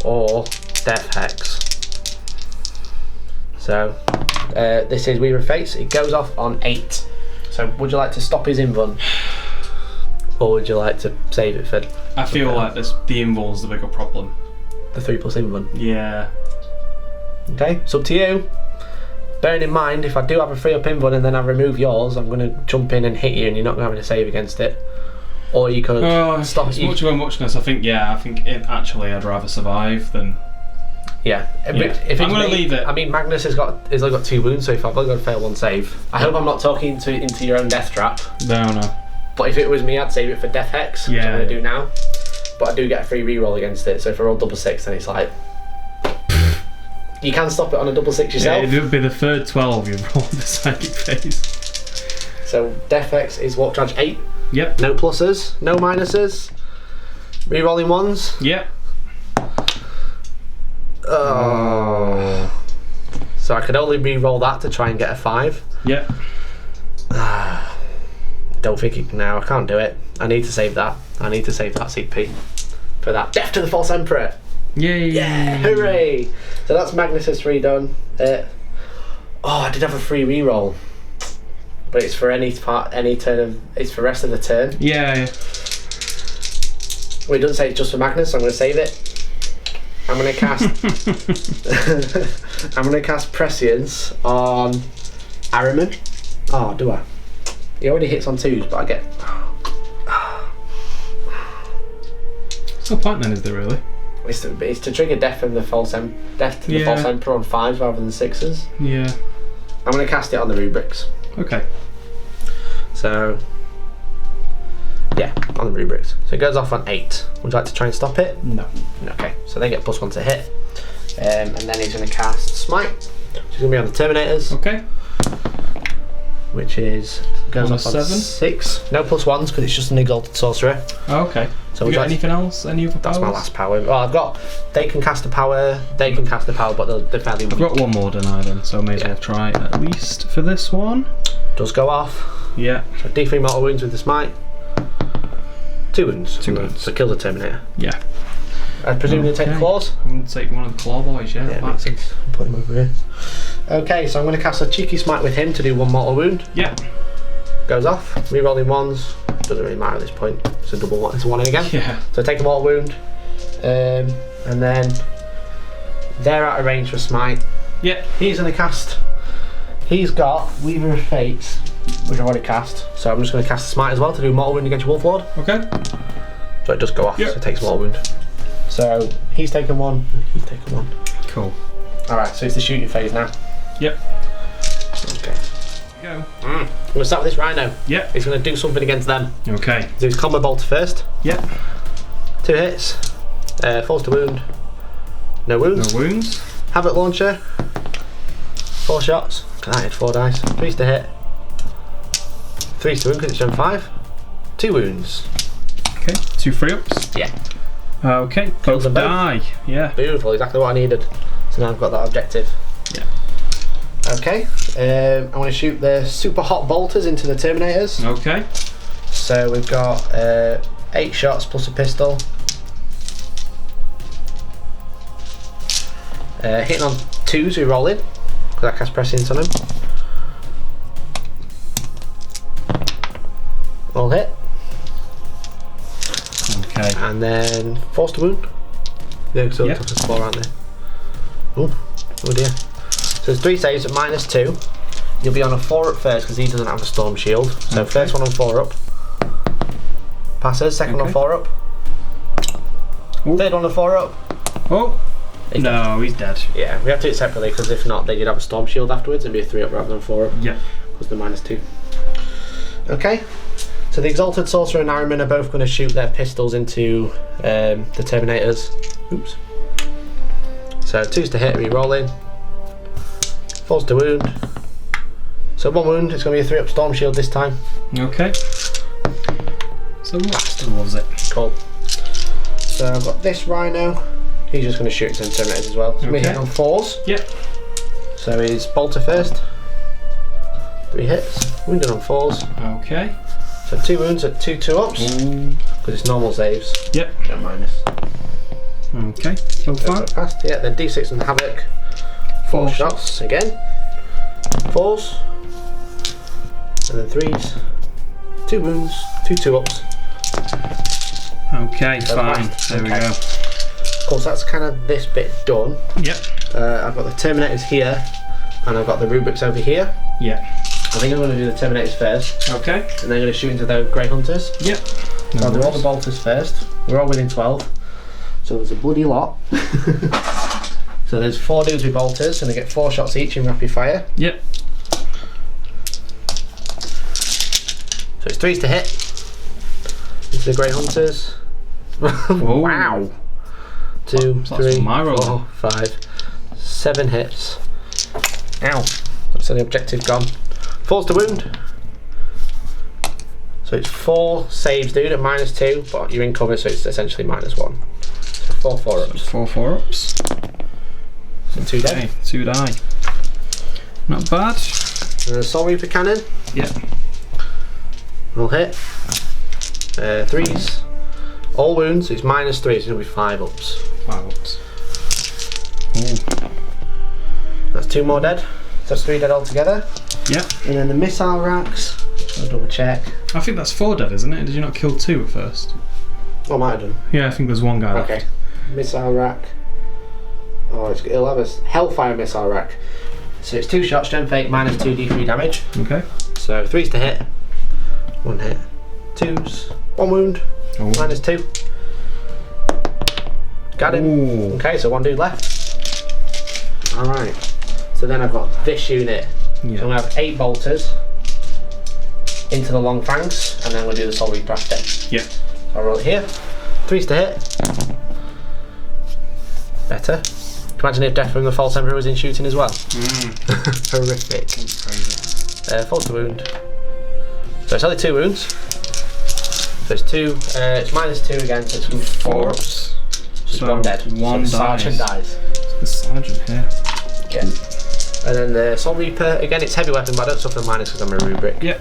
or Death Hex. So this is Weaver of Fates. It goes off on 8. So would you like to stop his invuln? Or would you like to save it for... I feel like the invuln's the bigger problem. The 3+ invuln? Yeah. Okay, it's up to you. Bearing in mind, if I do have a 3+ invuln and then I remove yours, I'm going to jump in and hit you and you're not going to have to save against it. Or you could stop it. As much of a muchness, I think actually I'd rather survive than... Yeah. If I'm going to leave it. I mean, Magnus has only got 2 wounds, so if I've only got to fail 1 save. I hope I'm not talking into your own death trap. No. But if it was me, I'd save it for Death Hex, which I'm going to do now. But I do get a free reroll against it, so if I roll double 6, then it's like... You can stop it on a double 6 yourself. Yeah, it would be the third 12 you roll the psychic phase. So Death Hex is Warp Charge 8. Yep. No pluses, no minuses. Rerolling 1s. Yep. So I could only re-roll that to try and get a 5. Yep. Don't think it now. I can't do it. I need to save that. I need to save that CP for that. Death to the False Emperor. Yay! Yeah! Hooray! So that's Magnus's 3 done. I did have a free re-roll, but it's for any turn of. It's for the rest of the turn. Yeah. Well, it doesn't say it's just for Magnus. So I'm going to save it. I'm going to cast. I'm going to cast Prescience on Ahriman. Oh, do I? He already hits on 2s, but I get. What's the point then? Is there really? It's to trigger death to the false emperor on 5s rather than 6s. Yeah. I'm going to cast it on the rubrics. Okay. So yeah, on the rubrics. So it goes off on 8. Would you like to try and stop it? No. Okay. So they get +1 to hit, and then he's going to cast Smite, which is going to be on the Terminators. Okay. Which is goes off on 7. 6. No +1s because it's just an exalted sorcerer. Oh, okay. So you got anything else? Any other powers? That's my last power. Well, I've got. They can cast a power. They can cast a power, but they're fairly weak. I've got 1 more deny then, so I may as well try at least for this one. Does go off. Yeah. So D3 mortal wounds with the smite. 2 wounds. 2 wounds. So kill the Terminator. Yeah. I presume you take the claws. I'm going to take one of the claw boys. Yeah. Makes sense. Put him over here. Okay, so I'm going to cast a cheeky smite with him to do 1 mortal wound. Yeah. Goes off. Rerolling 1s. Doesn't really matter at this point. It's a double one. It's a 1 in again. Yeah. So take a mortal wound, and then they're out of range for smite. Yeah. He's going to cast. He's got Weaver of Fates, which I've already cast. So I'm just going to cast Smite as well to do mortal wound against your Wolf Lord. Okay. So it does go off. Yep. So it takes mortal wound. So he's taken 1. And he's taken 1. Cool. All right. So it's the shooting phase now. Yep. Okay. Go. I'm going to start with this Rhino. Yep. He's going to do something against them. Okay. Do his combo bolt first. Yep. 2 hits. Falls to wound. No wounds. No wounds. Havoc launcher. 4 shots. I hit 4 dice. 3's to hit. 3's to wound because it's Gen 5. 2 wounds. Okay. 2 free ups. Yeah. Okay, Kills both them both. die. Yeah. Beautiful, exactly what I needed. So now I've got that objective. Yeah. Okay, I'm going to shoot the super hot bolters into the Terminators. Okay. So we've got 8 shots plus a pistol. Hitting on 2s, we roll in, because I cast prescience on him. All hit. Okay. And then force to wound. Yeah, because Yep. there's 4, aren't there? Oh dear. So there's 3 saves at -2. You'll be on a 4 up first because he doesn't have a storm shield. So Okay. first one on 4 up. Passes, second on Okay. 4 up. Ooh. Third one on 4 up. Oh. He's No, he's dead. Yeah, we have to do it separately because if not, then you'd have a storm shield afterwards and be a 3 up rather than 4 up. Yeah. Because the -2. Okay. So the Exalted Sorcerer and Ironman are both going to shoot their pistols into the Terminators. Oops. So 2s to hit, re-rolling. 4s to wound. So 1 wound, it's going to be a 3 up storm shield this time. Okay. So Master loves it. Cool. So I've got this Rhino. He's just going to shoot into Terminators as well. So we Okay. hit on 4s. Yep. So he's bolter first. 3 hits. Wounded on 4s. Okay. So 2 wounds at 2 2-ups. Ooh. Because it's normal saves. Yep. No minus. Okay. So far. Passed. Yeah, then D6 and Havoc. 4 shots again. 4s. And then 3s. 2 wounds. 2 2-ups. Okay, fine. There we go. Cool, so that's kind of this bit done. Yep. I've got the Terminators here. And I've got the rubrics over here. Yeah. I think I'm going to do the Terminators first. Okay. And then I'm going to shoot into the Grey Hunters. Yep. So I'll do all the bolters first. We're all within 12. So there's a bloody lot. So there's 4 dudes with bolters and they get 4 shots each in rapid fire. Yep. So it's 3s to hit. Into the Grey Hunters. Wow. 2, So that's 3, my roll. 4, 5, 7 hits. Ow. That's the objective gone. 4s to wound. So it's 4 saves, dude, at -2, but you're in cover, so it's essentially -1. So 4 4-ups. 4 4-ups. So 2 dead. Okay, 2 die. Not bad. And then a Soul Reaper cannon. Yep. Will hit. 3s. All wounds, it's -3, so it's going to be 5-ups. 5-ups. Ooh. That's 2 more dead. So that's 3 dead altogether. Yep. And then the missile racks. I'll double check. I think that's 4 dead, isn't it? Did you not kill 2 at first? Oh, I might have done. Yeah, I think there's 1 guy left. Okay. Missile rack. Oh, it'll have a Hellfire missile rack. So it's 2 shots, strength 8, -2 D3 damage. Okay. So 3s to hit. 1 hit. 2s. 1 wound. Oh. -2. Got him. Ooh. Okay, so 1 dude left. Alright. So then I've got this unit. Yeah. So I'm going to have 8 bolters into the long fangs, and then we'll do the Soul Reaper after. Yeah. So I'll roll it here. 3s to hit. Better. Can you imagine if Death from the False Emperor was in shooting as well? Horrific. Crazy. 4 to wound. So it's only 2 wounds. So it's 2, it's -2 again, so it's going to be 4 ups. So 1 dead. 1 so the Sergeant dies. The Sergeant here. Yeah. And then the Soul Reaper, again it's heavy weapon, but I don't suffer the minus because I'm a rubric. Yep.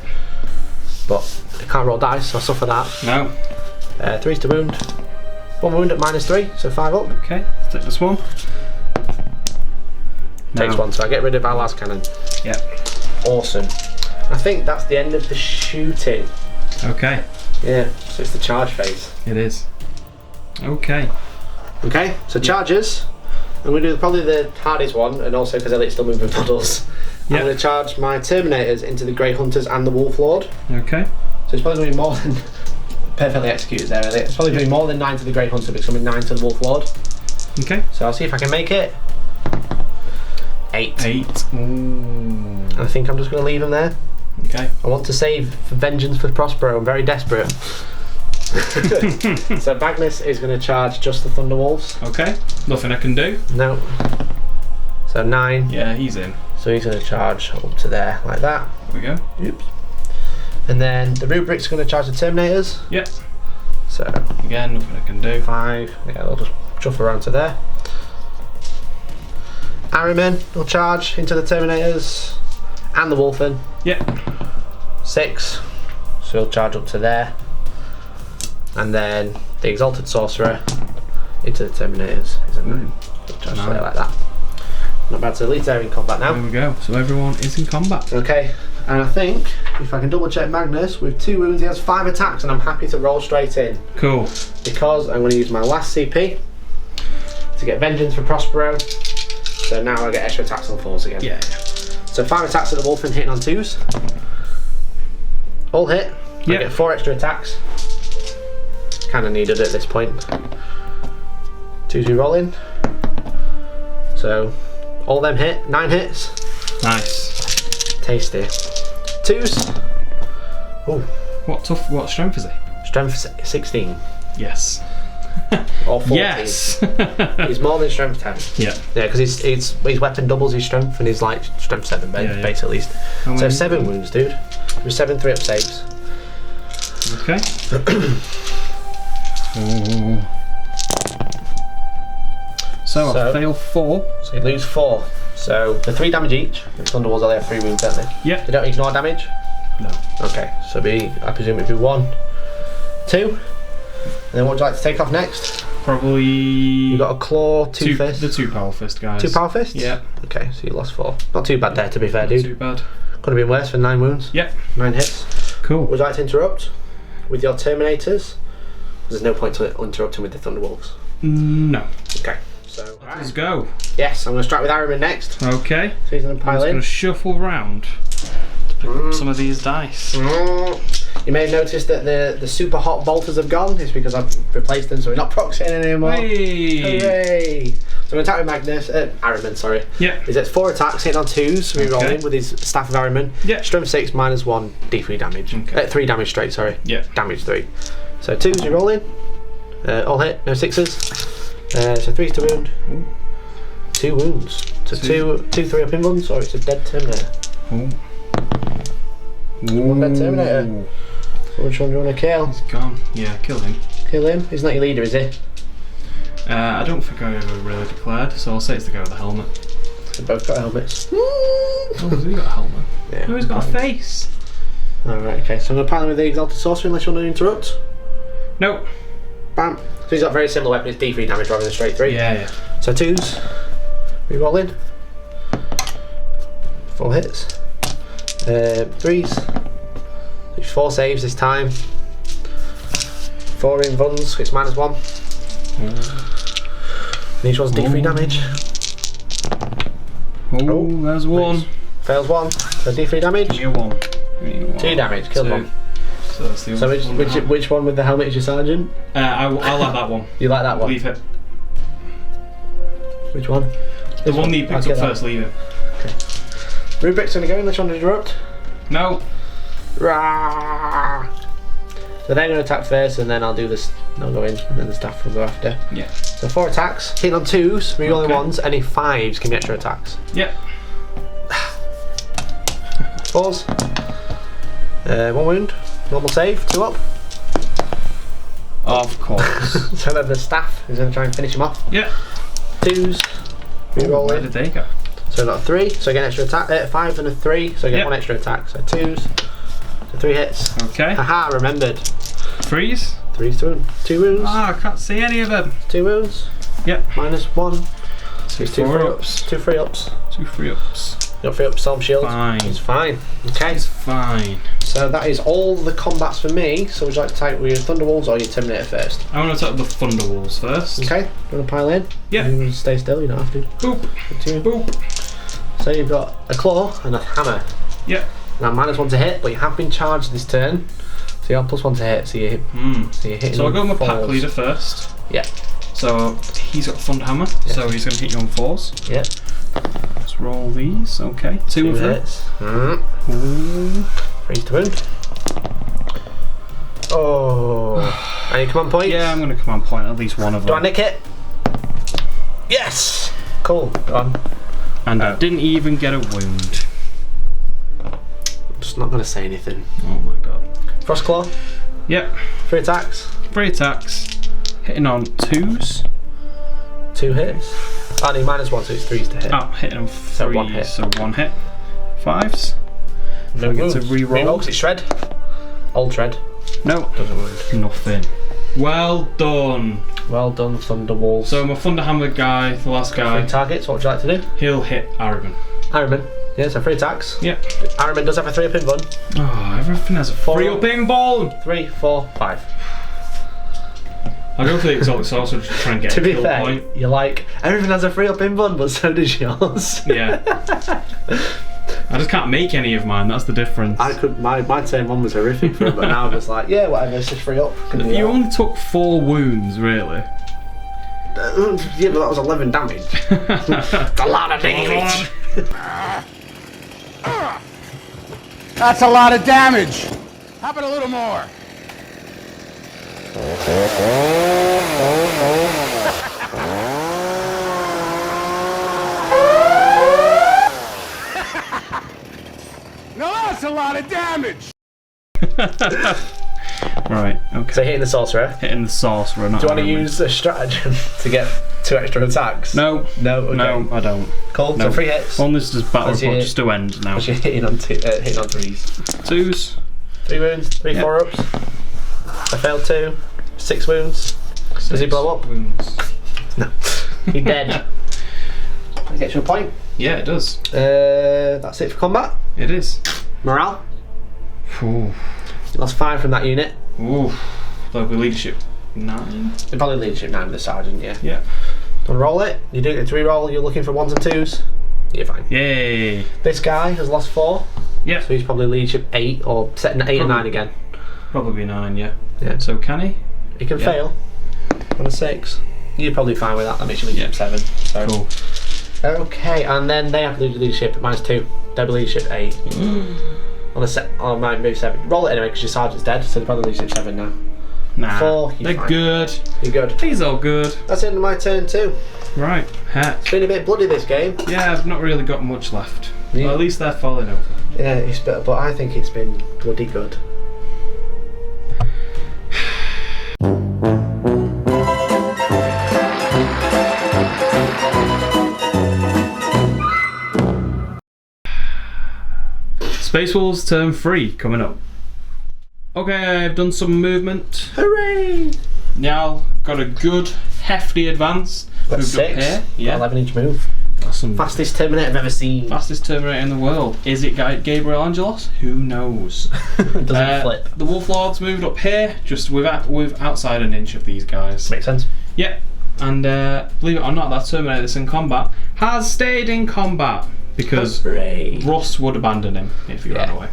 But I can't roll dice, so I suffer that. No. 3s to wound. 1 wound at -3, so 5 up. Okay, let's take this one. Takes 1, so I get rid of our last cannon. Yep. Awesome. I think that's the end of the shooting. Okay. Yeah, so it's the charge phase. It is. Okay. Okay, so charges. I'm going to do probably the hardest one, and also because Elliot's still moving models. Yep. I'm going to charge my Terminators into the Grey Hunters and the Wolf Lord. Okay. So it's probably going to be more than... Perfectly executed there, Elliot. It's probably going to be more than 9 to the Grey Hunter, but it's going to be 9 to the Wolf Lord. Okay. So I'll see if I can make it. 8. 8. Ooh. I think I'm just going to leave him there. Okay. I want to save for vengeance for Prospero. I'm very desperate. So Magnus is going to charge just the Thunderwolves. Okay. Nothing I can do. No. So 9. Yeah, he's in. So he's going to charge up to there, like that. There we go. Oops. And then the Rubric's going to charge the Terminators. Yep. So again, nothing I can do. 5. Yeah, they'll just shuffle around to there. Arrowmen will charge into the Terminators and the Wolfen. Yep. 6. So he'll charge up to there. And then the Exalted Sorcerer into the Terminators. Just like that. Not bad. So at least they're in combat now. There we go. So everyone is in combat. Okay. And I think, if I can double check Magnus, with 2 wounds he has 5 attacks, and I'm happy to roll straight in. Cool. Because I'm going to use my last CP to get Vengeance for Prospero. So now I get extra attacks on 4s again. Yeah. So 5 attacks at the Wolfen hitting on 2s. All hit. I get 4 extra attacks. Kind of needed at this point. 2s we roll in. So all them hit. 9 hits. Nice. Tasty. 2s. Ooh. What strength is he? Strength 16. Yes. Or 14. Yes. He's more than strength 10. Yeah. Yeah, because his weapon doubles his strength, and he's like strength 7 base at least. So 7 wounds, dude. With 7 3-up saves. Okay. So I fail 4. So you lose 4. So the 3 damage each. Thunderwolves only have 3 wounds, don't they? Yep. They don't ignore damage? No. Okay, so I presume it'd be 1, 2. And then what would you like to take off next? Probably. You got a claw, 2 fists. The 2 power fist guys. 2 power fists? Yeah. Okay, so you lost 4. Not too bad there, to be fair, dude. Not too bad. Could have been worse for 9 wounds. Yep. 9 hits. Cool. Would you like to interrupt with your Terminators? There's no point to interrupting with the Thunderwolves. No. Okay, so Let's go. yes, I'm going to start with Arrowman next. Okay. So he's going to I'm pile just in. going to shuffle round to pick up some of these dice. You may have noticed that the super hot bolters have gone. It's because I've replaced them, so we're not proxying anymore. Hey! Hooray! So I'm going to attack with Magnus, Arrowman, sorry. Yeah. He's at 4 attacks, hitting on 2s, re-rolling with his Staff of Arrowman. Yeah. Strength 6, -1, D3 damage. Okay. 3 damage straight, sorry. Yeah. Damage 3. So 2s, re-rolling. All hit, no 6s. So 3's to wound. 2 wounds. So 2 3-up in ones, or it's a dead Terminator. Ooh. 1 dead Terminator. Which one do you want to kill? He's gone. Yeah, kill him. Kill him? He's not your leader, is he? I don't think I ever really declared, so I'll say it's the guy with the helmet. They've both got helmets. Oh, has he got a helmet? Yeah. No, he's got a face. Alright, okay, so I'm going to pile him with the Exalted Sorcerer unless you want to interrupt. Nope. Bam. So he's got a very similar weapon, it's D3 damage rather than straight 3. Yeah. So 2s, re-rolling. 4 hits. 3s. There's 4 saves this time. 4 in runs, it's -1. And each one's D3 damage. Oh, there's 1. Nice. Fails 1, so D3 damage. Give me a 1. 2 damage, killed 1. So that's the So which one with the helmet is your sergeant? I'll like that one. You like that one? Leave it. Which one? The one that you picked up first, leave it. Okay. Rubric's going to go in, let's try to interrupt. No. Rah! So they're going to attack first, and then I'll do this. They'll go in, and then the staff will go after. Yeah. So 4 attacks, hitting on 2s, re-rolling 1s, any 5s can get extra attacks. Yep. 4s. 1 wound, normal save, 2 up. Of course. So then the staff is going to try and finish him off. Yeah. 2s, re-rolling. Where did they go? So I got 3, so I get an extra attack. 5 and a 3, so I get 1 extra attack. So 2s, so 3 hits. Okay. Haha, remembered. 3s? 3's to wound. 2 wounds. Ah, I can't see any of them. 2 wounds. Yep. -1. 2 2 4-ups. 2 3-ups. 2 3-ups. You got 3-up Storm Shield. Fine. It's fine. Okay. It's fine. So that is all the combats for me. So would you like to take with your Thunderwolves or your Terminator first? I want to attack the Thunderwolves first. Okay. You want to pile in? Yeah. You want to stay still, you don't have to. Boop. Boop. So you've got a claw and a hammer. Yep. Now -1 to hit, but you have been charged this turn. So you have +1 to hit, so you're hitting. So I'll go with my pack leader first. Yeah. So he's got Thunder Hammer, so he's going to hit you on 4s. Yeah. Let's roll these, okay. 2 of them. hits. Ooh. 3's to wound. Oh. Any command points? Yeah, I'm going to command point at least one of them. Do I nick it? Yes! Cool, go on. And I didn't even get a wound. I'm just not going to say anything. Oh my god. Frostclaw, Yep. 3 attacks. 3 attacks, hitting on 2s. 2 hits. I need -1, so it's 3s to hit. Oh, hitting on 3, So 1 hit. So 1 hit. 5s. No I get wounds. to reroll. Because it's shred. Old shred. No. Doesn't wound. Nothing. Well done. Well done, Thunderwolves. So my Thunderhammer guy, the last 3 guy, targets, what would you like to do? he'll hit Aragon. Araman. Yeah, so 3 attacks. Yeah. Araman does have a 3 up in bun. Oh, everything has a 3 up in ball. 3, 4, 5. I'll go for the Exalted Sorcerer to try and get To a be kill fair, point. you're like, everything has a 3 up in bun, but so does yours. Yeah. I just can't make any of mine, that's the difference. I could, my turn 1 was horrific for it, but now I'm just like, yeah, whatever, it's just 3 up. You only took 4 wounds, really. Yeah, but that was 11 damage. That's a lot of damage. That's a lot of damage. How about a little more? No, that's a lot of damage. Right, okay. So hitting the sorcerer. Hitting the sorcerer, not Do you want to Araman. use a stratagem to get 2 extra attacks? No. No, okay. No, I don't. Cool, No. so 3 hits. On this just battle What's your report hit? just to end now. You're hitting on 3s. 2s. 3 wounds, 3 Yep. 4 ups. I failed 2. 6 wounds. Does he blow up? Wounds. No. He's dead. That gets you a point. Yeah, it does. That's it for combat. It is. Morale. Ooh. You lost 5 from that unit. Ooh. That'll be leadership 9. You're probably leadership 9 with the sergeant, yeah. Yeah. Don't roll it. You do get to re-roll. You're looking for 1s and 2s. You're fine. Yay. This guy has lost 4. Yeah. So he's probably leadership 8 or setting at 8 or 9 again. Probably 9, yeah. Yeah. So can he? He can Yeah. fail on a 6. You're probably fine with that. That makes you leadership 7. So. Cool. Okay, and then they have leadership at -2. They're leadership 8. On a set, on my move 7. Roll it anyway because your sergeant's dead, so they're probably leadership 7 now. Nah. 4, you're They're fine. good. You're good. He's all good. That's the end of my turn too. Right. Heck. It's been a bit bloody this game. Yeah, I've not really got much left. Yeah. Well, at least they're falling over. Yeah, it's but I think it's been bloody good. Space Wolves turn 3 coming up. Okay, I've done some movement. Hooray! Now got a good hefty advance. Got Moved 6. up here. Yeah. 11-inch move. That's some Fastest Terminator I've ever seen. fastest Terminator in the world. Is it Gabriel Angelos? Who knows? Doesn't flip. The Wolf Lords moved up here, just with outside an inch of these guys. Makes sense. Yep. And believe it or not, that Terminator that's in combat has stayed in combat because Hooray. Russ would abandon him if he ran away.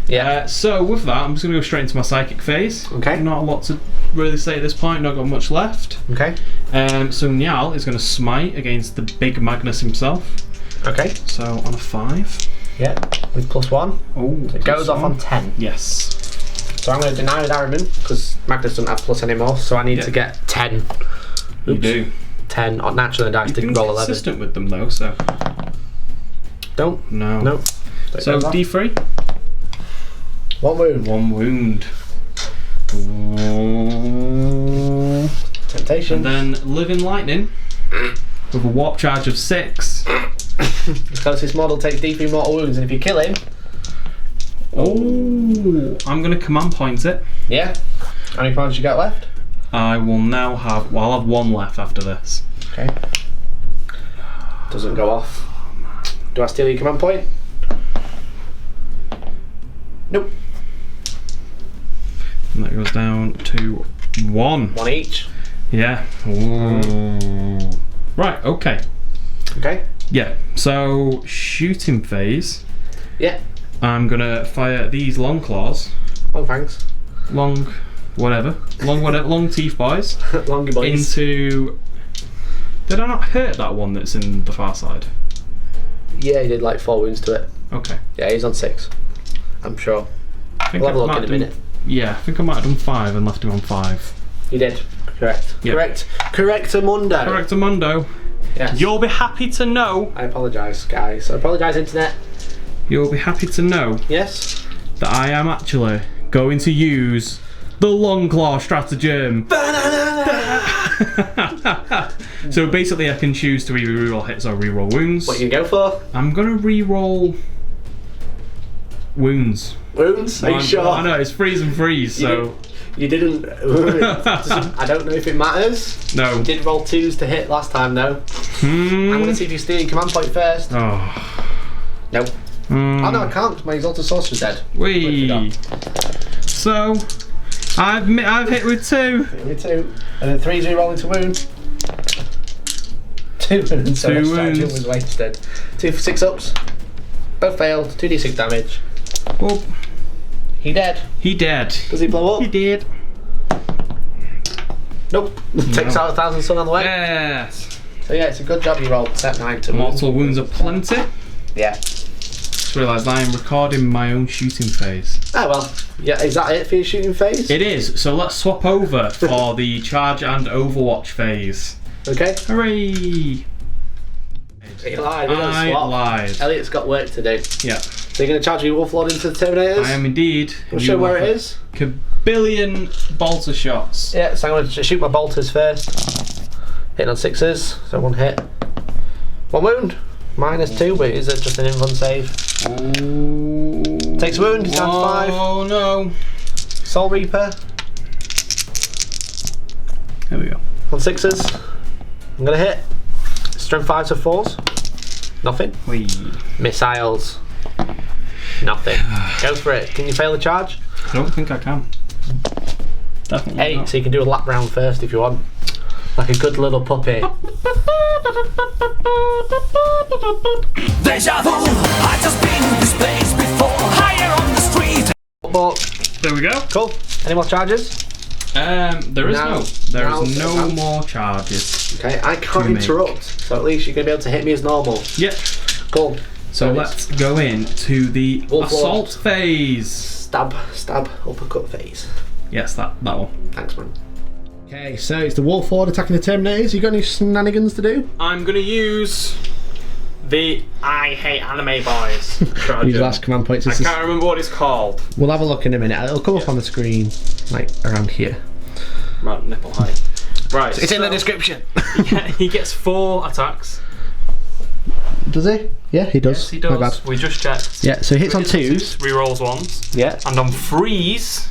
Yeah. So with that, I'm just going to go straight into my psychic phase. Okay. Not a lot to really say at this point. Not got much left. Okay. So Njal is going to smite against the big Magnus himself. Okay. So on a 5. Yeah. With +1. Oh, It goes off on 10. Yes. So I'm going to deny with Araman because Magnus doesn't have plus anymore. So I need Yeah. to get 10. You do. 10 on natural and dice You've to been roll 11. consistent with them though, so Don't. no. Nope. So D3. 1 wound. 1 wound. Ooh. Temptation. And then Living Lightning with a warp charge of 6. The closest model takes D3 mortal wounds, and if you kill him, Oh, I'm going to command point it. yeah. How many points you got left? I will now have, well, I'll have 1 left after this. Okay. Doesn't go off. Do I steal your command point? Nope. And that goes down to 1. 1 each. Yeah. Ooh. Right, okay. Okay. Yeah, so shooting phase. Yeah. I'm going to fire these long claws. Oh, thanks. Long teeth boys. Longy boys. Into. Did I not hurt that one that's in the far side? Yeah, he did like 4 wounds to it. Okay. Yeah, he's on 6. I'm sure. I think We'll have a I look might in a have minute. done- Yeah, I think I might have done 5 and left him on 5. You did. Correct. Yep. Correct. Correctamundo. Correctamundo. Yes. You'll be happy to know. I apologise, guys. I apologise, internet. You'll be happy to know Yes. that I am actually going to use The Long Claw Stratagem. So basically, I can choose to either reroll hits or reroll wounds. What you can go for? I'm gonna reroll wounds. Wounds? Are you sure? I know, it's freeze and freeze, so... You didn't... I don't know if it matters. No. You did roll 2s to hit last time, though. I'm going to see if you steal your command point first. Oh. Nope. Oh no, I can't, because my Exalted Sorcerer's dead. Whee! So, I've hit with 2. Hit with 2. And then 3's re-rolling to wound. 2 wounds. So 2 wounds. wounds. Was wasted. 2 for 6 ups. Both failed. 2d6 damage. Oh. He dead. He dead. Does he blow up? He did. Nope. Takes out 1,000 sun on the way. Yes. So yeah, it's a good job you rolled set 9 to Mortal wounds are plenty. Yeah. Just realised I am recording my own shooting phase. Oh well. Yeah, is that it for your shooting phase? It is. So let's swap over for the charge and Overwatch phase. Okay. Hooray! He lied. We don't I swap. lied. Elliot's got work to do. Yeah. So you're going to charge your Wolf Lord into the Terminators? I am indeed. We'll show where it is. Kabillion bolter shots. Yeah, so I'm going to shoot my bolters first. Hitting on 6s, so 1 hit. 1 wound. -2, but is it just an invuln save? Ooh. Takes a wound, he's down to 5. Oh no. Soul Reaper. There we go. On 6s. I'm going to hit. Strength 5 to 4s. Nothing. Whee. Missiles. Nothing. Go for it. Can you fail the charge? I don't think I can. Definitely 8, not. so you can do a lap round first if you want. Like a good little puppy. Deja vu, I just been in this place before. Higher on the street. But, There we go. cool. Any more charges? There is No. no more charges. Okay, I can't To make. interrupt, so at least you're going to be able to hit me as normal. Yep. Cool. So let's go into the Wolf Lord. assault phase. Stab, uppercut phase. Yes, that one. Thanks, man. Okay, so it's the Wolf Lord attacking the Terminators. You got any shenanigans to do? I'm gonna use the I hate anime boys. Use last command points. I can't remember what it's called. We'll have a look in a minute. It'll come up on the screen, like around here. Right, nipple height. Right. It's in the description. Yeah, he gets 4 attacks. Does he? Yeah, he does. Yes, he My does. bad. We just checked. Yeah, so he hits on 2s. Rerolls 1s. Yeah. And on freeze,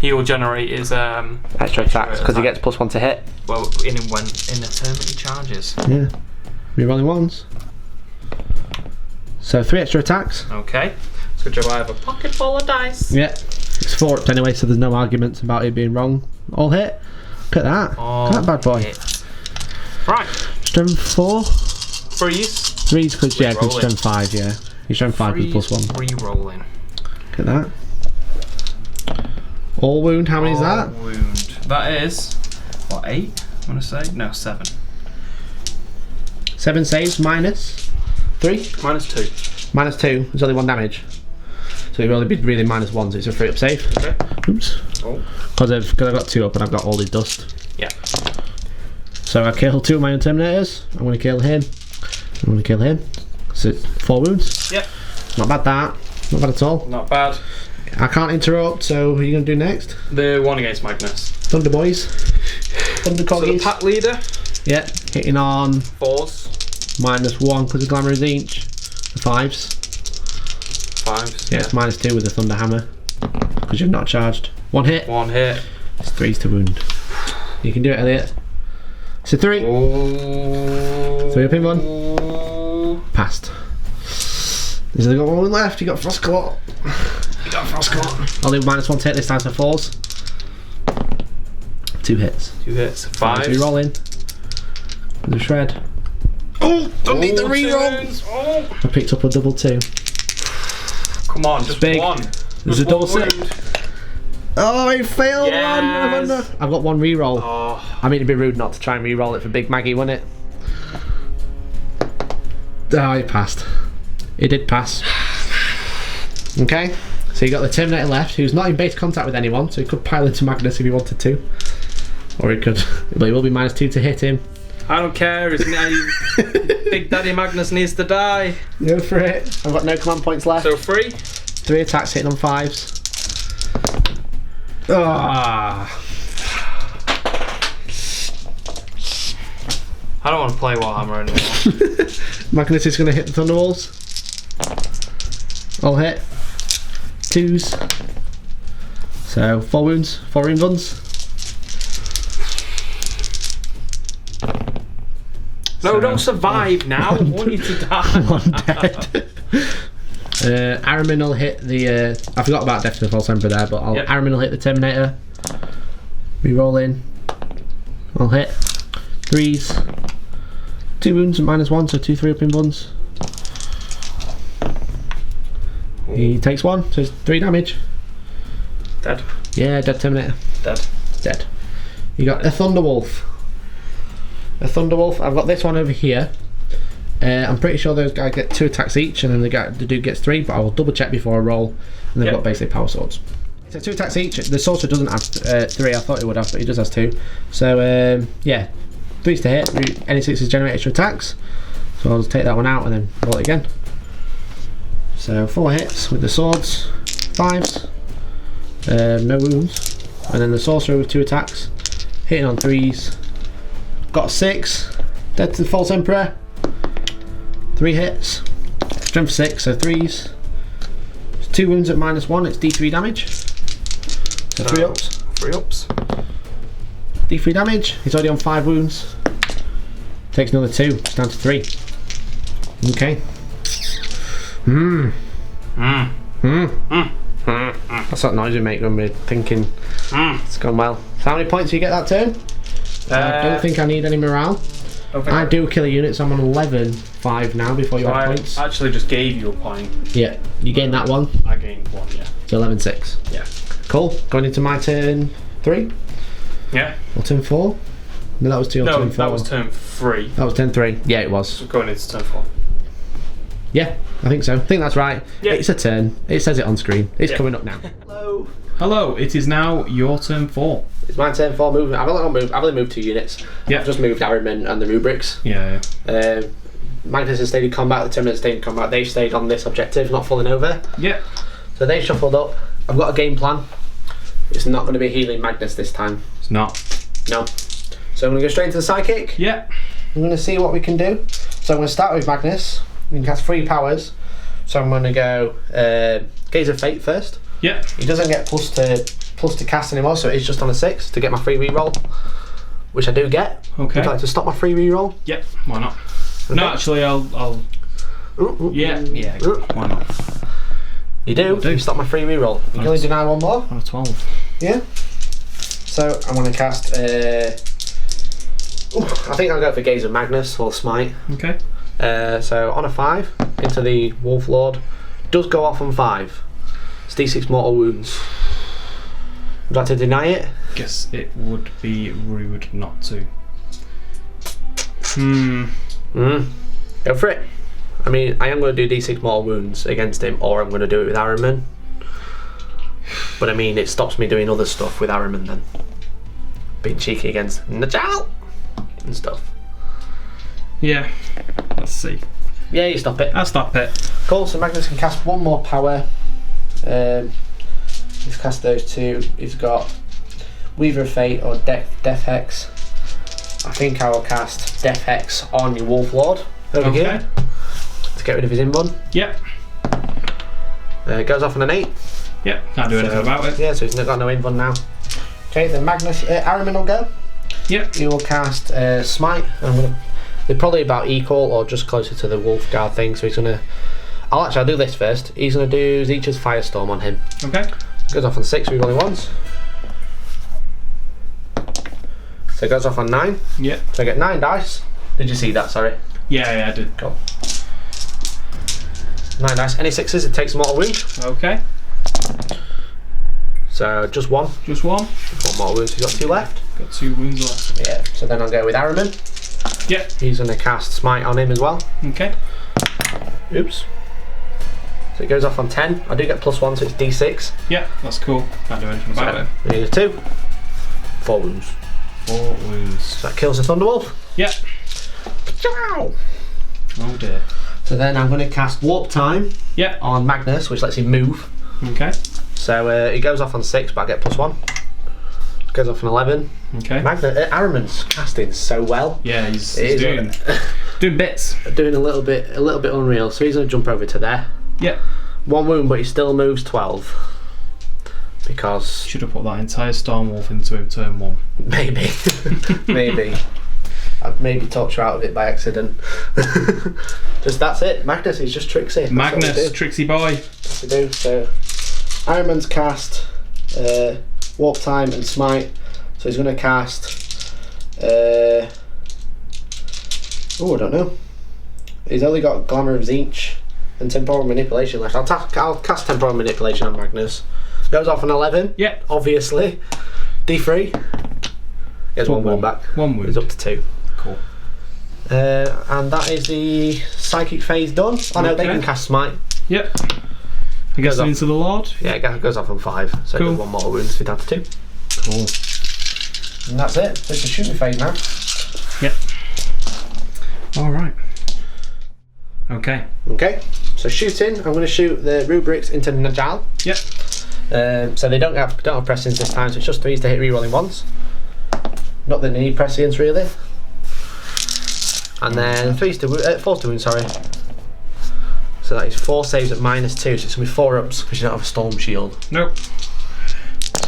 he will generate his Extra attacks, because he gets +1 to hit. well in the turn that he charges. Yeah. Rerolling 1s. So 3 extra attacks. Okay. It's a good job I have a pocket full of dice. Yeah. It's 4 up anyway, so there's no arguments about it being wrong. All hit. Look at that. Oh, Look at that bad boy. hit. Right. Strength 4. Freeze. 3's because, yeah, because Re-rolling. strength 5, yeah. He's strength 5 with +1. Re-rolling. Look at that. All wound, how many is that? Wound. That is, what, 8? I want to say? No, 7. 7 saves, -3. -2. -2, there's only 1 damage. So you've only been really -1, so it's a 3 up save. Okay. Oops. Oh. Because I've got 2 up and I've got all his dust. Yeah. So I kill 2 of my own Terminators. I'm going to kill him. I'm going to kill him. So it's 4 wounds. Yep. Not bad that. Not bad at all. Not bad. I can't interrupt, so what are you going to do next? The one against Magnus. Thunder Boys. Thunder So the Coggies. pack leader. Yeah, hitting on 4s. -1 because of Glamour of Tzeentch. The 5s. 5s. Yeah, it's -2 with the Thunder Hammer. Because you've not charged. 1 hit. 1 hit. It's 3s to wound. You can do it, Elliot. It's a 3. Oh. 3 up in 1. Passed. He's only got 1 wound left. You got Frostclaw. You got Frostclaw. Only -1 to hit this time, so 4s. 2 hits. 2 hits. 5s. 5s. Re-rolling. With a shred. Oh! Don't need the re-roll! Oh. I picked up a double 2. Come on, just big. 1. There's Just a double 1 6. wound. Oh, I failed Yes. one! I'm under. I've got 1 re-roll. Oh. I mean, it'd be rude not to try and re-roll it for Big Maggie, wouldn't it? Oh, he passed. He did pass. Okay, so you got the Terminator left, who's not in base contact with anyone, so he could pile into Magnus if he wanted to. Or he could, but it will be -2 to hit him. I don't care. Big Daddy Magnus needs to die. Go for it. I've got no command points left. So 3. 3 attacks hitting on 5s. Ah. I don't want to play Warhammer anymore. Magnus is going to hit the Thunderwolves. All hit. 2s. So 4 wounds, 4 wound buns. No, don't survive now. I want you to die. 1 dead. Aramin will hit the. I forgot about Death to the False Emperor there, but Aramin will hit the Terminator. We roll in. I'll hit. 3s. 2 wounds and -1, so 2 3-up in buns. He takes 1, so it's 3 damage. Dead. Yeah, dead Terminator. Dead. You got a Thunderwolf. I've got this one over here. I'm pretty sure those guys get 2 attacks each, and then the dude gets 3, but I will double check before I roll. And they've got basically power swords. So 2 attacks each. The sorcerer doesn't have 3, I thought he would have, but he does have 2. So, yeah. 3s to hit, any 6s generate extra attacks. So I'll just take that one out and then roll it again. So 4 hits with the swords, 5s, no wounds. And then the sorcerer with 2 attacks, hitting on 3s. Got a 6, dead to the False Emperor. 3 hits, strength 6, so 3s. 2 wounds at -1, it's D3 damage. So 3 ups. 3 ups. D3 damage, he's already on 5 wounds. Takes another 2, it's down to 3. Okay. That's that noise we make when we're thinking it's gone well. So how many points do you get that turn? I don't think I need any morale. I do kill a unit, so I'm on 11-5 now before you have points. I actually just gave you a point. Yeah, you gained that 1. I gained 1, yeah. So 11-6. Yeah. Cool. Going into my turn 3? Yeah. Or turn 4? No, that was 2 or turn 4. No, that was turn 3. That was turn 3. Yeah, it was. So going into turn 4. Yeah, I think so. I think that's right. Yeah. It's a turn. It says it on screen. It's coming up now. Hello, it is now your turn 4. It's my turn 4 movement. I've only moved 2 units. Yeah. I've just moved Aramin and the rubrics. Yeah. Magnus has stayed in combat, the Terminator stayed in combat. They've stayed on this objective, not falling over. Yeah. So they shuffled up. I've got a game plan. It's not going to be healing Magnus this time. It's not. No. So I'm going to go straight into the Psychic. Yeah. I'm going to see what we can do. So I'm going to start with Magnus. You can cast 3 powers. So I'm going to go Gaze of Fate first. Yeah. He doesn't get plus to cast anymore, so it's just on a 6 to get my free reroll, which I do get. Okay. Would you like to stop my free reroll? Yep. Why not? Okay. No, actually, I'll. Yeah. Why not? You do. You stop my free reroll. You can only deny 1 more. On a 12. Yeah. So I'm going to cast. I think I'll go for Gaze of Magnus or Smite. Okay. So on a 5 into the Wolf Lord, does go off on 5. It's D6 mortal wounds. Would you like to deny it? Guess it would be rude not to. Go for it. I mean, I am going to do D6 mortal wounds against him, or I'm going to do it with Aramin. But I mean, it stops me doing other stuff with Aramin then. Being cheeky against Najal and stuff. Yeah. Let's see. Yeah, you stop it. I'll stop it. Cool, so Magnus can cast 1 more power. He's cast those 2. He's got Weaver of Fate or Death Hex. I think I will cast Death Hex on your Wolf Lord over here to get rid of his inbun. Yep. It goes off on an 8. Yep. Can't do anything about it. Yeah, so he's got no inbun now. Okay, then Magnus, Aramin will go. Yep. He will cast Smite. They're probably about equal or just closer to the Wolf Guard thing, so he's gonna. I'll do this first. He's gonna do Tzeentch's Firestorm on him. Okay. Goes off on 6, we rolling once. So it goes off on 9. Yep. So I get 9 dice. Did you see that? Sorry. Yeah, I did. Cool. 9 dice. Any 6s, it takes a mortal wound. Okay. So just 1. Just 1. 1 mortal wound. So you've got 2 left. Got 2 wounds left. Yeah. So then I'll go with Aramin. Yep. He's gonna cast Smite on him as well. Okay. Oops. So it goes off on 10. I do get +1, so it's D6. Yeah, that's cool. Can't do anything about it. We need a 2. 4 wounds. 4 wounds. So that kills the Thunderwolf. Yep. Ciao. Oh dear. So then I'm going to cast Warp Time. Yep. On Magnus, which lets him move. Okay. So it goes off on 6, but I get +1. Goes off an 11. Okay. Araman's casting so well. Yeah, he's doing bits. Doing a little bit unreal. So he's going to jump over to there. Yep. 1 wound, but he still moves 12. Because Should have put that entire Stormwolf into him turn 1. maybe, maybe. I've maybe talked you out of it by accident. Just that's it. Magnus is just tricksy. Magnus, tricksy boy. That's what we do. So Iron Man's cast Warp Time and Smite. So he's going to cast. I don't know. He's only got Glamour of Tzeentch and Temporal Manipulation left. I'll cast Temporal Manipulation on Magnus. Goes off an 11. Yeah. Obviously. D3. He has 1 wound back. 1 wound. He's up to 2. Cool. And that is the psychic phase done. Oh no, they can cast Smite. Yep. I guess into the Lord. Yeah, it goes off on 5. So Cool. 1 more wound, so we're down to 2. Cool. And that's it. So it's the shooting phase now. Yep. Alright. Okay. Okay. So shooting, I'm going to shoot the rubrics into Najal. Yep. So they don't have prescience this time, so it's just 3s to hit rerolling once. Not that they need prescience really. And then 4s to wound, sorry. So that is 4 saves at -2, so it's going to be 4 ups because you don't have a storm shield. Nope.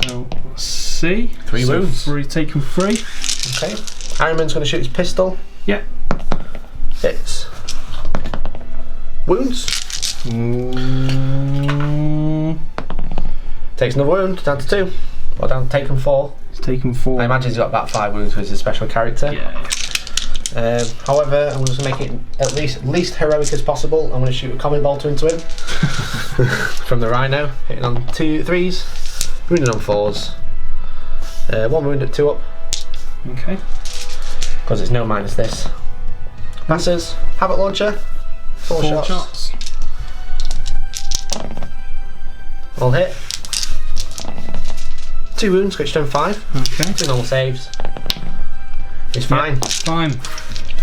So let's see. 3 wounds. Taken 3. Okay. Iron Man's going to shoot his pistol. Yep. Hits. Wounds. Takes another wound, down to 2. Or down, taken 4. It's taken 4. I imagine he's got about 5 wounds with his special character. Yeah. However, I'm just going to make it at least heroic as possible. I'm going to shoot a common bolter into him. From the Rhino. Hitting on 2 3s. Wounded on 4s. 1 wound at 2 up. Okay. Because it's no minus this. Passes. Havoc Launcher. 4 shots. All hit. 2 wounds, which turn 5. Okay. 2 normal saves. It's fine. Yep, fine.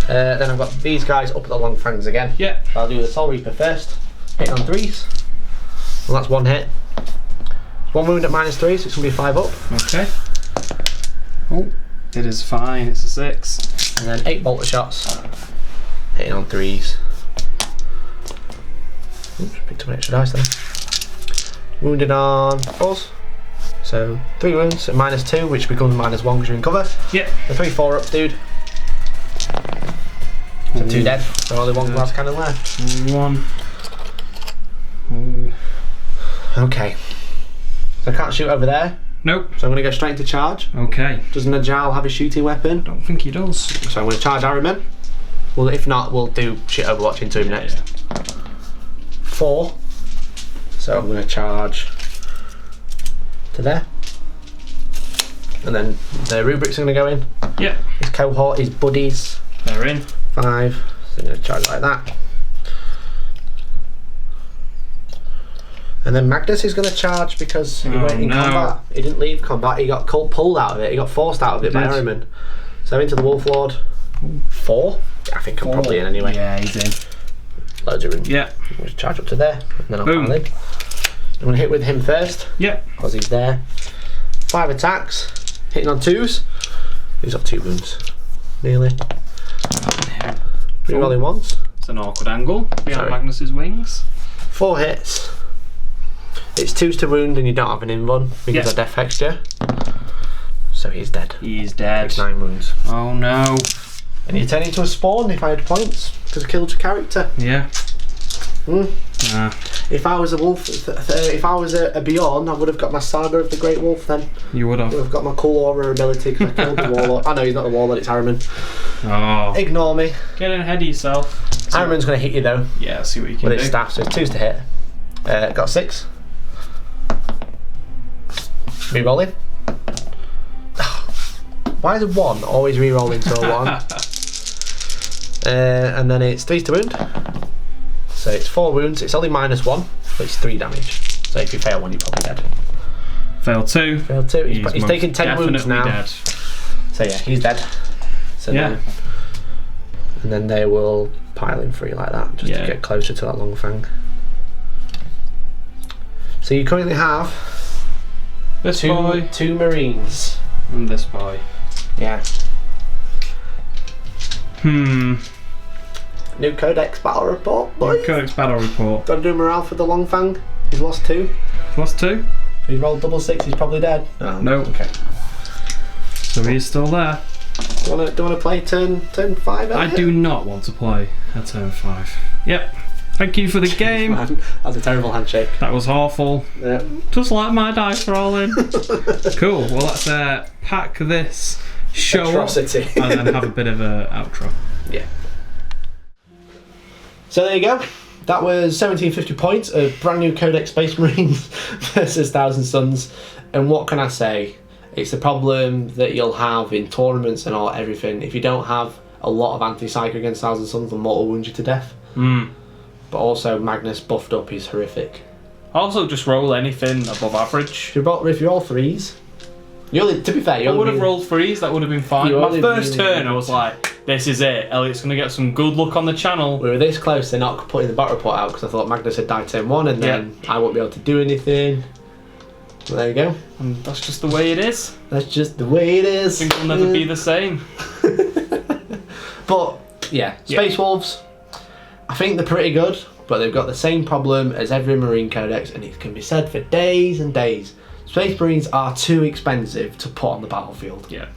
Then I've got these guys up at the long fangs again. Yeah. I'll do the Soul Reaper first. Hitting on 3s. Well, that's 1 hit. 1 wound at -3, so it's going to be 5 up. Okay. Oh, it is fine. It's a 6. And then 8 bolter shots. Hitting on 3s. Oops, picked up an extra dice there. Wounded on 4s. So 3 wounds at -2, which becomes -1 because you're in cover. Yep. The 3 4-ups, dude. So 2 dead. So only 1 glass cannon left. 1. Okay. So I can't shoot over there. Nope. So I'm going to go straight into charge. Okay. Does Najal have a shooting weapon? Don't think he does. So I'm going to charge Araman. Well, if not, we'll do shit Overwatch into him next. Yeah. 4. So I'm going to charge to there. And then the rubrics are going to go in. Yep. His cohort, his buddies. They're in. 5. So I'm going to charge like that. And then Magnus is going to charge because he went in combat. He didn't leave combat, he got pulled out of it. He got forced out of it by Araman. So into the Wolf Lord. 4? I think I'm probably in anyway. Yeah, he's in. Loads of room. Yeah. I'm going to charge up to there. And then I'll Boom. pile in. I'm going to hit with him first. Yep. Because he's there. 5 attacks. Hitting on 2s. He's got 2 wounds. Nearly. Rerolling once. It's an awkward angle behind Sorry. Magnus's wings. 4 hits. It's 2s to wound and you don't have an in-run because of death texture. So he's dead. He's dead. Takes 9 wounds. Oh no. And you turn into a spawn if I had points because I killed your character. Yeah. If I was a wolf, if I was a Bjorn, I would have got my Saga of the Great Wolf then. You would I would have. have got my cool aura ability because I killed the Warlord. I know he's not the Warlord, it's Araman. Oh. Ignore me. Get ahead of yourself. Araman's going to hit you though Yeah, see what you can with do. his staff, so it's 2s to hit. Got 6. Rerolling. Why is a 1 always rerolling to a 1? And then it's 3s to wound. So it's 4 wounds. It's only -1, but it's 3 damage. So if you fail 1, you're probably dead. Fail 2. Failed 2. He's most taken 10 wounds definitely now. Dead. So yeah, he's dead. So Yeah. then they will pile in 3 like that, just to get closer to that long fang. So you currently have This boy. 2 Marines. And this boy. Yeah. Hmm. New Codex battle report, boys. Codex battle report. Got to do morale for the Longfang. He's lost 2. Plus 2. He's rolled double 6. He's probably dead. Oh, No. Okay. So he's still there. Do you want to play turn 5? I do not want to play a turn 5. Yep. Thank you for the game. Man, that's a terrible handshake. That was awful. Yeah. Just like my dice rolling. Cool. Well, let's pack this show Atrocity. up and then have a bit of a outro. Yeah. So there you go. That was 1750 points of brand new Codex Space Marines versus Thousand Suns. And what can I say? It's the problem that you'll have in tournaments and everything. If you don't have a lot of anti-psych against Thousand Suns, they'll mortal wound you to death. But also Magnus buffed up is horrific. Also, just roll anything above average. If you roll 3s, to be fair, I would have rolled 3s, that would have been fine. My first really turn, I was like, this is it. Elliot's going to get some good luck on the channel. We were this close to not putting the battle report out because I thought Magnus had died turn 1 and then I won't be able to do anything. Well, there you go. And that's just the way it is. That's just the way it is. I think we'll never be the same. But, yeah, Space Wolves, I think they're pretty good, but they've got the same problem as every Marine Codex, and it can be said for days and days. Space Marines are too expensive to put on the battlefield. Yeah.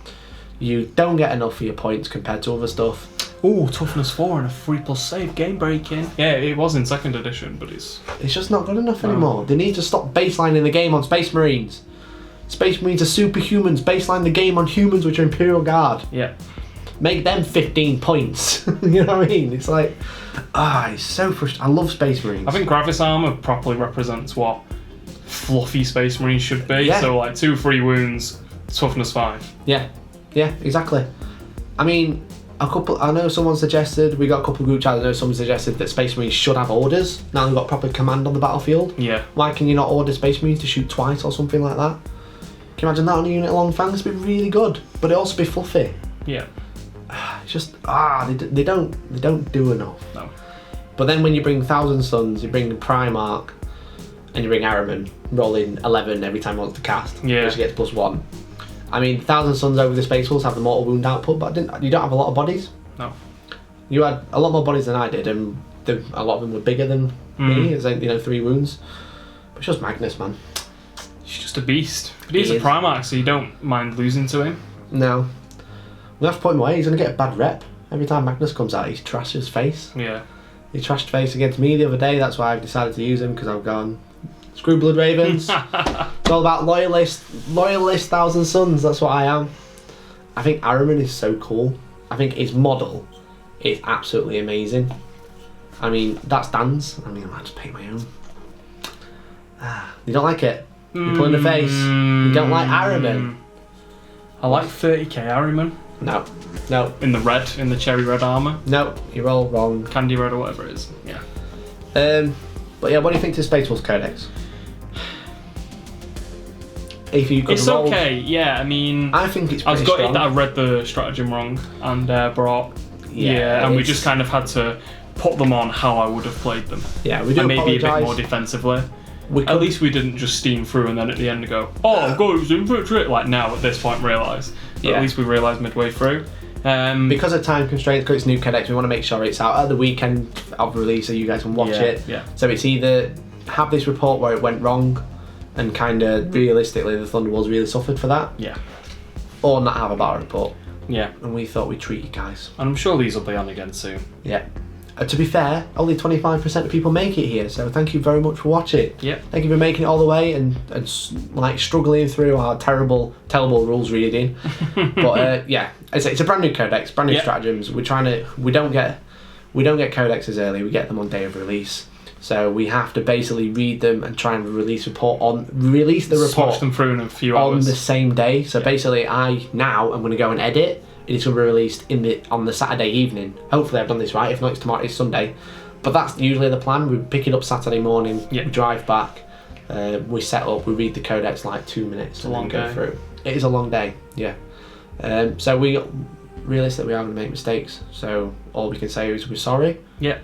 You don't get enough for your points compared to other stuff. Ooh, toughness 4 and a 3+ save, game breaking. Yeah, it was in 2nd edition, but it's just not good enough anymore. They need to stop baselining the game on Space Marines. Space Marines are superhumans. Baseline the game on humans, which are Imperial Guard. Yeah. Make them 15 points. You know what I mean? It's like, it's so frustrating. I love Space Marines. I think Gravis Armour properly represents what fluffy Space Marines should be. Yeah. So, like, 2-3 wounds, toughness 5. Yeah, exactly. I mean, I know someone suggested, we got a couple of group chats, I know someone suggested that Space Marines should have orders. Now they've got proper command on the battlefield. Yeah. Why can you not order Space Marines to shoot twice or something like that? Can you imagine that on a unit long fang? It'd be really good, but it also be fluffy. Yeah. It's just, they don't do enough. No. But then when you bring Thousand Suns, you bring Primarch, and you bring Araman, rolling 11 every time he wants to cast. Yeah. Which gets +1. I mean, Thousand Suns over the Space Wolves have the mortal wound output, but you don't have a lot of bodies. No. You had a lot more bodies than I did, and a lot of them were bigger than me. It's like, 3 wounds. But it's just Magnus, man. He's just a beast. But he's a Primarch, so you don't mind losing to him. No. We have to put him away. He's going to get a bad rep. Every time Magnus comes out, he's trashed his face. Yeah. He trashed face against me the other day. That's why I've decided to use him, because I've gone, screw Blood Ravens. It's all about loyalist Thousand Suns. That's what I am. I think Araman is so cool. I think his model is absolutely amazing. I mean, that's Dan's. I mean, I might just paint my own. You don't like it? You pull in the face. You don't like Araman? I like 30k Harryman. No. In the cherry red armour. No, you're all wrong. Candy red or whatever it is. Yeah. But yeah, what do you think to Space Wolves Codex? If you could It's roll, okay, yeah, I mean... I think it's I was pretty gutted strong. that I read the stratagem wrong and brought... Yeah, and we just kind of had to put them on how I would have played them. Yeah, we do and maybe a bit apologise. more defensively. We At least we didn't just steam through and then at the end go, oh, go, it was infantry. Like now, at this point, realise. But Yeah. at least we realised midway through. Because of time constraints, because it's new Codex, we want to make sure it's out at the weekend of release so you guys can watch it. Yeah. So it's either have this report where it went wrong and kind of realistically the Thunderwolves really suffered for that, Yeah. or not have a battle report. Yeah. And we thought we'd treat you guys. And I'm sure these will be on again soon. Yeah. To be fair, only 25% of people make it here, so thank you very much for watching. Yeah. Thank you for making it all the way and like struggling through our terrible rules reading. But yeah, it's a brand new codex, brand new stratagems. We don't get codexes early. We get them on day of release. So we have to basically read them and try and release the report Smash them through in a few on hours. the same day. So basically, I'm going to go and edit. It's going to be released on the Saturday evening. Hopefully I've done this right. If not, it's tomorrow. It's Sunday. But that's usually the plan. We pick it up Saturday morning. Yeah. We drive back. We set up. We read the codex like 2 minutes. a long go day. through. It is a long day. Yeah. So realistically we are going to make mistakes. So all we can say is we're sorry. Yeah.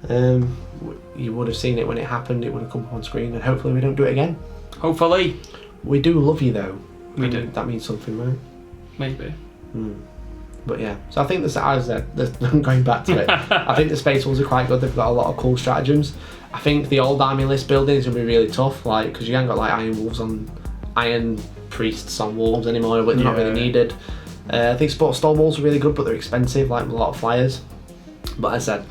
You would have seen it when it happened. It would have come up on screen, and hopefully we don't do it again. Hopefully. We do love you though. We And do. That means something, right? maybe. But yeah, so I think as I said, I'm going back to it. I think the Space Wolves are quite good. They've got a lot of cool stratagems. I think the old army list building is going to be really tough, like because you haven't got like Iron Priests on Wolves anymore, but they're not really needed. I think Storm Wolves are really good, but they're expensive, like with a lot of flyers. But as I said,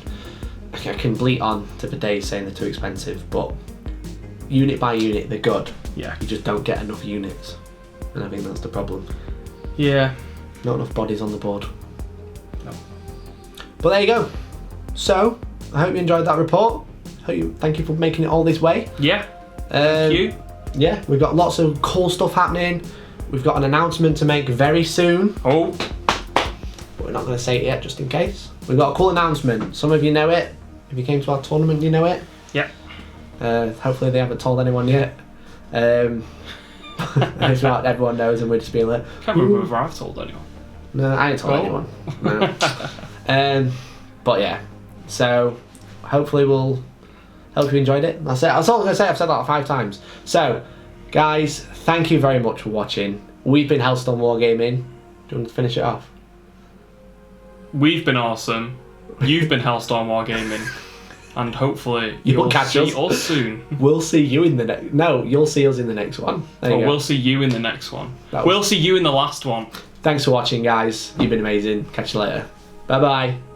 I can bleat on to the day saying they're too expensive, but unit by unit, they're good. Yeah. You just don't get enough units, and I think that's the problem. Yeah. Not enough bodies on the board. No. But there you go. So, I hope you enjoyed that report. Thank you for making it all this way. Yeah. Thank you. Yeah, we've got lots of cool stuff happening. We've got an announcement to make very soon. Oh. But we're not going to say it yet, just in case. We've got a cool announcement. Some of you know it. If you came to our tournament, you know it. Yep. Hopefully they haven't told anyone yet. If not, everyone knows and we're just being like... Can't remember whether I've told anyone. No, I ain't told anyone. No. But yeah, so hopefully hope you enjoyed it. That's it. That's all I'm going to say. I've said that 5 times. So, guys, thank you very much for watching. We've been Hellstorm Wargaming. Do you want to finish it off? We've been awesome. You've been Hellstorm Wargaming. And hopefully You'll catch see us. soon. We'll see you in the next... No, you'll see us in the next one. There you go. We'll see you in the next one. We'll see you in the last one. Thanks for watching, guys. You've been amazing. Catch you later. Bye-bye.